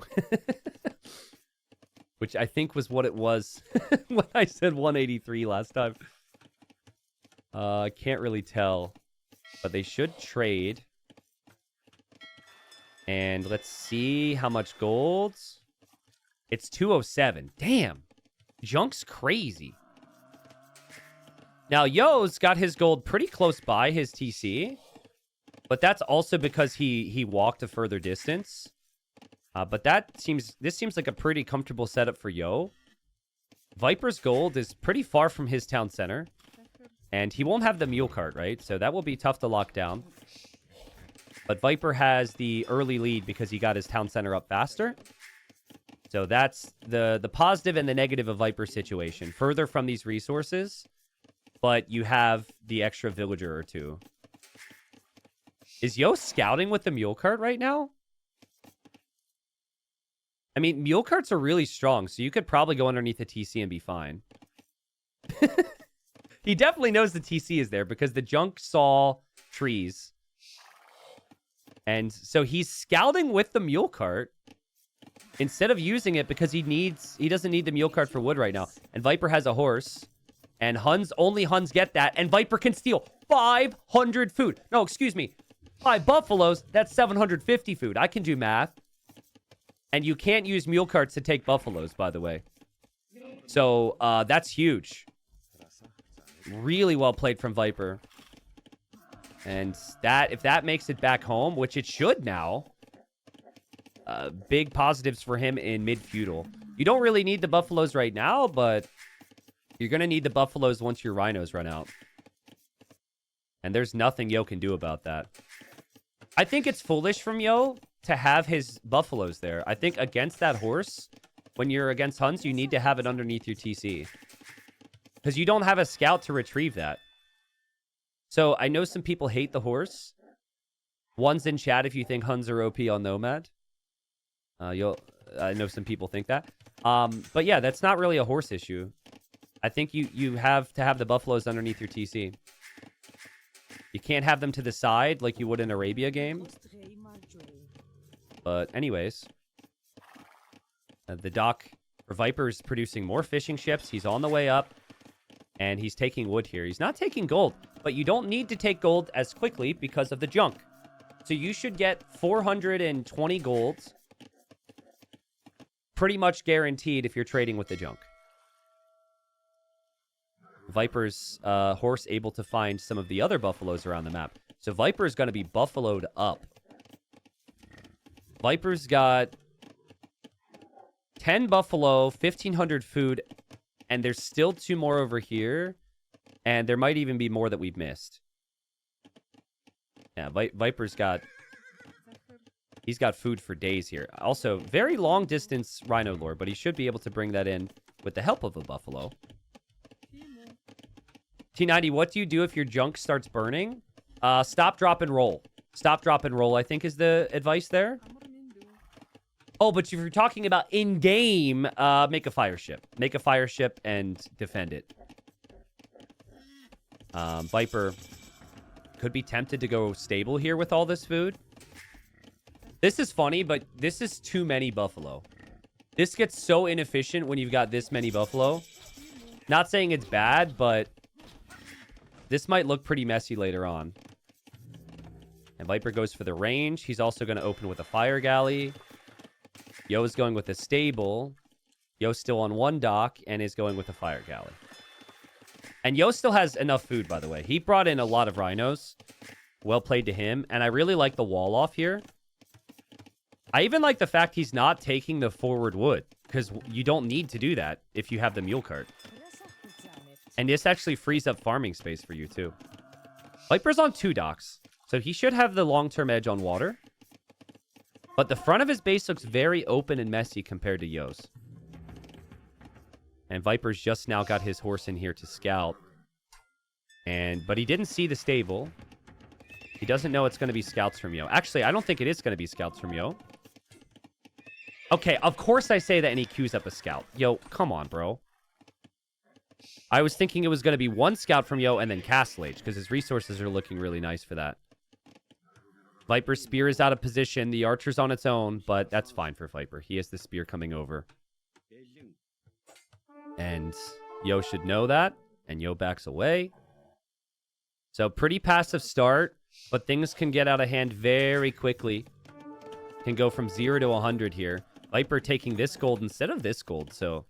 Which I think was what it was when I said 183 last time. I can't really tell. But they should trade. And let's see how much gold. It's 207. Damn. Junk's crazy. Now, Yo's got his gold pretty close by his TC. But that's also because he walked a further distance. But this seems like a pretty comfortable setup for Yo. Viper's gold is pretty far from his town center. And he won't have the mule cart, right? So that will be tough to lock down. But Viper has the early lead because he got his town center up faster. So that's the positive and the negative of Viper's situation. Further from these resources, but you have the extra villager or two. Is Yo scouting with the mule cart right now? I mean, mule carts are really strong, so you could probably go underneath the TC and be fine. He definitely knows the TC is there because the junk saw trees. And so he's scouting with the mule cart instead of using it because he doesn't need the mule cart for wood right now. And Viper has a horse. And only Huns get that. And Viper can steal 500 food. No, excuse me. 5 buffaloes, that's 750 food. I can do math. And you can't use mule carts to take buffaloes, by the way. So, that's huge. Really well played from Viper. And if that makes it back home, which it should now, big positives for him in mid-feudal. You don't really need the buffaloes right now, but you're going to need the buffaloes once your rhinos run out. And there's nothing Yo can do about that. I think it's foolish from Yo to have his buffaloes there. I think against that horse, when you're against Huns, you need to have it underneath your TC. Because you don't have a scout to retrieve that. So I know some people hate the horse. One's in chat if you think Huns are OP on Nomad. I know some people think that. But yeah, that's not really a horse issue. I think you have to have the buffaloes underneath your TC. You can't have them to the side like you would in Arabia game. But anyways, the dock for Viper's producing more fishing ships. He's on the way up, and he's taking wood here. He's not taking gold, but you don't need to take gold as quickly because of the junk. So you should get 420 gold pretty much guaranteed if you're trading with the junk. Viper's horse able to find some of the other buffaloes around the map. So Viper's going to be buffaloed up. Viper's got 10 buffalo, 1,500 food, and there's still 2 more over here. And there might even be more that we've missed. Yeah, Viper's got... He's got food for days here. Also, very long distance rhino lore, but he should be able to bring that in with the help of a buffalo. T90, what do you do if your junk starts burning? Stop, drop, and roll. Stop, drop, and roll, I think is the advice there. Oh, but if you're talking about in-game, make a fire ship. Make a fire ship and defend it. Viper could be tempted to go stable here with all this food. This is funny, but this is too many buffalo. This gets so inefficient when you've got this many buffalo. Not saying it's bad, but this might look pretty messy later on. And Viper goes for the range. He's also going to open with a fire galley. Yo is going with a stable. Yo's still on one dock and is going with a fire galley. And Yo still has enough food, by the way. He brought in a lot of rhinos. Well played to him. And I really like the wall off here. I even like the fact he's not taking the forward wood, because you don't need to do that if you have the mule cart. And this actually frees up farming space for you, too. Viper's on 2 docks, so he should have the long-term edge on water. But the front of his base looks very open and messy compared to Yo's. And Viper's just now got his horse in here to scout. But he didn't see the stable. He doesn't know it's going to be scouts from Yo. Actually, I don't think it is going to be scouts from Yo. Okay, of course I say that and he queues up a scout. Yo, come on, bro. I was thinking it was going to be 1 scout from Yo and then Castle Age, because his resources are looking really nice for that. Viper's spear is out of position. The archer's on its own, but that's fine for Viper. He has the spear coming over. And Yo should know that. And Yo backs away. So pretty passive start, but things can get out of hand very quickly. Can go from 0 to 100 here. Viper taking this gold instead of this gold, so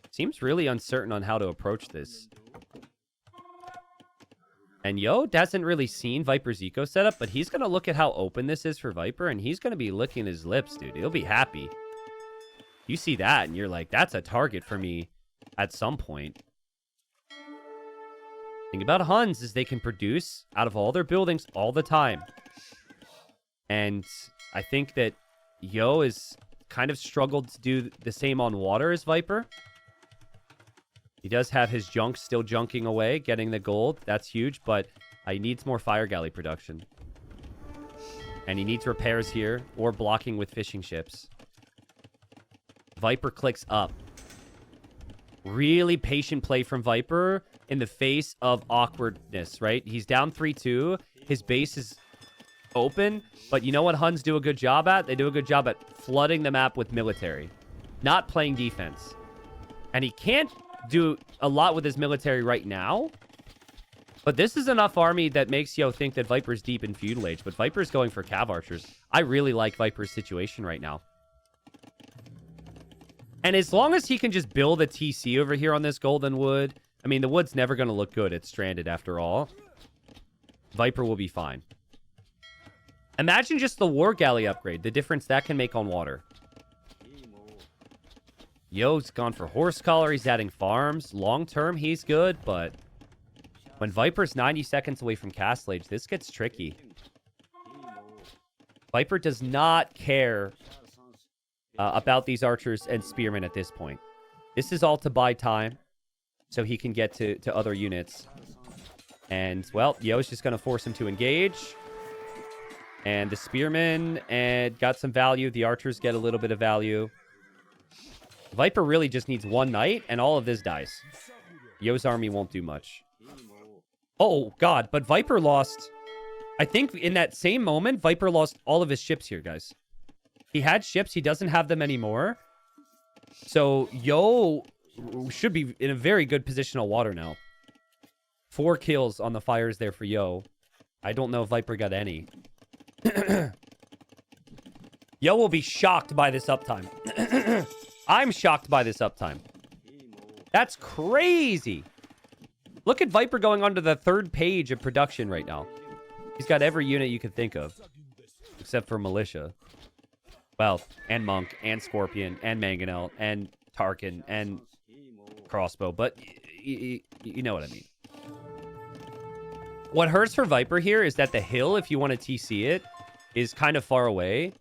seems really uncertain on how to approach this. And Yo hasn't really seen Viper's eco setup, but he's going to look at how open this is for Viper, and he's going to be licking his lips, dude. He'll be happy. You see that, and you're like, that's a target for me at some point. Thing about Huns is they can produce out of all their buildings all the time. And I think that Yo is kind of struggled to do the same on water as Viper. He does have his junk still junking away, getting the gold. That's huge, but he needs more fire galley production. And he needs repairs here or blocking with fishing ships. Viper clicks up. Really patient play from Viper in the face of awkwardness, right? He's down 3-2. His base is open, but you know what Huns do a good job at? They do a good job at flooding the map with military, not playing defense. And he can't do a lot with his military right now, but this is enough army that makes Yo think that Viper's deep in feudal age, but Viper's going for cav archers. I really like Viper's situation right now. And as long as he can just build a TC over here on this golden wood, I mean, the wood's never going to look good. It's stranded after all. Viper will be fine. Imagine just the war galley upgrade, the difference that can make on water. Yo's gone for horse collar. He's adding farms. Long term, he's good, but when Viper's 90 seconds away from Castle Age, this gets tricky. Viper does not care about these archers and spearmen at this point. This is all to buy time so he can get to other units. And, well, Yo's just going to force him to engage. And the spearmen got some value. The archers get a little bit of value. Viper really just needs 1 knight, and all of this dies. Yo's army won't do much. Oh, God. But Viper lost... I think in that same moment, Viper lost all of his ships here, guys. He had ships. He doesn't have them anymore. So Yo should be in a very good position on water now. 4 kills on the fires there for Yo. I don't know if Viper got any. Yo will be shocked by this uptime. I'm shocked by this uptime. That's crazy. Look at Viper going onto the 3rd page of production right now. He's got every unit you could think of. Except for Militia. Well, and Monk, and Scorpion, and Mangonel, and Tarkin, and Crossbow. But you know what I mean. What hurts for Viper here is that the hill, if you want to TC it, is kind of far away.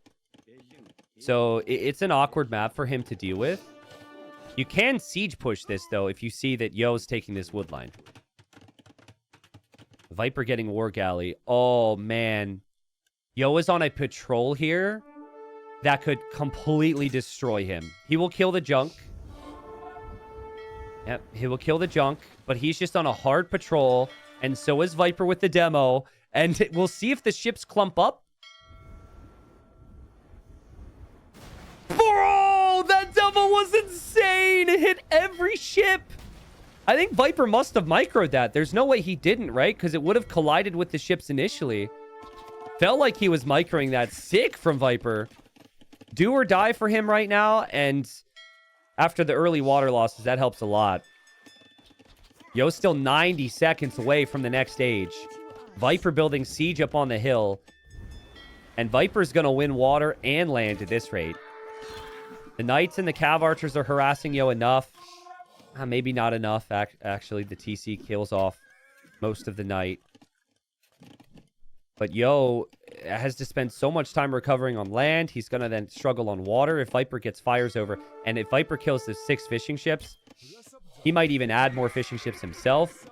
So it's an awkward map for him to deal with. You can siege push this, though, if you see that Yo's taking this wood line. Viper getting War Galley. Oh, man. Yo is on a patrol here that could completely destroy him. He will kill the junk. Yep, he will kill the junk, but he's just on a hard patrol, and so is Viper with the demo, and we'll see if the ships clump up. Bro, that demo was insane! It hit every ship! I think Viper must have microed that. There's no way he didn't, right? Because it would have collided with the ships initially. Felt like he was microing that. Sick from Viper. do or die for him right now. And after the early water losses, that helps a lot. Yo's still 90 seconds away from the next stage. Viper building siege up on the hill. And Viper's going to win water and land at this rate. The Knights and the Cav Archers are harassing Yo enough. Maybe not enough, actually. The TC kills off most of the Knight. But Yo has to spend so much time recovering on land. He's going to then struggle on water if Viper gets fires over. And if Viper kills the 6 fishing ships, he might even add more fishing ships himself.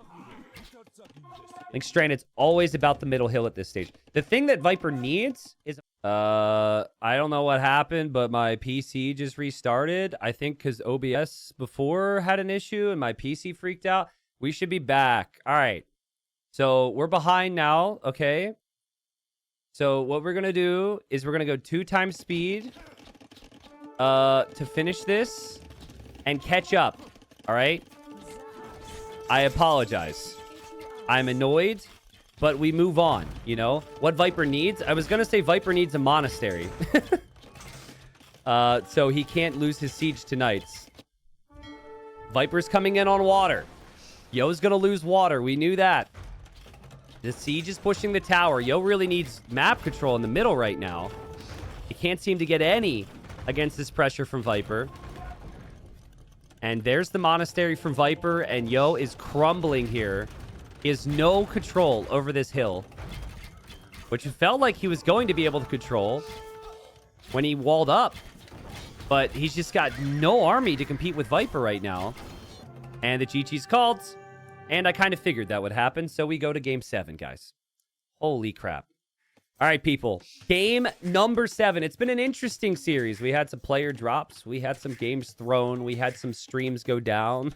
I think Stranded's always about the middle hill at this stage. The thing that Viper needs is... I don't know what happened, but my PC just restarted. I think because OBS before had an issue and my PC freaked out. We should be back. All right. So we're behind now, okay? So what we're going to do is we're going to go 2 times speed to finish this and catch up, all right? I apologize. I'm annoyed, but we move on, you know? What Viper needs? I was going to say Viper needs a monastery. So he can't lose his siege to Knights. Viper's coming in on water. Yo's going to lose water. We knew that. The siege is pushing the tower. Yo really needs map control in the middle right now. He can't seem to get any against this pressure from Viper. And there's the monastery from Viper, and Yo is crumbling here. He has no control over this hill, which it felt like he was going to be able to control when he walled up. But he's just got no army to compete with Viper right now. And the GG's called. And I kind of figured that would happen, so we go to game 7, guys. Holy crap. All right, people. Game number 7. It's been an interesting series. We had some player drops. We had some games thrown. We had some streams go down.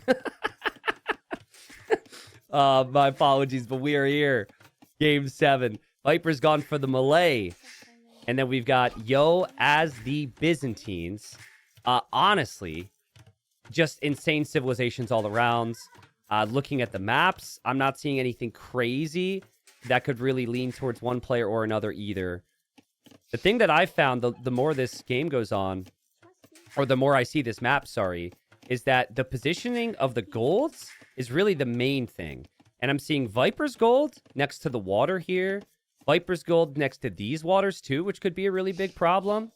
My apologies, but we are here. Game 7. Viper's gone for the Malay. And then we've got Yo as the Byzantines. Honestly, just insane civilizations all around. Looking at the maps, I'm not seeing anything crazy that could really lean towards one player or another either. The thing that I found, the more this game goes on, or the more I see this map, sorry, is that the positioning of the golds is really the main thing. And I'm seeing Viper's gold next to the water here. Viper's gold next to these waters too, which could be a really big problem.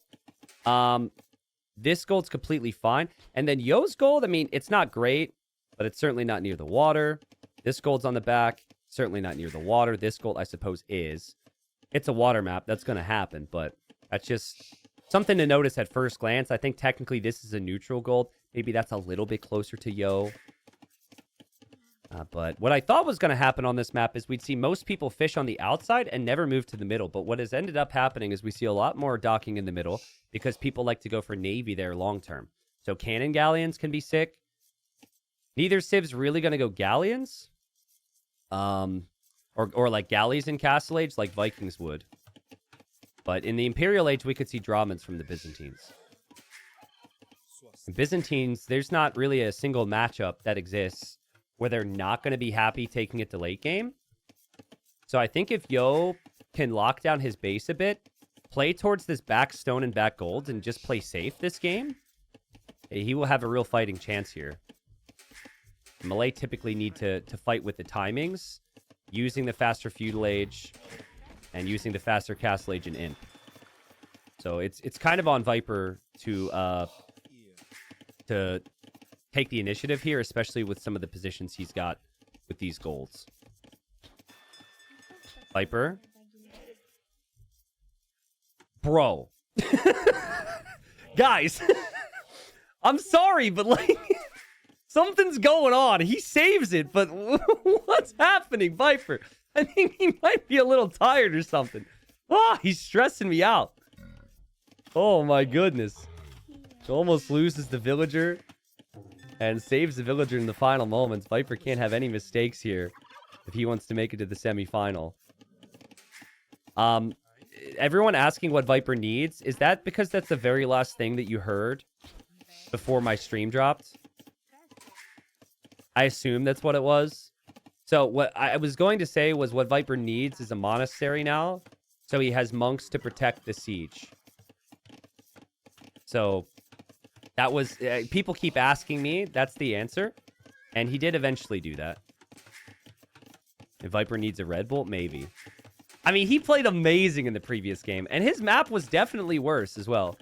This gold's completely fine. And then Yo's gold, I mean, it's not great, but it's certainly not near the water. This gold's on the back, certainly not near the water. This gold, I suppose, is. It's a water map. That's going to happen, but that's just something to notice at first glance. I think technically this is a neutral gold. Maybe that's a little bit closer to Yo. But what I thought was going to happen on this map is we'd see most people fish on the outside and never move to the middle. But what has ended up happening is we see a lot more docking in the middle because people like to go for Navy there long term. So cannon galleons can be sick. Neither civ's really going to go galleons. Or like galleys in Castle Age like Vikings would. But in the Imperial Age, we could see Dramens from the Byzantines. In Byzantines, there's not really a single matchup that exists where they're not going to be happy taking it to late game. So I think if Yo can lock down his base a bit, play towards this back stone and back gold, and just play safe this game, he will have a real fighting chance here. Malay typically need to fight with the timings, using the faster feudal age, and using the faster castle age and imp. So it's kind of on Viper to take the initiative here, especially with some of the positions he's got with these golds. Viper. Bro. Guys. I'm sorry, but like... something's going on. He saves it, but what's happening, Viper? I think he might be a little tired or something. He's stressing me out. Oh, my goodness. He almost loses the villager and saves the villager in the final moments. Viper can't have any mistakes here if he wants to make it to the semifinal. Everyone asking what Viper needs, is that because that's the very last thing that you heard before my stream dropped? I assume that's what it was. So what I was going to say was what Viper needs is a monastery now. So he has monks to protect the siege. So that was... people keep asking me. That's the answer. And he did eventually do that. If Viper needs a Red Bull, maybe. I mean, he played amazing in the previous game. And his map was definitely worse as well.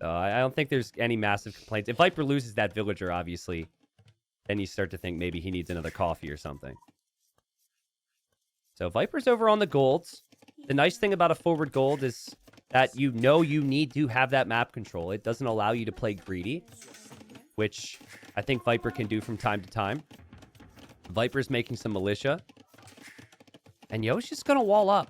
I don't think there's any massive complaints. If Viper loses that villager, obviously, then you start to think maybe he needs another coffee or something. So Viper's over on the golds. The nice thing about a forward gold is that you know you need to have that map control. It doesn't allow you to play greedy, which I think Viper can do from time to time. Viper's making some militia. And Yo's just going to wall up.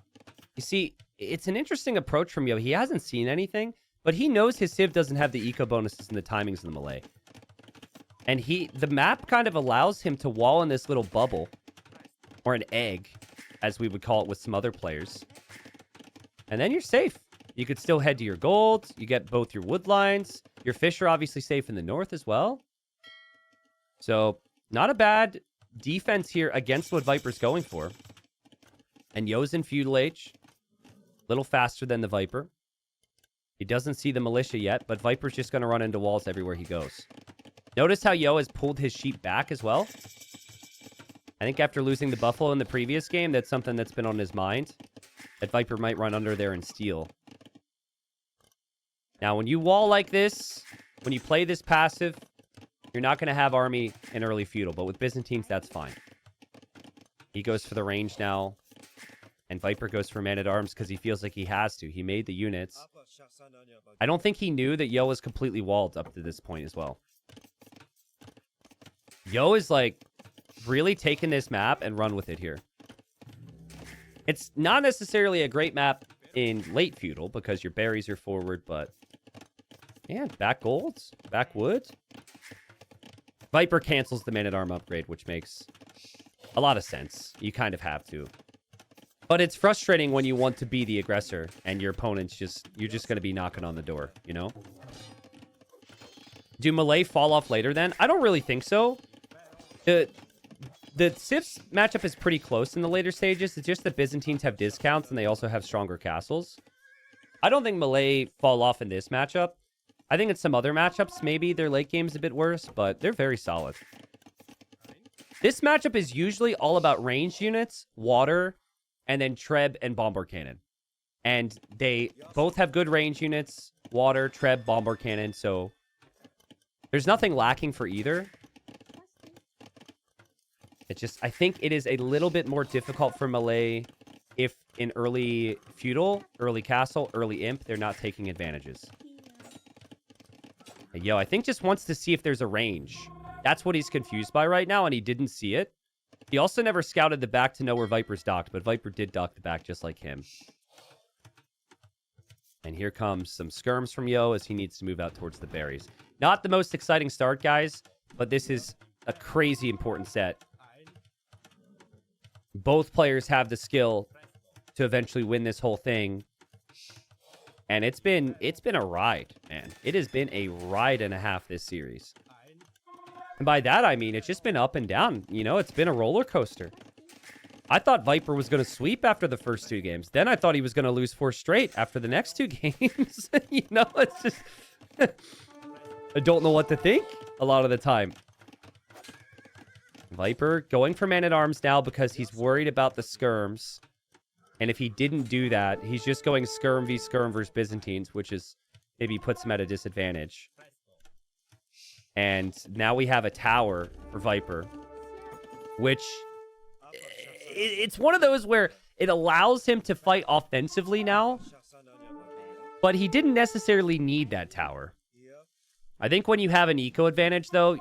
You see, it's an interesting approach from Yo. He hasn't seen anything, but he knows his Civ doesn't have the eco bonuses and the timings in the melee. And the map kind of allows him to wall in this little bubble, or an egg, as we would call it with some other players. And then you're safe. You could still head to your gold. You get both your wood lines. Your fish are obviously safe in the north as well. So, not a bad defense here against what Viper's going for. And Yo's in Feudal Age. A little faster than the Viper. He doesn't see the militia yet, but Viper's just going to run into walls everywhere he goes. Notice how Yo has pulled his sheep back as well. I think after losing the Buffalo in the previous game, that's something that's been on his mind. That Viper might run under there and steal. Now, when you wall like this, when you play this passive, you're not going to have army in early feudal. But with Byzantines, that's fine. He goes for the range now. And Viper goes for man-at-arms because he feels like he has to. He made the units. I don't think he knew that Yo was completely walled up to this point as well. Yo is, like, really taking this map and run with it here. It's not necessarily a great map in late feudal because your berries are forward, but... yeah, back golds, back wood. Viper cancels the man-at-arm upgrade, which makes a lot of sense. You kind of have to. But it's frustrating when you want to be the aggressor and your opponent's you're just going to be knocking on the door, you know? Do Malay fall off later then? I don't really think so. The Civs matchup is pretty close in the later stages. It's just that Byzantines have discounts and they also have stronger castles. I don't think Malay fall off in this matchup. I think in some other matchups, maybe their late game's a bit worse, but they're very solid. This matchup is usually all about ranged units, water, and then Treb and Bombard Cannon. And they both have good range units. Water, Treb, Bombard Cannon. So there's nothing lacking for either. It's just, I think it is a little bit more difficult for Malay if in early feudal, early castle, early imp, they're not taking advantages. Yo, I think just wants to see if there's a range. That's what he's confused by right now, and he didn't see it. He also never scouted the back to know where Viper's docked, but Viper did dock the back just like him. And here comes some skirms from Yo as he needs to move out towards the berries. Not the most exciting start, guys, but this is a crazy important set. Both players have the skill to eventually win this whole thing. And it's been a ride, man. It has been a ride and a half this series. And by that, I mean, it's just been up and down. You know, it's been a roller coaster. I thought Viper was going to sweep after the first two games. Then I thought he was going to lose 4 straight after the next 2 games. You know, it's just... I don't know what to think a lot of the time. Viper going for man-at-arms now because he's worried about the skirms. And if he didn't do that, he's just going skirm v skirm versus Byzantines, which is maybe puts him at a disadvantage. And now we have a tower for Viper, which it's one of those where it allows him to fight offensively now, but he didn't necessarily need that tower. I think when you have an eco advantage, though,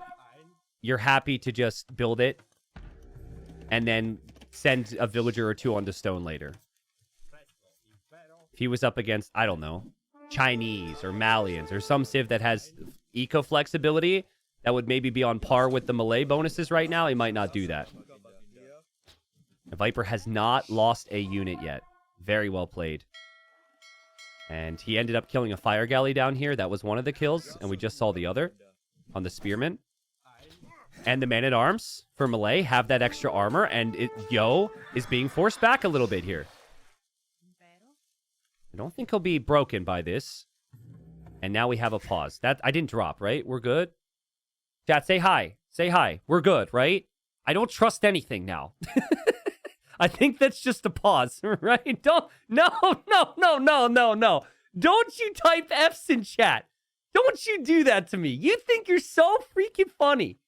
you're happy to just build it and then send a villager or 2 onto stone later. If he was up against, I don't know, Chinese or Malians or some civ that has eco flexibility that would maybe be on par with the Malay bonuses right now, he might not do that. The Viper has not lost a unit yet. Very well played. And he ended up killing a fire galley down here. That was one of the kills, and we just saw the other on the spearman. And the man-at-arms for Malay have that extra armor, and Yo is being forced back a little bit here. I don't think he'll be broken by this. And now we have a pause. That I didn't drop, right? We're good? Chat, say hi. Say hi. We're good, right? I don't trust anything now. I think that's just a pause, right? No. Don't you type F's in chat. Don't you do that to me. You think you're so freaking funny.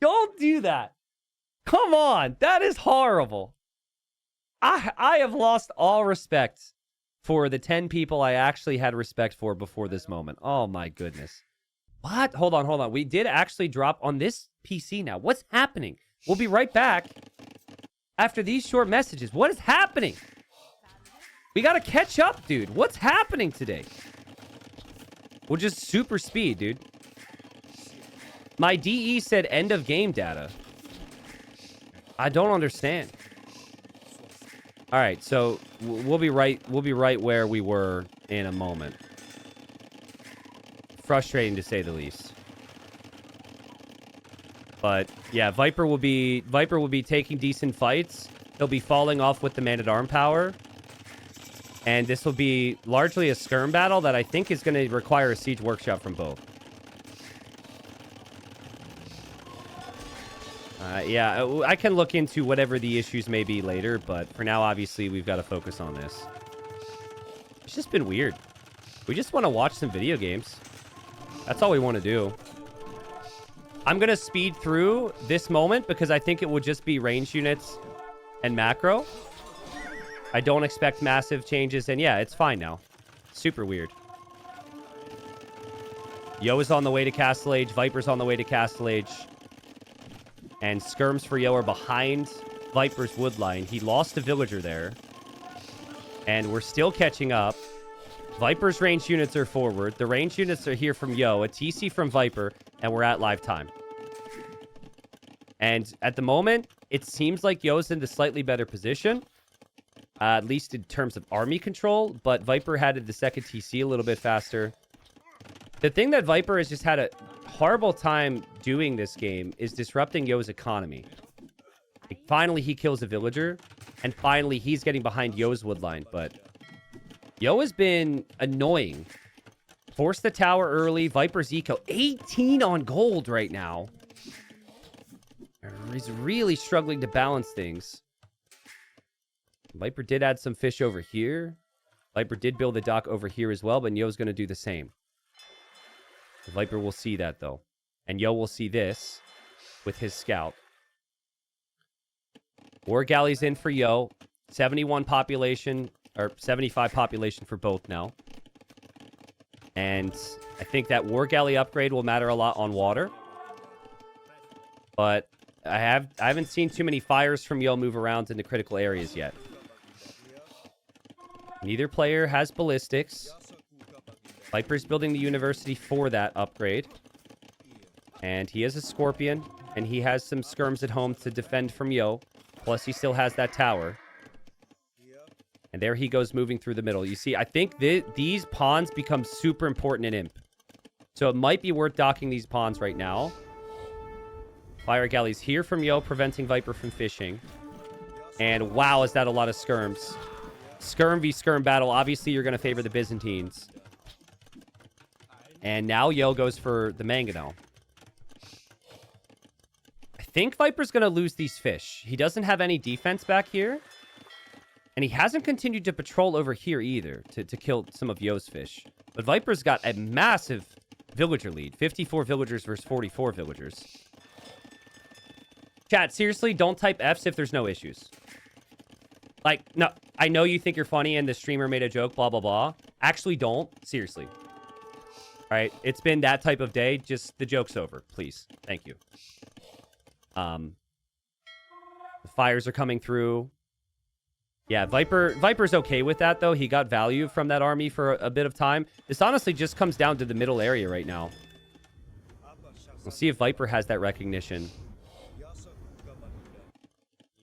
Don't do that. Come on. That is horrible. I have lost all respect for the 10 people I actually had respect for before this moment. Oh, my goodness. What? Hold on. We did actually drop on this PC now. What's happening? We'll be right back after these short messages. What is happening? We got to catch up, dude. What's happening today? We'll just super speed, dude. My DE said end of game data. I don't understand. All right, so we'll be right where we were in a moment. Frustrating to say the least. But yeah, Viper will be taking decent fights. He'll be falling off with the man-at-arm power. And this will be largely a skirm battle that I think is going to require a siege workshop from both. Yeah, I can look into whatever the issues may be later, but for now, obviously, we've got to focus on this. It's just been weird. We just want to watch some video games. That's all we want to do. I'm going to speed through this moment because I think it will just be range units and macro. I don't expect massive changes, and yeah, it's fine now. Super weird. Yo is on the way to Castle Age. Viper's on the way to Castle Age. And skirms for Yo are behind Viper's wood line. He lost a villager there. And we're still catching up. Viper's range units are forward. The range units are here from Yo. A TC from Viper. And we're at live time. And at the moment, it seems like Yo's in the slightly better position. At least in terms of army control. But Viper had the second TC a little bit faster. The thing that Viper has just had a horrible time doing this game is disrupting Yo's economy. Like, finally, he kills a villager. And finally, he's getting behind Yo's woodline. But Yo has been annoying. Force the tower early. Viper's eco. 18 on gold right now. He's really struggling to balance things. Viper did add some fish over here. Viper did build a dock over here as well, but Yo's going to do the same. The Viper will see that, though. And Yo will see this with his scout. War galleys in for Yo. 71 population, or 75 population for both now. And I think that war galley upgrade will matter a lot on water. But I haven't seen too many fires from Yo move around into critical areas yet. Neither player has ballistics. Viper's building the university for that upgrade. And he has a scorpion. And he has some skirms at home to defend from Yo. Plus, he still has that tower. And there he goes moving through the middle. You see, I think these pawns become super important in Imp. So it might be worth docking these pawns right now. Fire galleys here from Yo, preventing Viper from fishing. And wow, is that a lot of skirms. Skirm v skirm battle. Obviously, you're going to favor the Byzantines. And now Yo goes for the mangonel. I think Viper's going to lose these fish. He doesn't have any defense back here. And he hasn't continued to patrol over here either to kill some of Yo's fish. But Viper's got a massive villager lead. 54 villagers versus 44 villagers. Chat, seriously, don't type Fs if there's no issues. Like, no, I know you think you're funny and the streamer made a joke, blah, blah, blah. Actually, don't. Seriously. All right, it's been that type of day. Just the joke's over, please. Thank you. The fires are coming through. Yeah, Viper's okay with that, though. He got value from that army for a bit of time. This honestly just comes down to the middle area right now. We'll see if Viper has that recognition.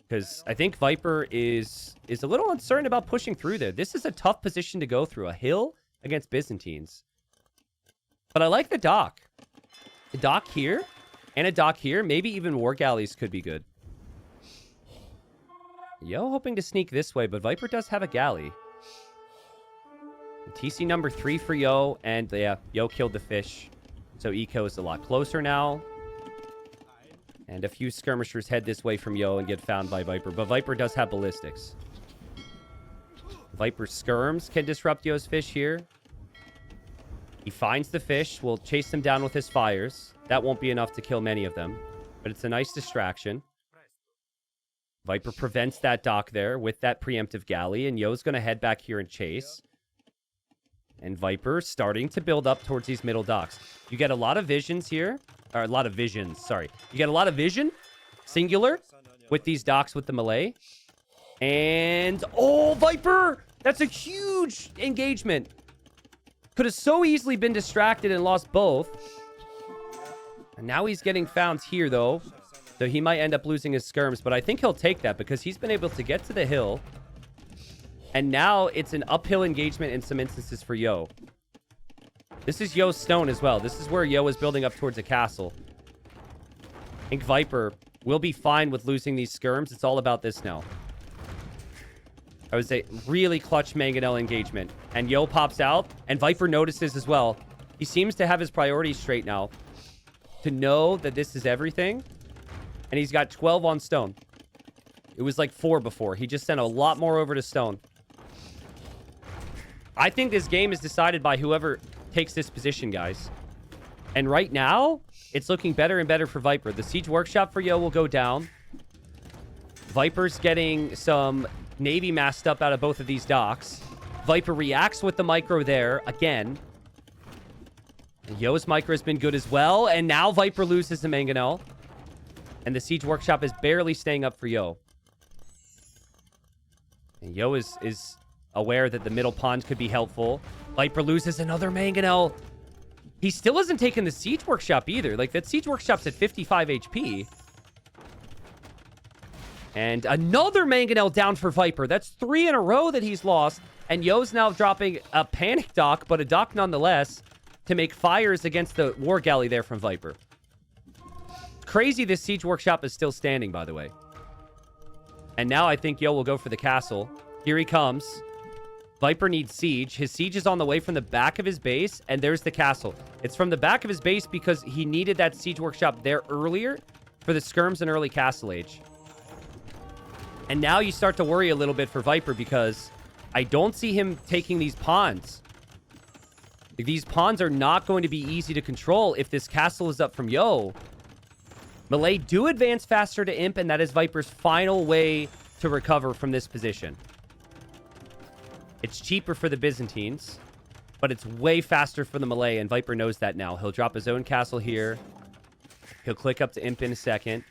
Because I think Viper is a little uncertain about pushing through there. This is a tough position to go through. A hill against Byzantines. But I like the dock. A dock here and a dock here. Maybe even war galleys could be good. Yo hoping to sneak this way, but Viper does have a galley. TC number 3 for Yo, and yeah, Yo killed the fish. So Eco is a lot closer now. And a few skirmishers head this way from Yo and get found by Viper. But Viper does have ballistics. Viper skirms can disrupt Yo's fish here. He finds the fish, will chase them down with his fires. That won't be enough to kill many of them, but it's a nice distraction. Viper prevents that dock there with that preemptive galley, and Yo's going to head back here and chase. And Viper starting to build up towards these middle docks. You get a lot of visions here. Or a lot of visions, sorry. You get a lot of vision, singular, with these docks with the melee. And, oh, Viper! That's a huge engagement. Could have so easily been distracted and lost both. And now he's getting found here, though. So he might end up losing his skirms, but I think he'll take that because he's been able to get to the hill. And now it's an uphill engagement in some instances for Yo. This is Yo's stone as well. This is where Yo is building up towards a castle. I think Viper will be fine with losing these skirms. It's all about this now. I would say really clutch mangonel engagement. And Yo pops out, and Viper notices as well. He seems to have his priorities straight now. To know that this is everything. And he's got 12 on stone. It was like 4 before. He just sent a lot more over to stone. I think this game is decided by whoever takes this position, guys. And right now, it's looking better and better for Viper. The Siege Workshop for Yo will go down. Viper's getting some Navy masked up out of both of these docks. Viper reacts with the micro there again. And Yo's micro has been good as well. And now Viper loses the mangonel. And the Siege Workshop is barely staying up for Yo. And Yo is aware that the middle pond could be helpful. Viper loses another mangonel. He still hasn't taken the Siege Workshop either. Like, that Siege Workshop's at 55 HP. And another mangonel down for Viper. That's 3 in a row that he's lost. And Yo's now dropping a panic dock, but a dock nonetheless, to make fires against the war galley there from Viper. Crazy this Siege Workshop is still standing, by the way. And now I think Yo will go for the castle. Here he comes. Viper needs siege. His siege is on the way from the back of his base, and there's the castle. It's from the back of his base because he needed that Siege Workshop there earlier for the skirms and early castle age. And now you start to worry a little bit for Viper because I don't see him taking these pawns. These pawns are not going to be easy to control if this castle is up from Yo. Melee do advance faster to Imp, and that is Viper's final way to recover from this position. It's cheaper for the Byzantines, but it's way faster for the melee, and Viper knows that now. He'll drop his own castle here. He'll click up to Imp in a second.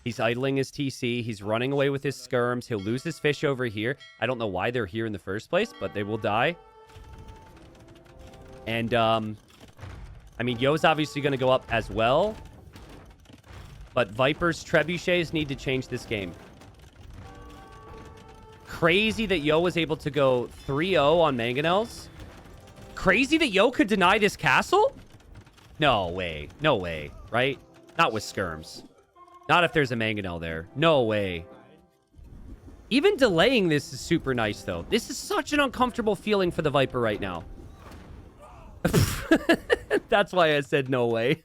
He's idling his TC. He's running away with his skirms. He'll lose his fish over here. I don't know why they're here in the first place, but they will die. And, I mean, Yo's obviously going to go up as well. But Viper's trebuchets need to change this game. Crazy that Yo was able to go 3-0 on mangonels. Crazy that Yo could deny this castle? No way. No way, right? Not with skirms. Not if there's a mangonel there. No way. Even delaying this is super nice, though. This is such an uncomfortable feeling for the Viper right now. That's why I said no way.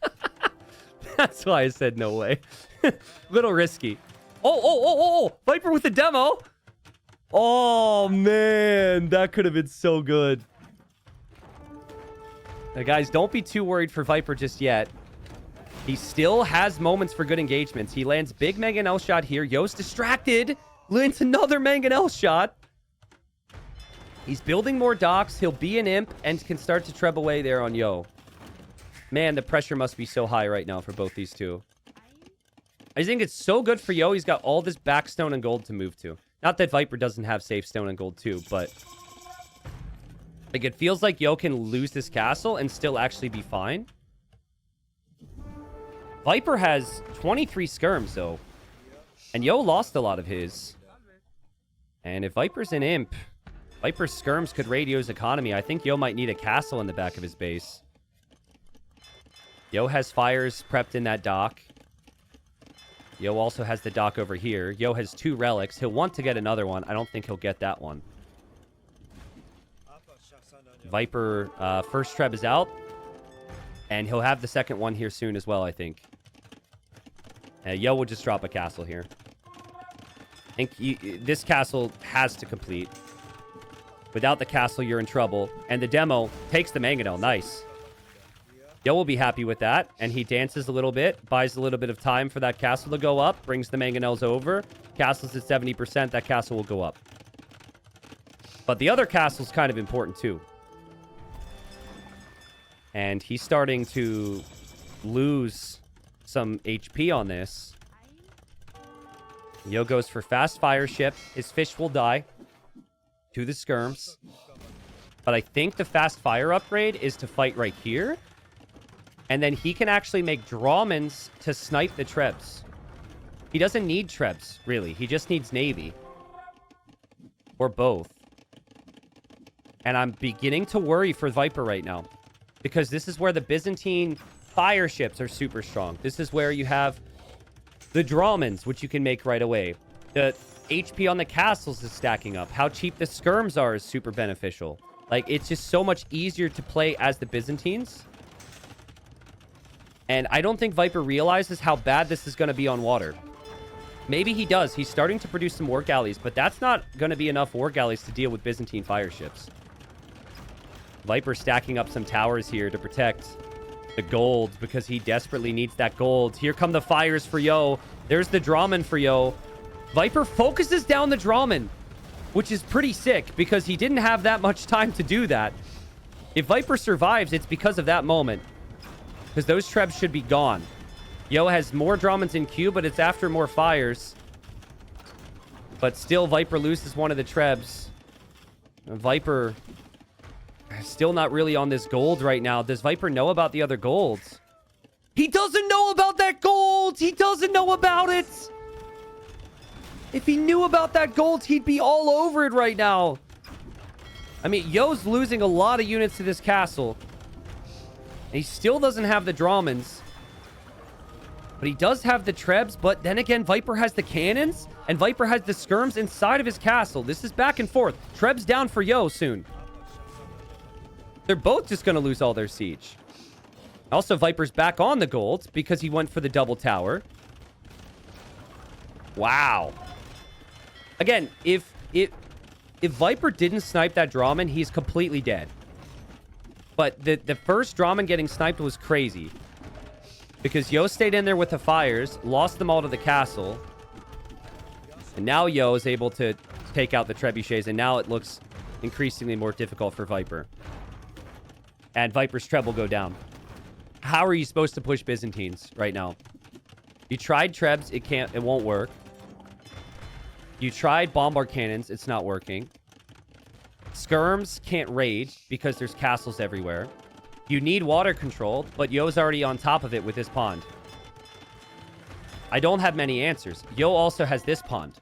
That's why I said no way. Little risky. Oh. Viper with the demo. Oh, man. That could have been so good. Now, guys, don't be too worried for Viper just yet. He still has moments for good engagements. He lands big mangonel shot here. Yo's distracted. Lands another mangonel shot. He's building more docks. He'll be an Imp and can start to treb away there on Yo. Man, the pressure must be so high right now for both these two. I think it's so good for Yo. He's got all this backstone and gold to move to. Not that Viper doesn't have safe stone and gold too, but like it feels like Yo can lose this castle and still actually be fine. Viper has 23 skirms though, and Yo lost a lot of his. And if Viper's an Imp, Viper's skirms could raid Yo's economy. I think Yo might need a castle in the back of his base. Yo has fires prepped in that dock. Yo also has the dock over here. Yo has 2 relics. He'll want to get another one. I don't think he'll get that one. Viper, first Treb is out. And he'll have the second one here soon as well, I think. Yo will just drop a castle here. I think this castle has to complete. Without the castle, you're in trouble. And the demo takes the Mangonel. Nice. Yo will be happy with that. And he dances a little bit. Buys a little bit of time for that castle to go up. Brings the Mangonels over. Castle's at 70%. That castle will go up. But the other castle's kind of important too. And he's starting to lose some HP on this. Yo goes for fast fire ship. His fish will die to the skirms. But I think the fast fire upgrade is to fight right here. And then he can actually make Drawmans to snipe the Trebs. He doesn't need Trebs, really. He just needs Navy. Or both. And I'm beginning to worry for Viper right now. Because this is where the Byzantine fire ships are super strong. This is where you have the Drawmans, which you can make right away. The HP on the castles is stacking up. How cheap the skirms are is super beneficial. Like, it's just so much easier to play as the Byzantines. And I don't think Viper realizes how bad this is going to be on water. Maybe he does. He's starting to produce some war galleys, but that's not going to be enough war galleys to deal with Byzantine fire ships. Viper stacking up some towers here to protect the gold because he desperately needs that gold. Here come the fires for Yo. There's the Drawman for Yo. Viper focuses down the Drawman, which is pretty sick because he didn't have that much time to do that. If Viper survives, it's because of that moment. Because those Trebs should be gone. Yo has more Drawmans in queue, but it's after more fires. But still, Viper loses one of the Trebs. Viper still not really on this gold right now. Does Viper know about the other golds? He doesn't know about that gold! He doesn't know about it! If he knew about that gold, he'd be all over it right now. I mean, Yo's losing a lot of units to this castle. And he still doesn't have the Drawmans. But he does have the Trebs. But then again, Viper has the cannons. And Viper has the skirms inside of his castle. This is back and forth. Trebs down for Yo soon. They're both just going to lose all their siege. Also, Viper's back on the gold because he went for the double tower. Wow. Again, if Viper didn't snipe that Drawman, he's completely dead. But the first Drawman getting sniped was crazy. Because Yo stayed in there with the fires, lost them all to the castle. And now Yo is able to take out the trebuchets, and now it looks increasingly more difficult for Viper. And Viper's Treb will go down. How are you supposed to push Byzantines right now? You tried Trebs, it won't work. You tried Bombard Cannons, it's not working. Skirms can't raid because there's castles everywhere. You need water control, but Yo's already on top of it with this pond. I don't have many answers. Yo also has this pond.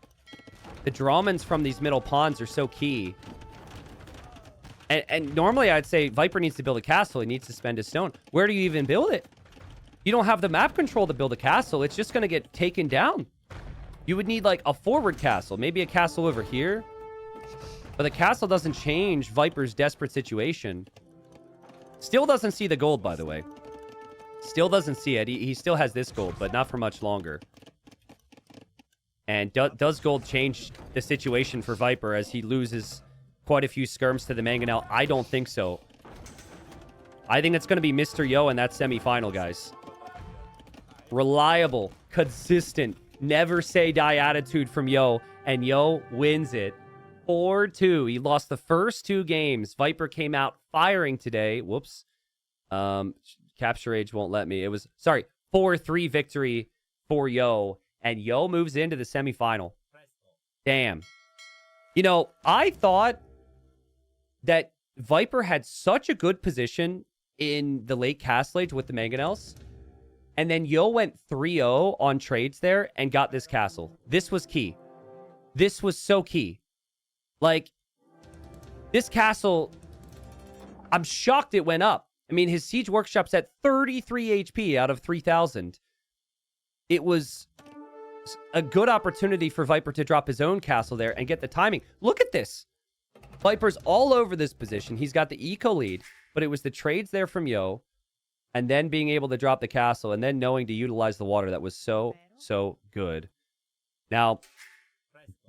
The Drawmans from these middle ponds are so key. And normally I'd say Viper needs to build a castle. He needs to spend his stone. Where do you even build it? You don't have the map control to build a castle. It's just going to get taken down. You would need like a forward castle. Maybe a castle over here. But the castle doesn't change Viper's desperate situation. Still doesn't see the gold, by the way. Still doesn't see it. He still has this gold, but not for much longer. And does gold change the situation for Viper as he loses quite a few skirms to the Mangonel? I don't think so. I think it's going to be Mr. Yo in that semifinal, guys. Reliable, consistent, never say die attitude from Yo. And Yo wins it 4-2. He lost the first two games. Viper came out firing today. Whoops. Capture Age won't let me. It was, sorry, 4-3 victory for Yo. And Yo moves into the semifinal. Damn. You know, I thought that Viper had such a good position in the late Castle Age with the Mangonels. And then Yo went 3-0 on trades there and got this castle. This was key. This was so key. Like, this castle, I'm shocked it went up. I mean, his Siege Workshop's at 33 HP out of 3,000. It was a good opportunity for Viper to drop his own castle there and get the timing. Look at this. Viper's all over this position. He's got the eco lead, but it was the trades there from Yo, and then being able to drop the castle, and then knowing to utilize the water that was so good. Now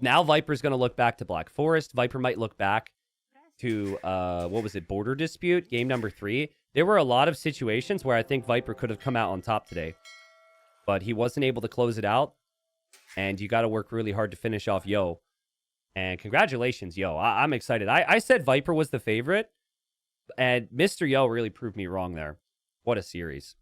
Viper's going to look back to Black Forest. Viper might look back to, what was it, Border Dispute, game number 3. There were a lot of situations where I think Viper could have come out on top today, but he wasn't able to close it out, and you got to work really hard to finish off Yo. And congratulations, Yo. I'm excited. I said Viper was the favorite, and Mr. Yo really proved me wrong there. What a series.